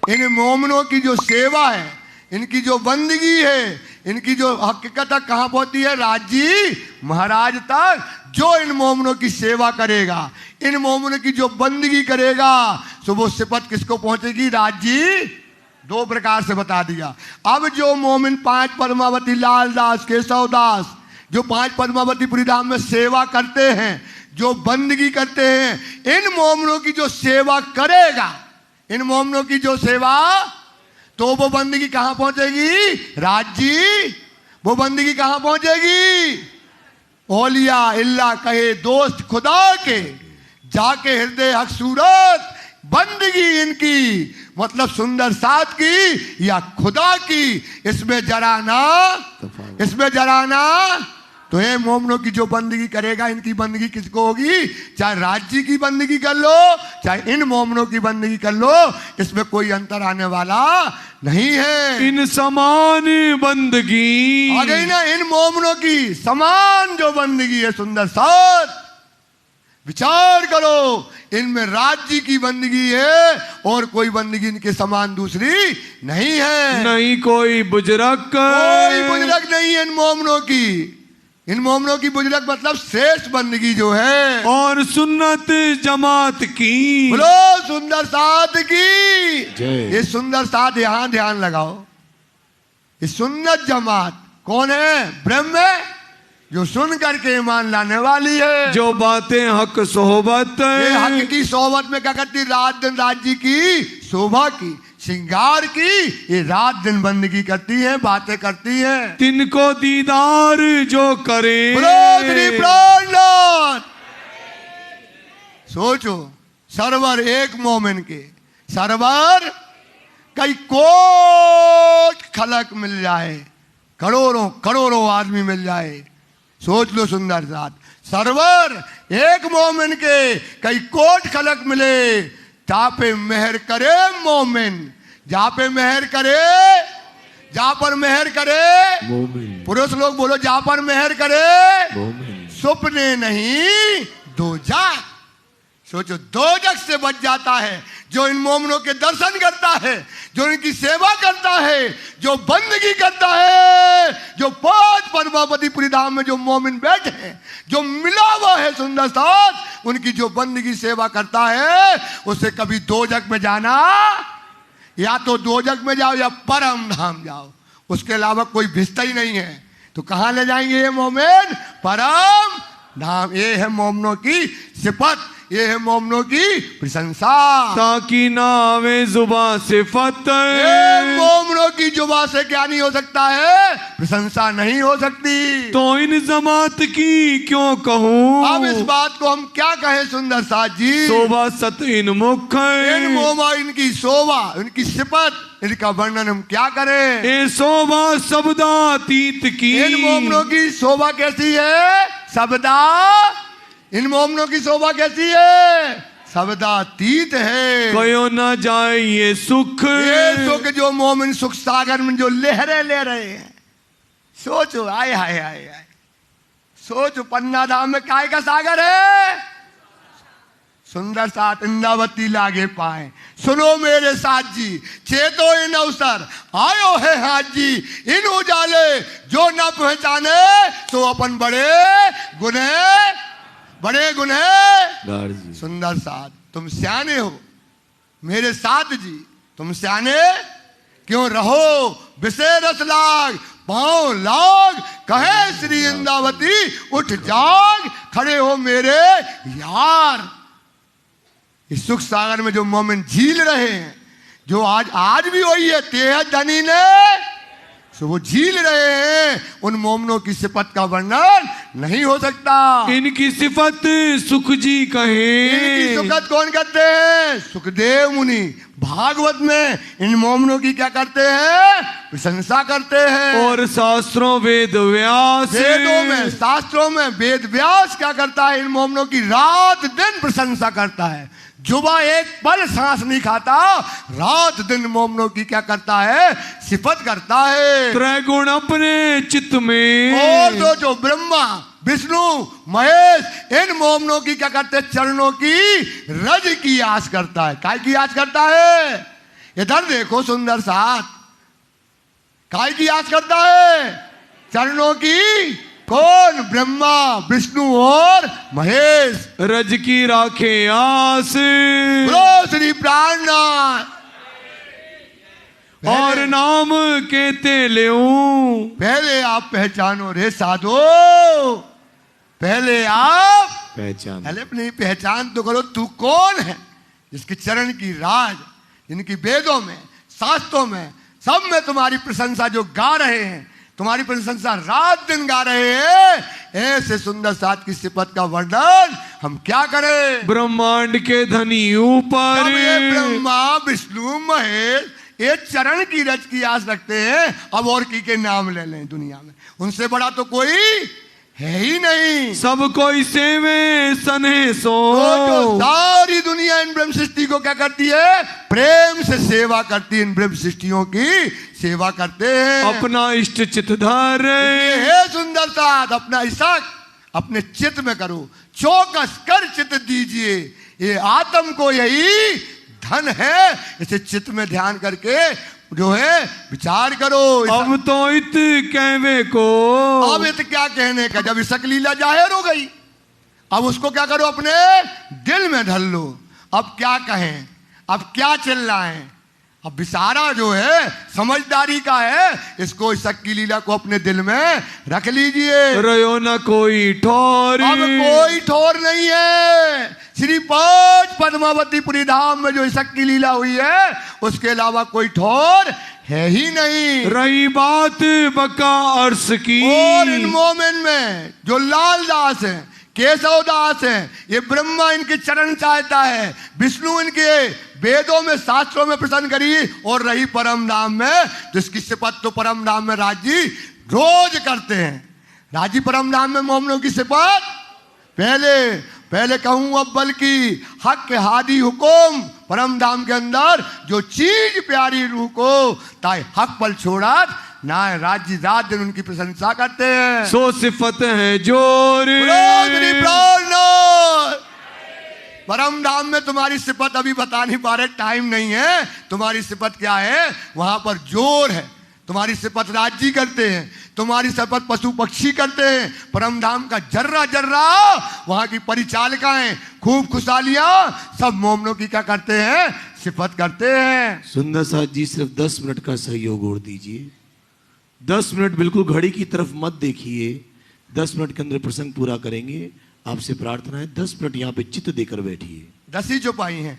इन मोमिनों की जो सेवा है, इनकी जो बंदगी है, इनकी जो हकीकत तक कहाँ पहुंचती है? राजी महाराज तक। जो इन मोमिनों की सेवा करेगा, इन मोमिनों की जो बंदगी करेगा, सो वो सिफत किसको पहुंचेगी? राजी। 2 प्रकार से बता दिया। अब जो मोमिन 5 पद्मावती लाल दास केशव दास जो 5 पद्मावतीपुरी धाम में सेवा करते हैं, जो बंदगी करते हैं, इन मोमिनों की जो सेवा करेगा, इन मोमिनों की जो सेवा, तो वो बंदगी कहां पहुंचेगी? राजी। वो बंदगी कहां पहुंचेगी? औलिया इल्ला कहे दोस्त खुदा के, जाके हृदय हक सूरत बंदगी इनकी, मतलब सुंदर साथ की या खुदा की, इसमें जरा ना। तो ये मोमिनों की जो बंदगी करेगा, इनकी बंदगी किसको होगी? चाहे राज्य की बंदगी कर लो, चाहे इन मोमिनों की बंदगी कर लो, इसमें कोई अंतर आने वाला नहीं है। इन समान बंदगी आ गई ना? इन मोमिनों की समान जो बंदगी है, सुंदर साथ विचार करो, इनमें राज्य की बंदगी है और कोई बंदगी इनके समान दूसरी नहीं है। नहीं कोई बुजुर्ग नहीं है इन मोमिनों की। इन मोमिनों की बुजुर्ग मतलब श्रेष्ठ बंदगी जो है। और सुन्नत जमात की। बोलो सुंदर साथ की जय। ये सुंदर साथ, यहां ध्यान लगाओ। ये सुन्नत जमात कौन है? ब्रह्म है, जो सुन करके ईमान लाने वाली है, जो बातें हक सोहबत। ये हक की सोहबत में क्या करती? रात दिन राज्य की शोभा की, श्रृंगार की, ये रात दिन बंदगी करती है, बातें करती है। तिनको दीदार जो करे। श्री प्राणनाथ। सोचो, सरवर एक मोमिन के सरवर कई कोट खलक मिल जाए, करोड़ों करोड़ों आदमी मिल जाए। सोच लो सुंदर साथ, सरवर एक मोमिन के कई कोट खलक मिले, जहां पे मेहर करे मोमिन, जहां पे मेहर करे, जहां पर मेहर करे मोमिन। पुरुष लोग बोलो, जहां पर मेहर करे मोमिन। सपने नहीं दोजख। सोचो, दोजख से बच जाता है जो इन मोमिनों के दर्शन करता है, जो इनकी सेवा करता है, जो बंदगी करता है, जो 5 पद्मावतीपुरी धाम में जो मोमिन बैठे हैं, जो मिला हुआ है सुंदर साथ, उनकी जो बंदगी सेवा करता है, उसे कभी दोजख में जाना, या तो दोजख में जाओ या परम धाम जाओ, उसके अलावा कोई भिस्ता ही नहीं है। तो कहां ले जाएंगे ये मोमिन? परम धाम। ये है मोमिनों की सिफत, ये है मोमिनों की प्रशंसा। ताकि नावे जुबा सिफत, मोमिनों की जुबा से क्या नहीं हो सकता है? प्रशंसा नहीं हो सकती। तो इन जमात की क्यों कहूँ? अब इस बात को हम क्या कहें सुंदर साथ जी? शोभा सत इन मुख, इन मोमा, इनकी शोभा, इनकी सिफत, इनका वर्णन हम क्या करें? ए शोभा शब्दातीत की। इन मोमिनों की शोभा कैसी है? शब्दा। इन मोमिनों की शोभा कैसी है? शब्दातीत है। कयो न जाए ये सुख, ये सुख जो मोमिन सुख सागर में जो लहरें ले रहे हैं। सोचो, आए हाय हाय हाय, सोचो, पन्ना धाम में काय का सागर है? सुंदर साथ इंद्रावती लागे पाए। सुनो मेरे साथ जी, चेतो इन अवसर आयो है हाथ जी, इन उजाले जो न पहचाने तो अपन बड़े गुने, बड़े गुने। सुंदर साथ, तुम सियाने हो मेरे साथ जी, तुम सियाने क्यों रहो? विषय रस लाग पांव लाग, कहे श्री इंद्रावती उठ जाग, खड़े हो मेरे यार। इस सुख सागर में जो मोमिन झील रहे हैं, जो आज भी वही है, तेज धनी ने सो वो झील रहे हैं, उन मोमिनों की सिफत का वर्णन नहीं हो सकता। इनकी सिफत सुख जी कहे। इनकी सिफत कौन करते हैं? सुखदेव मुनि भागवत में इन मोमिनों की क्या करते हैं? प्रशंसा करते हैं। और शास्त्रों वेद व्यास, वेदों में, शास्त्रों में वेद व्यास क्या करता है? इन मोमिनों की रात दिन प्रशंसा करता है। जुबा एक पल सांस नहीं खाता, रात दिन मोमिनों की क्या करता है? सिफत करता है। त्रैगुण अपने चित्त में, और जो ब्रह्मा विष्णु महेश, इन मोमिनों की क्या करते हैं? चरणों की रज की आस करता है। काय की आस करता है? इधर देखो सुंदर साथ, काय की आस करता है? चरणों की। कौन? ब्रह्मा विष्णु और महेश। रज की राखे आस, बोलो श्री प्राणनाथ। और नाम कहते ले, पहले आप पहचानो रे साधो, पहले आप पहचान, पहले अपनी पहचान तो करो। तू कौन है? जिसके चरण की राज, जिनकी वेदों में, शास्त्रों में, सब में तुम्हारी प्रशंसा जो गा रहे हैं, तुम्हारी प्रशंसा रात दिन गा रहे हैं, ऐसे सुंदर साथ की सिफत का वर्णन हम क्या करें? ब्रह्मांड के धनी ऊपर, ये ब्रह्मा विष्णु महेश ये चरण की रज की आस रखते हैं। अब और की नाम ले लें दुनिया में, उनसे बड़ा तो कोई है ही नहीं। सब कोई सेवे सने सो, तो सारी दुनिया इन ब्रह्म सृष्टि को क्या करती है? प्रेम से सेवा करती है। इन ब्रह्म सृष्टियों की सेवा करते हैं। अपना इष्ट चित धर, हे सुंदर साथ, अपना इशक अपने चित्त में करो, चौकस कर चित्त दीजिए। ये आत्म को यही धन है, इसे चित्त में ध्यान करके जो है विचार करो। अब तो इत कहवे को, अब इत क्या कहने का? जब इसक लीला जाहिर हो गई, अब उसको क्या करो? अपने दिल में धर लो। अब क्या कहें? अब क्या चिल्लाएं? अब विसारा जो है समझदारी का है, इसको इस की लीला को अपने दिल में रख लीजिए। रयो न कोई ठोर, अब कोई ठोर नहीं है। श्री 5 पद्मावतीपुरी धाम में जो इसक की लीला हुई है उसके अलावा कोई ठोर है ही नहीं। रही बात बका अर्श की, और इन मोमेन में जो लाल दास है, केशव दास है, ये ब्रह्मा इनके चरण चाहता है, विष्णु इनके वेदों में शास्त्रों में प्रसन्न करी, और रही परम धाम में तो इसकी सिफत तो परम धाम में राजी रोज करते हैं। राजी परम धाम में मोमनों की सिफत पहले कहूं अव्वल की हक हादी हुकुम, परम धाम के अंदर जो चीज प्यारी रूह को ताई हक पल छोड़ा ना, राज्य रात दिन उनकी प्रशंसा करते हैं। सो सिफत है जोर, परम धाम में तुम्हारी सिफत अभी बता नहीं पा रहे, टाइम नहीं है। तुम्हारी सिफत क्या है? वहां पर जोर है। तुम्हारी सिफत राज्य करते हैं, तुम्हारी सिफत पशु पक्षी करते हैं। परम धाम का जर्रा जर्रा वहां की परिचालिकाएं, खूब खुशहालियां सब मोमनों की क्या करते हैं? सिफत करते हैं। सुंदर साथ जी सिर्फ 10 मिनट का सहयोग और दीजिए। 10 मिनट बिल्कुल घड़ी की तरफ मत देखिए। 10 मिनट के अंदर प्रसंग पूरा करेंगे। आपसे प्रार्थना है 10 मिनट यहाँ पे चित्त देकर बैठिए। 10 ही जो पाई हैं।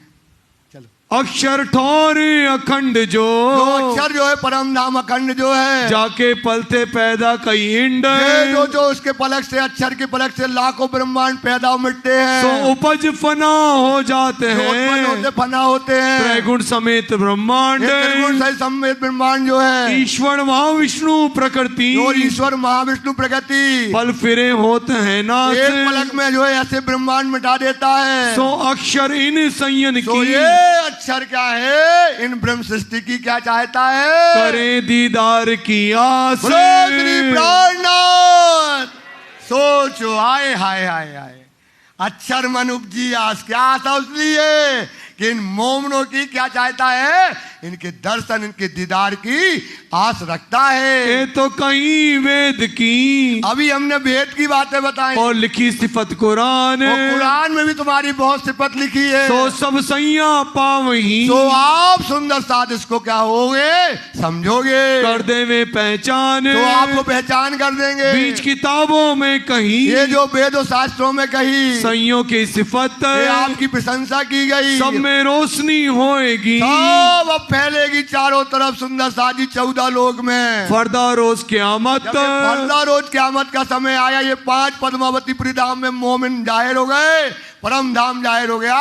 चलो। अक्षर ठोर अखंड जो अक्षर जो है परम धाम अखंड जो है, जाके पलते पैदा कई इंड, जो उसके पलक से, अक्षर के पलक से लाखों ब्रह्मांड पैदा मिटते हैं। तो उपज फना हो जाते हैं, फना होते हैं। त्रैगुण समेत ब्रह्मांड, त्रिगुण समेत ब्रह्मांड जो है, ईश्वर महाविष्णु प्रकृति, और ईश्वर महाविष्णु प्रकृति पल फिरे होते हैं ना, एक पलक में जो है ऐसे ब्रह्मांड मिटा देता है। सो अक्षर इन संयन की, अक्षर क्या है? इन ब्रह्म सृष्टि की क्या चाहता है? करे दीदार की आस। सोचो, आए हाय हाय हाय, अक्षर मन उपजी आस। क्या आशा उसलिए कि इन मोमनों की क्या चाहता है? इनके दर्शन, इनके दीदार की आस रखता है। ये तो कहीं वेद की, अभी हमने वेद की बातें बताई, और लिखी सिफत कुरान, और कुरान में भी तुम्हारी बहुत सिफत लिखी है। तो सब सैया पावही, तो आप सुंदर साथ इसको क्या होगे? समझोगे, कर दे में पहचान, तो आपको पहचान कर देंगे। बीच किताबों में कहीं, ये जो वेदों शास्त्रों में कही सैयों की सिफत, ये आपकी प्रशंसा की गई। सब में रोशनी होएगी, सब अब फैलेगी चारों तरफ सुंदर साजी 14 लोक में। फरदा रोज क़यामत, फरदा रोज क़यामत का समय आया। ये 5 पद्मावतीपुरी धाम में मोमिन जाहिर हो गए, परम धाम जाहिर हो गया।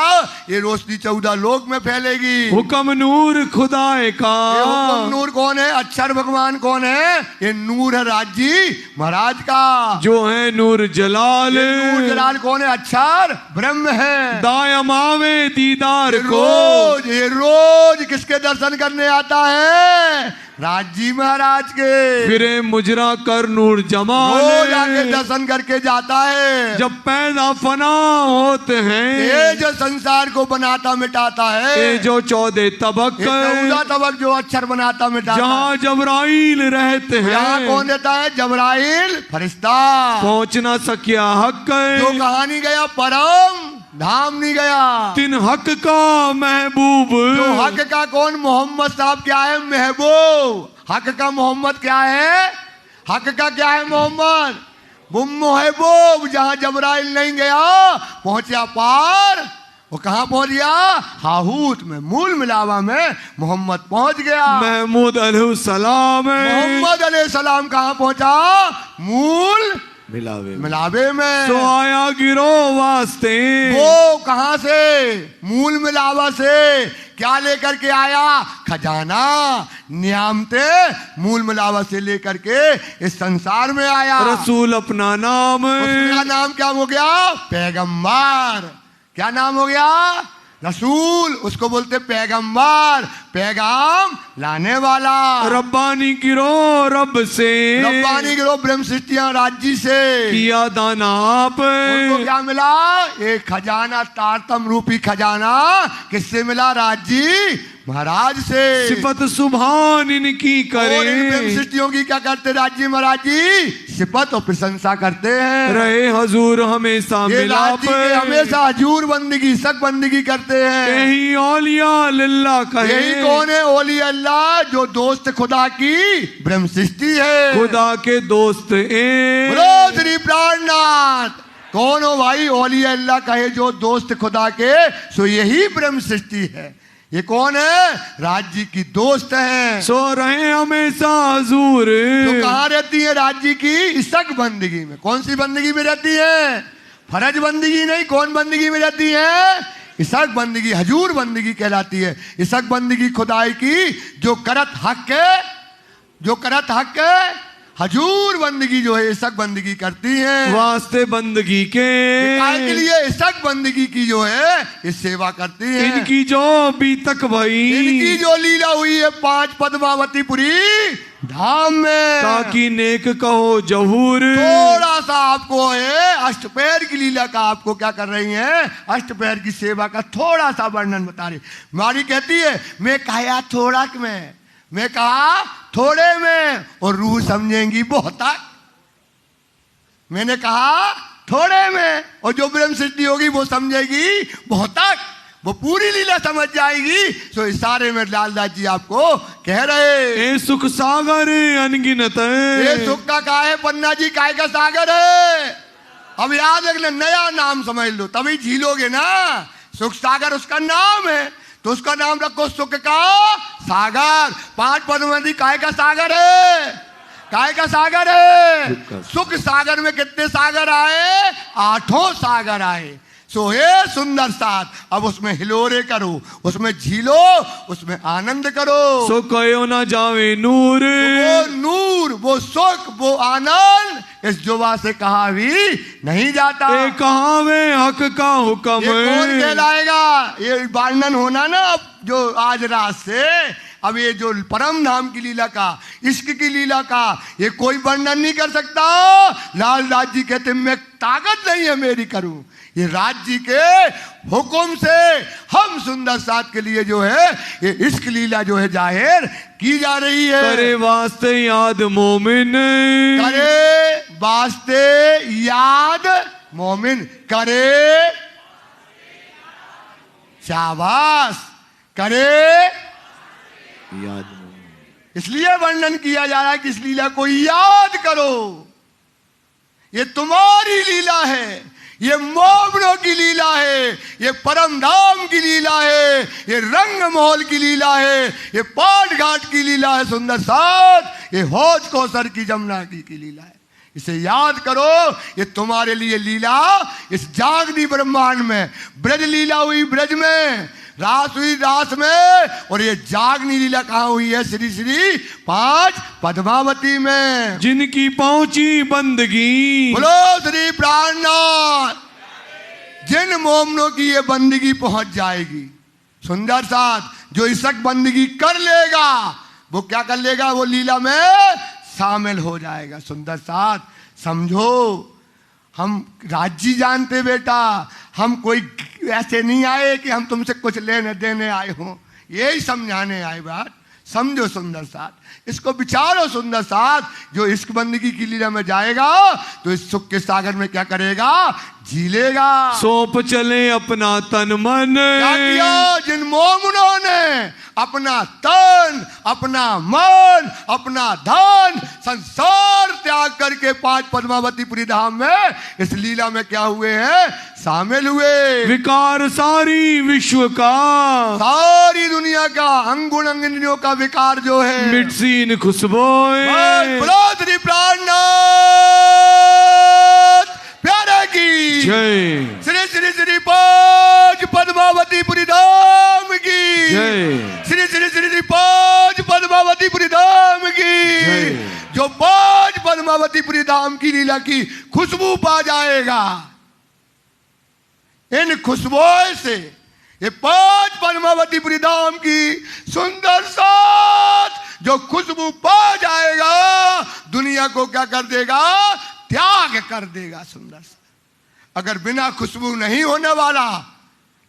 ये रोशनी 14 लोक में फैलेगी। हुक्म नूर खुदाए का, ये हुक्म नूर कौन है? अक्षर भगवान कौन है? ये नूर है राजी महाराज का, जो है नूर जलाल। नूर जलाल कौन है? अक्षर ब्रह्म है। दायम आवे दीदार को, ये रोज किसके दर्शन करने आता है? राजी महाराज के। फिरे मुजरा कर नूर जमाल, रोज आके दर्शन करके जाता है। जब पैदा फना होते हैं, ये जो संसार को बनाता मिटाता है, ये जो 14 तबक, 14 तबक जो अक्षर बनाता मिटाता, जहाँ जबराइल रहते हैं, यहाँ कौन रहता है? जबराइल फरिश्ता। पहुँच ना सकिया हक, जो कहानी गया परम धाम नहीं गया। तिन हक का महबूब, जो हक का कौन? मोहम्मद साहब क्या है? महबूब। हक का मोहम्मद क्या है? हक का क्या है? मोहम्मद महबूब। जहां जबराइल नहीं गया पहुंचा पार, वो कहां पहुंच गया? हाहूत में, मूल मिलावा में मोहम्मद पहुंच गया। महमूद अलैहिस्सलाम, मोहम्मद अलैहिस्सलाम कहां पहुंचा? मूल मिलावे में। तो आया गिरो वास्ते, वो कहां से? मूल मिलावा से। क्या लेकर के आया? खजाना नियामते मूल मिलावा से लेकर के इस संसार में आया। रसूल अपना नाम, उसका नाम क्या हो गया? पैगंबर। क्या नाम हो गया? रसूल। उसको बोलते पैगंबर, पैगाम लाने वाला। रब्बानी गिरो रब से, रब्बानी गिरो ब्रह्म सृष्टियां राज्य से किया दाना आप। उनको क्या मिला? एक खजाना, तारतम रूपी खजाना। किससे मिला? राज्य महाराज से। सिफत सुभान इनकी करे, और इन ब्रह्म सृष्टियों की क्या करते? राज्य महाराज जी सिफत और प्रशंसा करते हैं। रहे हजूर हमेशा मिलाप, हमेशा हजूर बंदगी, सक बंदगी करते हैं। यही औलिया लिल्ला कहे। यही कौन है ओली अल्लाह? जो दोस्त खुदा की ब्रह्म सृष्टि है, खुदा के दोस्त बोलो श्री प्राणनाथ। कौन हो भाई? ओली अल्लाह कहे जो दोस्त खुदा के, सो यही ब्रह्म सृष्टि है। ये कौन है? राज जी की दोस्त है। सो रहे हमेशा हजूर। तो कहाँ रहती है राज जी की? इसक बंदगी में। कौन सी बंदगी में रहती है? फर्ज बंदगी नहीं। कौन बंदगी में रहती है? इसक बंदगी, हजूर बंदगी कहलाती है। इसक बंदगी खुदाई की जो करत हक है, जो करत हक है, हजूर बंदगी जो है इसक बंदगी करती है। वास्ते बंदगी के लिए इसक बंदगी की जो है इस सेवा करती है। इनकी जो बीतक भई, इनकी जो लीला हुई है 5 पद्मावतीपुरी धाम में, ताकि नेक कहो जहूर। थोड़ा सा आपको है अष्टपैर की लीला का, आपको क्या कर रही है? अष्टपैर की सेवा का थोड़ा सा वर्णन बता रही। मारी कहती है मैं कहा थोड़ा में, मैं कहा थोड़े में, और रूह समझेंगी बहुतक। मैंने कहा थोड़े में, और जो ब्रह्म सृष्टि होगी वो समझेगी बहुतक, वो पूरी लीला समझ जाएगी। तो इशारे में लालदास जी आपको कह रहे ए सुख सागर अनगिनत है। ये सुख का है पन्ना जी, काय का सागर है। अब याद रखना, नया नाम समझ लो तभी झीलोगे ना। सुख सागर उसका नाम है, तो उसका नाम रखो सुख का सागर। 5 पद्मावती काय का सागर है? काय का सागर है? सुख सागर में कितने सागर आए? 8 सागर आए। सो हे सुंदर साथ, अब उसमें हिलोरे करो, उसमें झीलो, उसमें आनंद करो। सो कहो ना जावे नूर, तो वो नूर, वो सुख, वो आनंद इस जुबा से कहा भी नहीं जाता। ए कहावे हक का हुक्म। ये कौन कहलाएगा? ये वर्णन होना ना अब जो आज रात से, अब ये जो परम नाम की लीला का, इश्क की लीला का, ये कोई वर्णन नहीं कर सकता। लालदास जी कहते मैं ताकत नहीं है मेरी करूं, ये राज जी के हुक्म से हम सुंदर साथ के लिए जो है ये इश्क लीला जो है जाहिर की जा रही है। करे वास्ते याद मोमिन, करे वास्ते याद मोमिन, करे शाबाश, करे याद। इसलिए वर्णन किया जा रहा है कि इस लीला को याद करो। ये तुम्हारी लीला है, ये मोमनों की लीला है, ये परम धाम की लीला है, ये रंग महल की लीला है, ये पाट घाट की लीला है सुंदर साथ, ये हौज कौसर की जमुना की लीला है। इसे याद करो, ये तुम्हारे लिए लीला इस जागनी ब्रह्मांड में, ब्रज लीला हुई ब्रज में, रास हुई रास में, और ये जागनी लीला कहाँ हुई है? श्री श्री 5 पद्मावती में, जिनकी पहुंची बंदगी। बोलो श्री प्राणनाथ। जिन मोमनों की ये बंदगी पहुंच जाएगी सुंदर साथ, जो इसक बंदगी कर लेगा वो क्या कर लेगा? वो लीला में शामिल हो जाएगा। सुंदर साथ समझो, हम राज्य जानते बेटा, हम कोई ऐसे नहीं आए कि हम तुमसे कुछ लेने देने आए हों, यही समझाने आए। बात समझो सुंदर साथ, इसको विचारो सुंदर साथ। जो इश्क बंदगी की लीला में जाएगा तो इस सुख के सागर में क्या करेगा? झीलेगा। सौंप चले अपना तन मन। क्या किया? जिन मोमनों ने अपना तन, अपना मन, अपना धन, संसार त्याग करके 5 पद्मावतीपुरी धाम में इस लीला में क्या हुए हैं? शामिल हुए। विकार सारी विश्व का, सारी दुनिया का, अंगुण अंगनियों का विकार जो है मिटसीन खुशबू। श्री प्राणनाथ प्यारे की जय। श्री श्री श्री 5 पद्मावतीपुरी धाम की जय। श्री श्री श्री श्री 5 पद्मावतीपुरी धाम की। जो 5 पद्मावतीपुरी धाम की लीला की खुशबू पा जाएगा, इन खुशबुओं से ये 5 पद्मावतीपुरी धाम की सुंदर साथ जो खुशबू पा जाएगा, दुनिया को क्या कर देगा? त्याग कर देगा। सुंदर सा, अगर बिना खुशबू नहीं होने वाला,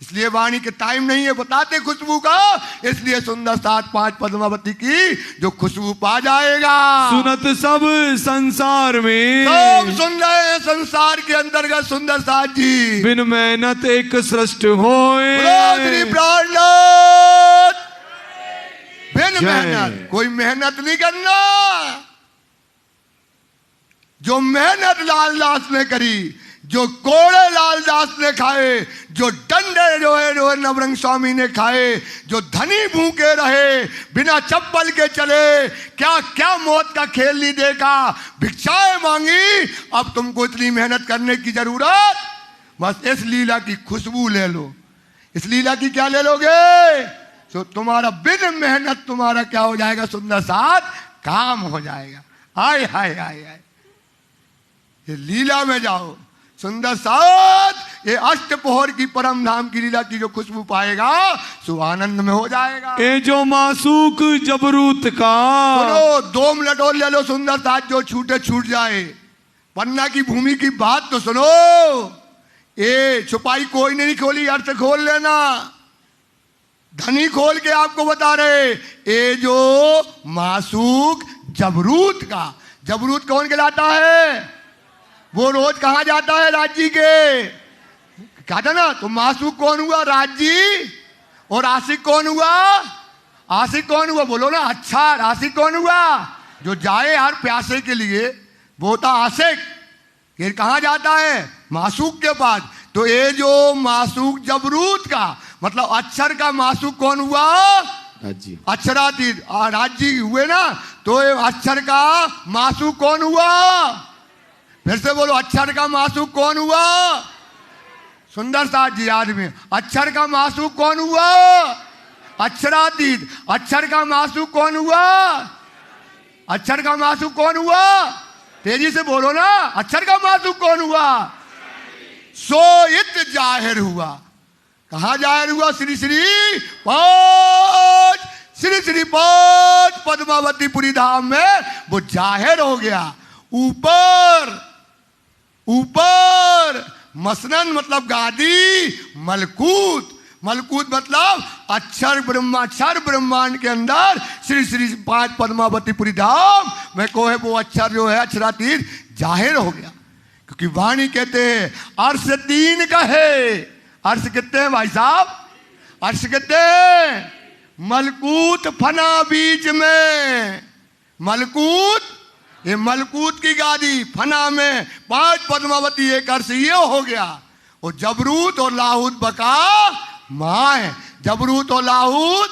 इसलिए वाणी के टाइम नहीं है बताते खुशबू का, इसलिए सुंदर साथ 5 पद्मावती की जो खुशबू पा जाएगा। सुनत सब संसार में, सब सुन रहे हैं संसार के अंतर्गत सुंदर साथ जी, बिन मेहनत एक सृष्ट होए। श्री प्राणनाथ बिन मेहनत, कोई मेहनत नहीं करना। जो मेहनत लालदास ने करी, जो कोड़े लालदास ने खाए, जो डंडे जो है नवरंग स्वामी ने खाए, जो धनी भूखे रहे, बिना चप्पल के चले, क्या क्या मौत का खेल नहीं देखा, भिक्षाएं मांगी। अब तुमको इतनी मेहनत करने की जरूरत, बस इस लीला की खुशबू ले लो। इस लीला की क्या ले लोगे? तो तुम्हारा बिन मेहनत तुम्हारा क्या हो जाएगा? सुंदर साथ काम हो जाएगा। हाय हाय हाय हाय, ये लीला में जाओ सुंदर साथ, ये अष्टप्रहर की परम धाम की लीला की जो खुशबू पाएगा सो आनंद में हो जाएगा। ए जो मासूक जबरूत का, सुनो 2 मिनट और ले लो सुंदर साथ, जो छूटे छूट जाए। पन्ना की भूमि की बात तो सुनो। ए छुपाई कोई नहीं खोली, अर्थ खोल लेना। धनी खोल के आपको बता रहे, ए जो मासूक जबरूत का, जबरूत कौन कहलाता है? वो रोज कहां जाता है? राज्य के। कहता ना, तो मासूक कौन हुआ? राज्य। और आशिक कौन हुआ? आशिक कौन हुआ? बोलो ना, अच्छा आशिक कौन हुआ? जो जाए हर प्यासे के लिए, वो होता आशिक। ये कहां जाता है? मासूक के पास। तो ये जो मासूक जबरूत का मतलब अक्षर का मासूक कौन हुआ? राज्य। अक्षरातीत राज्य हुए ना, तो ये अक्षर का मासूक कौन हुआ? फिर से बोलो, अक्षर का मासूक कौन हुआ? सुंदर साथ जी याद में, अक्षर का मासूक कौन हुआ? अक्षरातीत। अक्षर का मासूक कौन हुआ? अक्षर का मासूक कौन हुआ? तेजी से बोलो ना, अक्षर का मासूक कौन हुआ? सोइत जाहिर हुआ। कहां जाहिर हुआ? श्री श्री पांच, श्री श्री पांच पद्मावतीपुरी धाम में वो जाहिर हो गया। ऊपर ऊपर मसनन मतलब गादी, मलकूत, मलकूत मतलब अक्षर ब्रह्माक्षर ब्रह्मांड के अंदर श्री श्री 5 पद्मावतीपुरी धाम में को है वो अक्षर जो है अक्षरातीत जाहिर हो गया। क्योंकि वाणी कहते हैं अर्श 3 का है। अर्श कितने हैं भाई साहब? अर्श कितने हैं? मलकूत फना बीच में, मलकूत ये मलकूत की गादी, फना में 5 पद्मावती, एक अर्श ये हो गया। और जबरूत और लाहूत बका माँ है। जबरूत और लाहूत,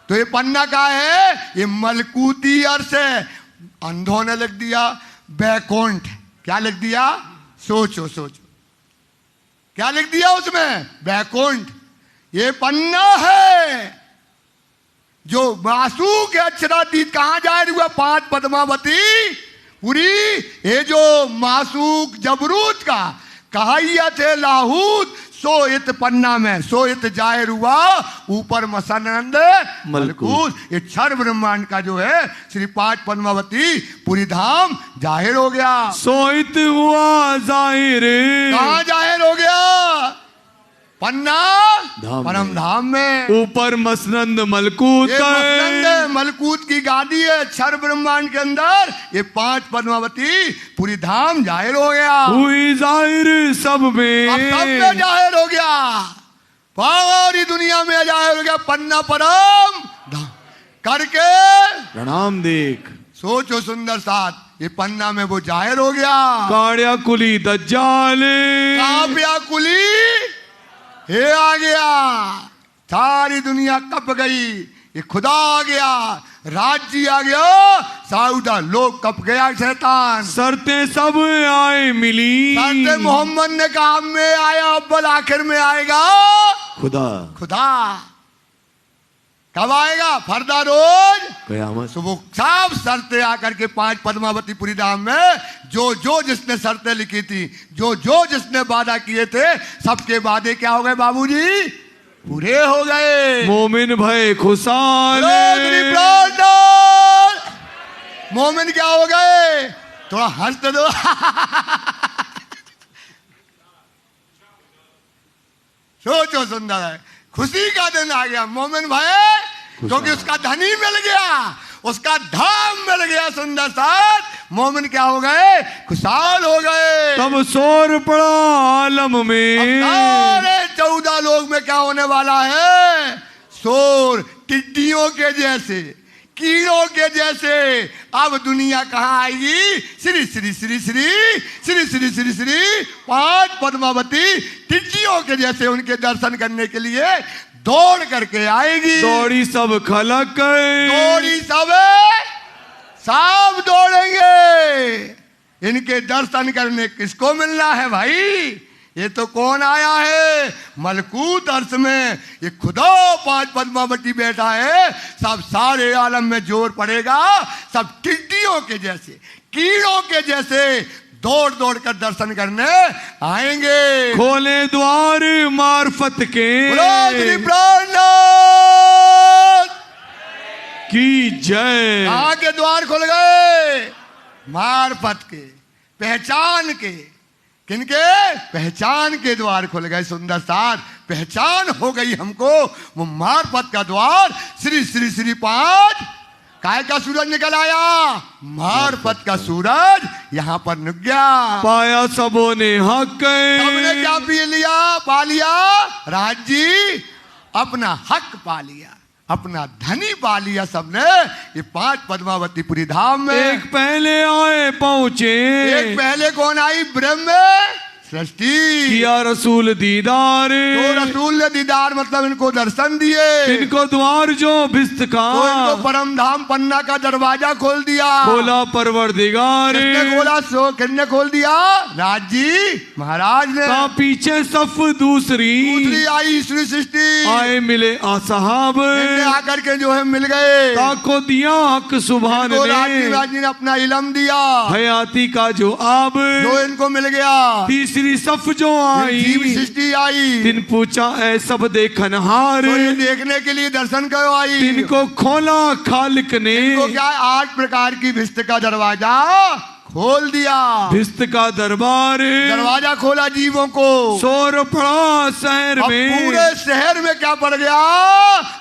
तो ये पन्ना का है, ये मलकूती अर्श है। अंधों ने लिख दिया बैकुंठ। क्या लिख दिया? सोचो सोचो, क्या लिख दिया उसमें? बैकुंठ। ये पन्ना है जो मासूक अक्षरातीत कहां जाहिर हुआ? 5 पद्मावती पूरी। ये जो मासूक जबरूत का कहाइया थे लाहूत, सोइत पन्ना में सोइत जाहिर हुआ। ऊपर मसनंद मलकूत, ये क्षर ब्रह्मांड का जो है श्री 5 पद्मावती पूरी धाम जाहिर हो गया। सोइत हुआ जाहिर। कहां जाहिर हो गया? पन्ना परम धाम में। ऊपर मसनंद मलकूत है, मलकूत की गादी है क्षर ब्रह्मांड के अंदर। ये 5 पद्मावती पूरी धाम जाहिर हो गया। हुई जाहिर सब में, अब सब में जाहिर हो गया। पूरी दुनिया में जाहिर हो गया। पन्ना परम धाम करके प्रणाम देख। सोचो सुंदर साथ, ये पन्ना में वो जाहिर हो गया। काड़िया कुली दज्जाल, काव्या कुली ये आ गया। सारी दुनिया कप गई। ये खुदा आ गया, राज्य आ गया, साउदा लोग कप गया। शैतान शर्तें सब आए मिली। शर्तें मोहम्मद ने कहा में आया, अव्वल आखिर में आएगा खुदा। खुदा कब आएगा? फरदा रोज कयामत। सुबह साफ शर्तें आकर के 5 पद्मावतीपुरी धाम में जो जो जिसने शर्तें लिखी थी, जो जो जिसने वादा किए थे, सबके वादे क्या हो गए बाबूजी? पूरे हो गए। मोमिन भय खुशाल। मोमिन क्या हो गए? थोड़ा हंस तो दो। सोचो सुंदर है, खुशी का दिन आ गया। मोमिन भाई क्योंकि उसका धनी मिल गया, उसका धाम मिल गया। सुंदर साथ मोमिन क्या हो गए? खुशहाल हो गए। तब शोर पड़ा आलम में। सारे 14 लोग में क्या होने वाला है? शोर टिड्डियों के जैसे। कीड़ों के जैसे। अब दुनिया कहाँ आएगी? श्री श्री श्री श्री श्री श्री श्री श्री 5 पद्मावती टिड्डियों के जैसे उनके दर्शन करने के लिए दौड़ करके आएगी। दौड़ी सब खलक, दौड़ी सब दौड़ेंगे। इनके दर्शन करने किसको मिलना है भाई? ये तो कौन आया है? मलकूत अर्श में ये खुदा 5 पद्मावती बैठा है। सब सारे आलम में जोर पड़ेगा। सब टिड्डियों के जैसे, कीड़ों के जैसे दौड़ दौड़ कर दर्शन करने आएंगे। खोले द्वार मार्फत के, की जय। आगे द्वार खुल गए मार्फत के, पहचान के। किनके? पहचान के द्वार खुल गए। सुंदर साथ पहचान हो गई हमको। वो मार्फत का द्वार श्री श्री श्री 5 काय का सूरज निकल आया? मार्फत का सूरज यहाँ पर नुक गया। पाया सबों ने हक, सबने क्या पी लिया? पा लिया राज्य, अपना हक पा लिया, अपना धनी पा लिया सबने। ये 5 पद्मावतीपुरी धाम में एक पहले आए पहुंचे, एक पहले कौन आई? ब्रह्म सृष्टि। किया रसूल दीदार, तो रसूल ने दीदार मतलब इनको दर्शन दिए। इनको द्वार जो भिस्त का, तो इनको परम धाम पन्ना का दरवाजा खोल दिया। खोला परवरदिगार। किसने खोला? किसने खोल दिया? राज जी महाराज ने। पीछे सफ दूसरी आई श्री सृष्टि। आए मिले असहाब, आकर के जो है मिल गए। ताको दिया हक सुभान ने, राज ने अपना इलम दिया। हयाती का जो आब, जो इनको मिल गया। तीसरी सफ जो आई, जीव सृष्टि आई। तिन पूछा ऐ सब देखनहार, तो ये देखने के लिए दर्शन करो आई। तिनको खोला खालिक ने, इनको क्या 8 प्रकार की भिस्त का दरवाजा खोल दिया। भिस्त का दरबार, दरवाजा खोला जीवों को। शोर पड़ा शहर में, पूरे शहर में क्या पड़ गया?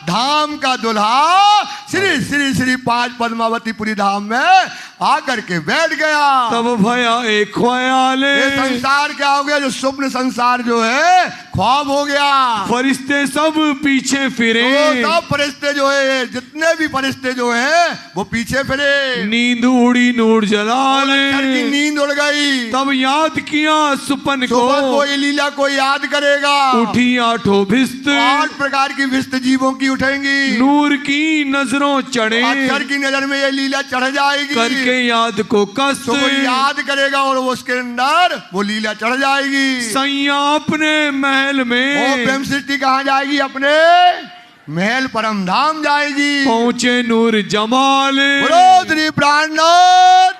धाम का दुल्हा श्री श्री श्री 5 पद्मावतीपुरी धाम में आकर के बैठ गया। तब भया एक ख्याल, ये संसार क्या हो गया? जो स्वप्न संसार जो है ख्वाब हो गया। फरिश्ते सब पीछे फिरे, तो सब फरिश्ते जो है, जितने भी फरिश्ते जो है वो पीछे फिरे। नींद उड़ी नूर जलाल, की नींद उड़ गई। तब याद किया सुपन को, कोई लीला को याद करेगा। उठी 8 भिस्त, 8 प्रकार की भिस्त जीवों की उठेंगी। नूर की नजरों चढ़े, अक्षर की नजर में ये लीला चढ़ जाएगी। करके याद को कष्ट, तो कोई याद करेगा और उसके अंदर वो लीला चढ़ जाएगी। सैया अपने महल में, वो प्रेम सृष्टि कहाँ जाएगी? अपने महल परम धाम जाएगी। पहुंचे नूर जमाल, श्री प्राणनाथ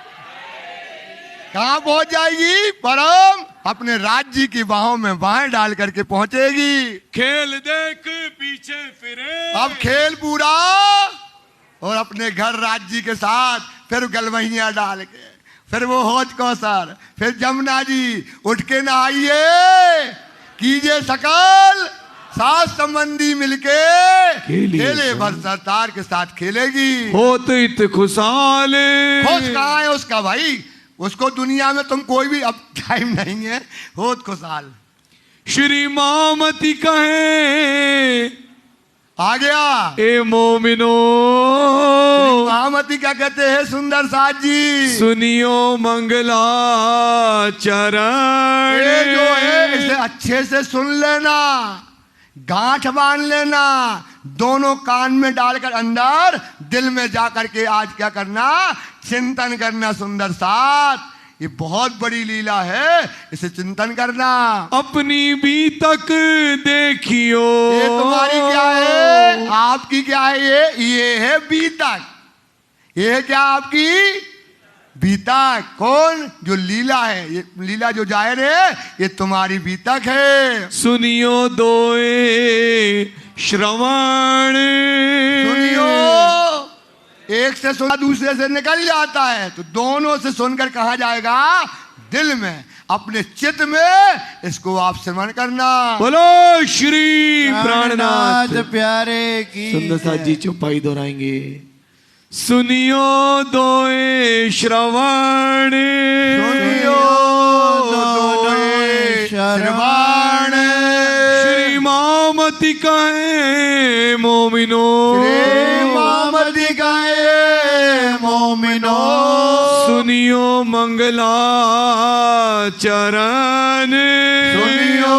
कहाँ पहुंच जाएगी? परम अपने राज्य की बाहों में बाहें डाल करके पहुंचेगी। खेल देख पीछे फिरे, अब खेल पूरा और अपने घर राज्य के साथ फिर गलवहियां डाल के, फिर वो हौज कौसर, फिर जमुना जी उठ के नहाइए, कीजिए सकल सास संबंधी मिलके खेले भर सरदार के साथ खेलेगी। हो तो इत खुशहाल, खुश कहाँ है उसका भाई? उसको दुनिया में तुम कोई भी, अब टाइम नहीं है, हो खुशहाल। श्री मामती कहे आ गया ए मोमिनो, महामती क्या कहते हैं? सुंदर साथ जी सुनियो मंगला चरण, ये जो है इसे अच्छे से सुन लेना, गांठ बांध लेना, दोनों कान में डालकर अंदर दिल में जाकर के आज क्या करना? चिंतन करना। सुंदर साथ ये बहुत बड़ी लीला है, इसे चिंतन करना। अपनी भी तक देखियो, ये तुम्हारी क्या है? आपकी क्या है? ये है बीतक। ये है क्या आपकी? बीतक। कौन? जो लीला है, ये लीला जो जाहिर है ये तुम्हारी बीतक है। सुनियो दोए श्रवण, सुनियो, एक से सुना दूसरे से निकल जाता है, तो दोनों से सुनकर कहा जाएगा दिल में, अपने चित्त में इसको आप श्रवण करना। बोलो श्री प्राणनाथ प्यारे की। सुंदर साथ जी चौपाई दोहराएंगे। सुनियो दोए श्रवण, सुनियो दोए श्रवण, श्री मामती कहे मोमिनो, श्री मामती अधिकाए मोमिनो सुनियो मंगलाचरण सुनियो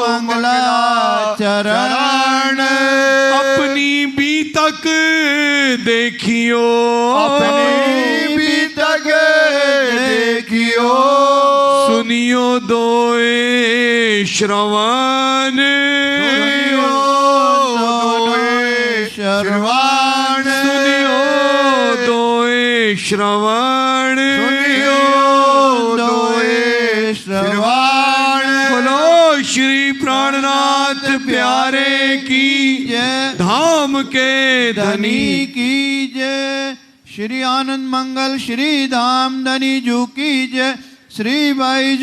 मंगलाचरण अपनी बीतक देखियो अपनी बीतक देखियो सुनियो दोए श्रवण सुनियो दोए श्रवण सुनियो दोए श्रवण सुनियो दोए श्रवण बोलो श्री प्राणनाथ प्यारे की जय धाम के धनी धनी की जय। श्री आनंद मंगल श्री धाम धनी जू की जय। श्री भाई जू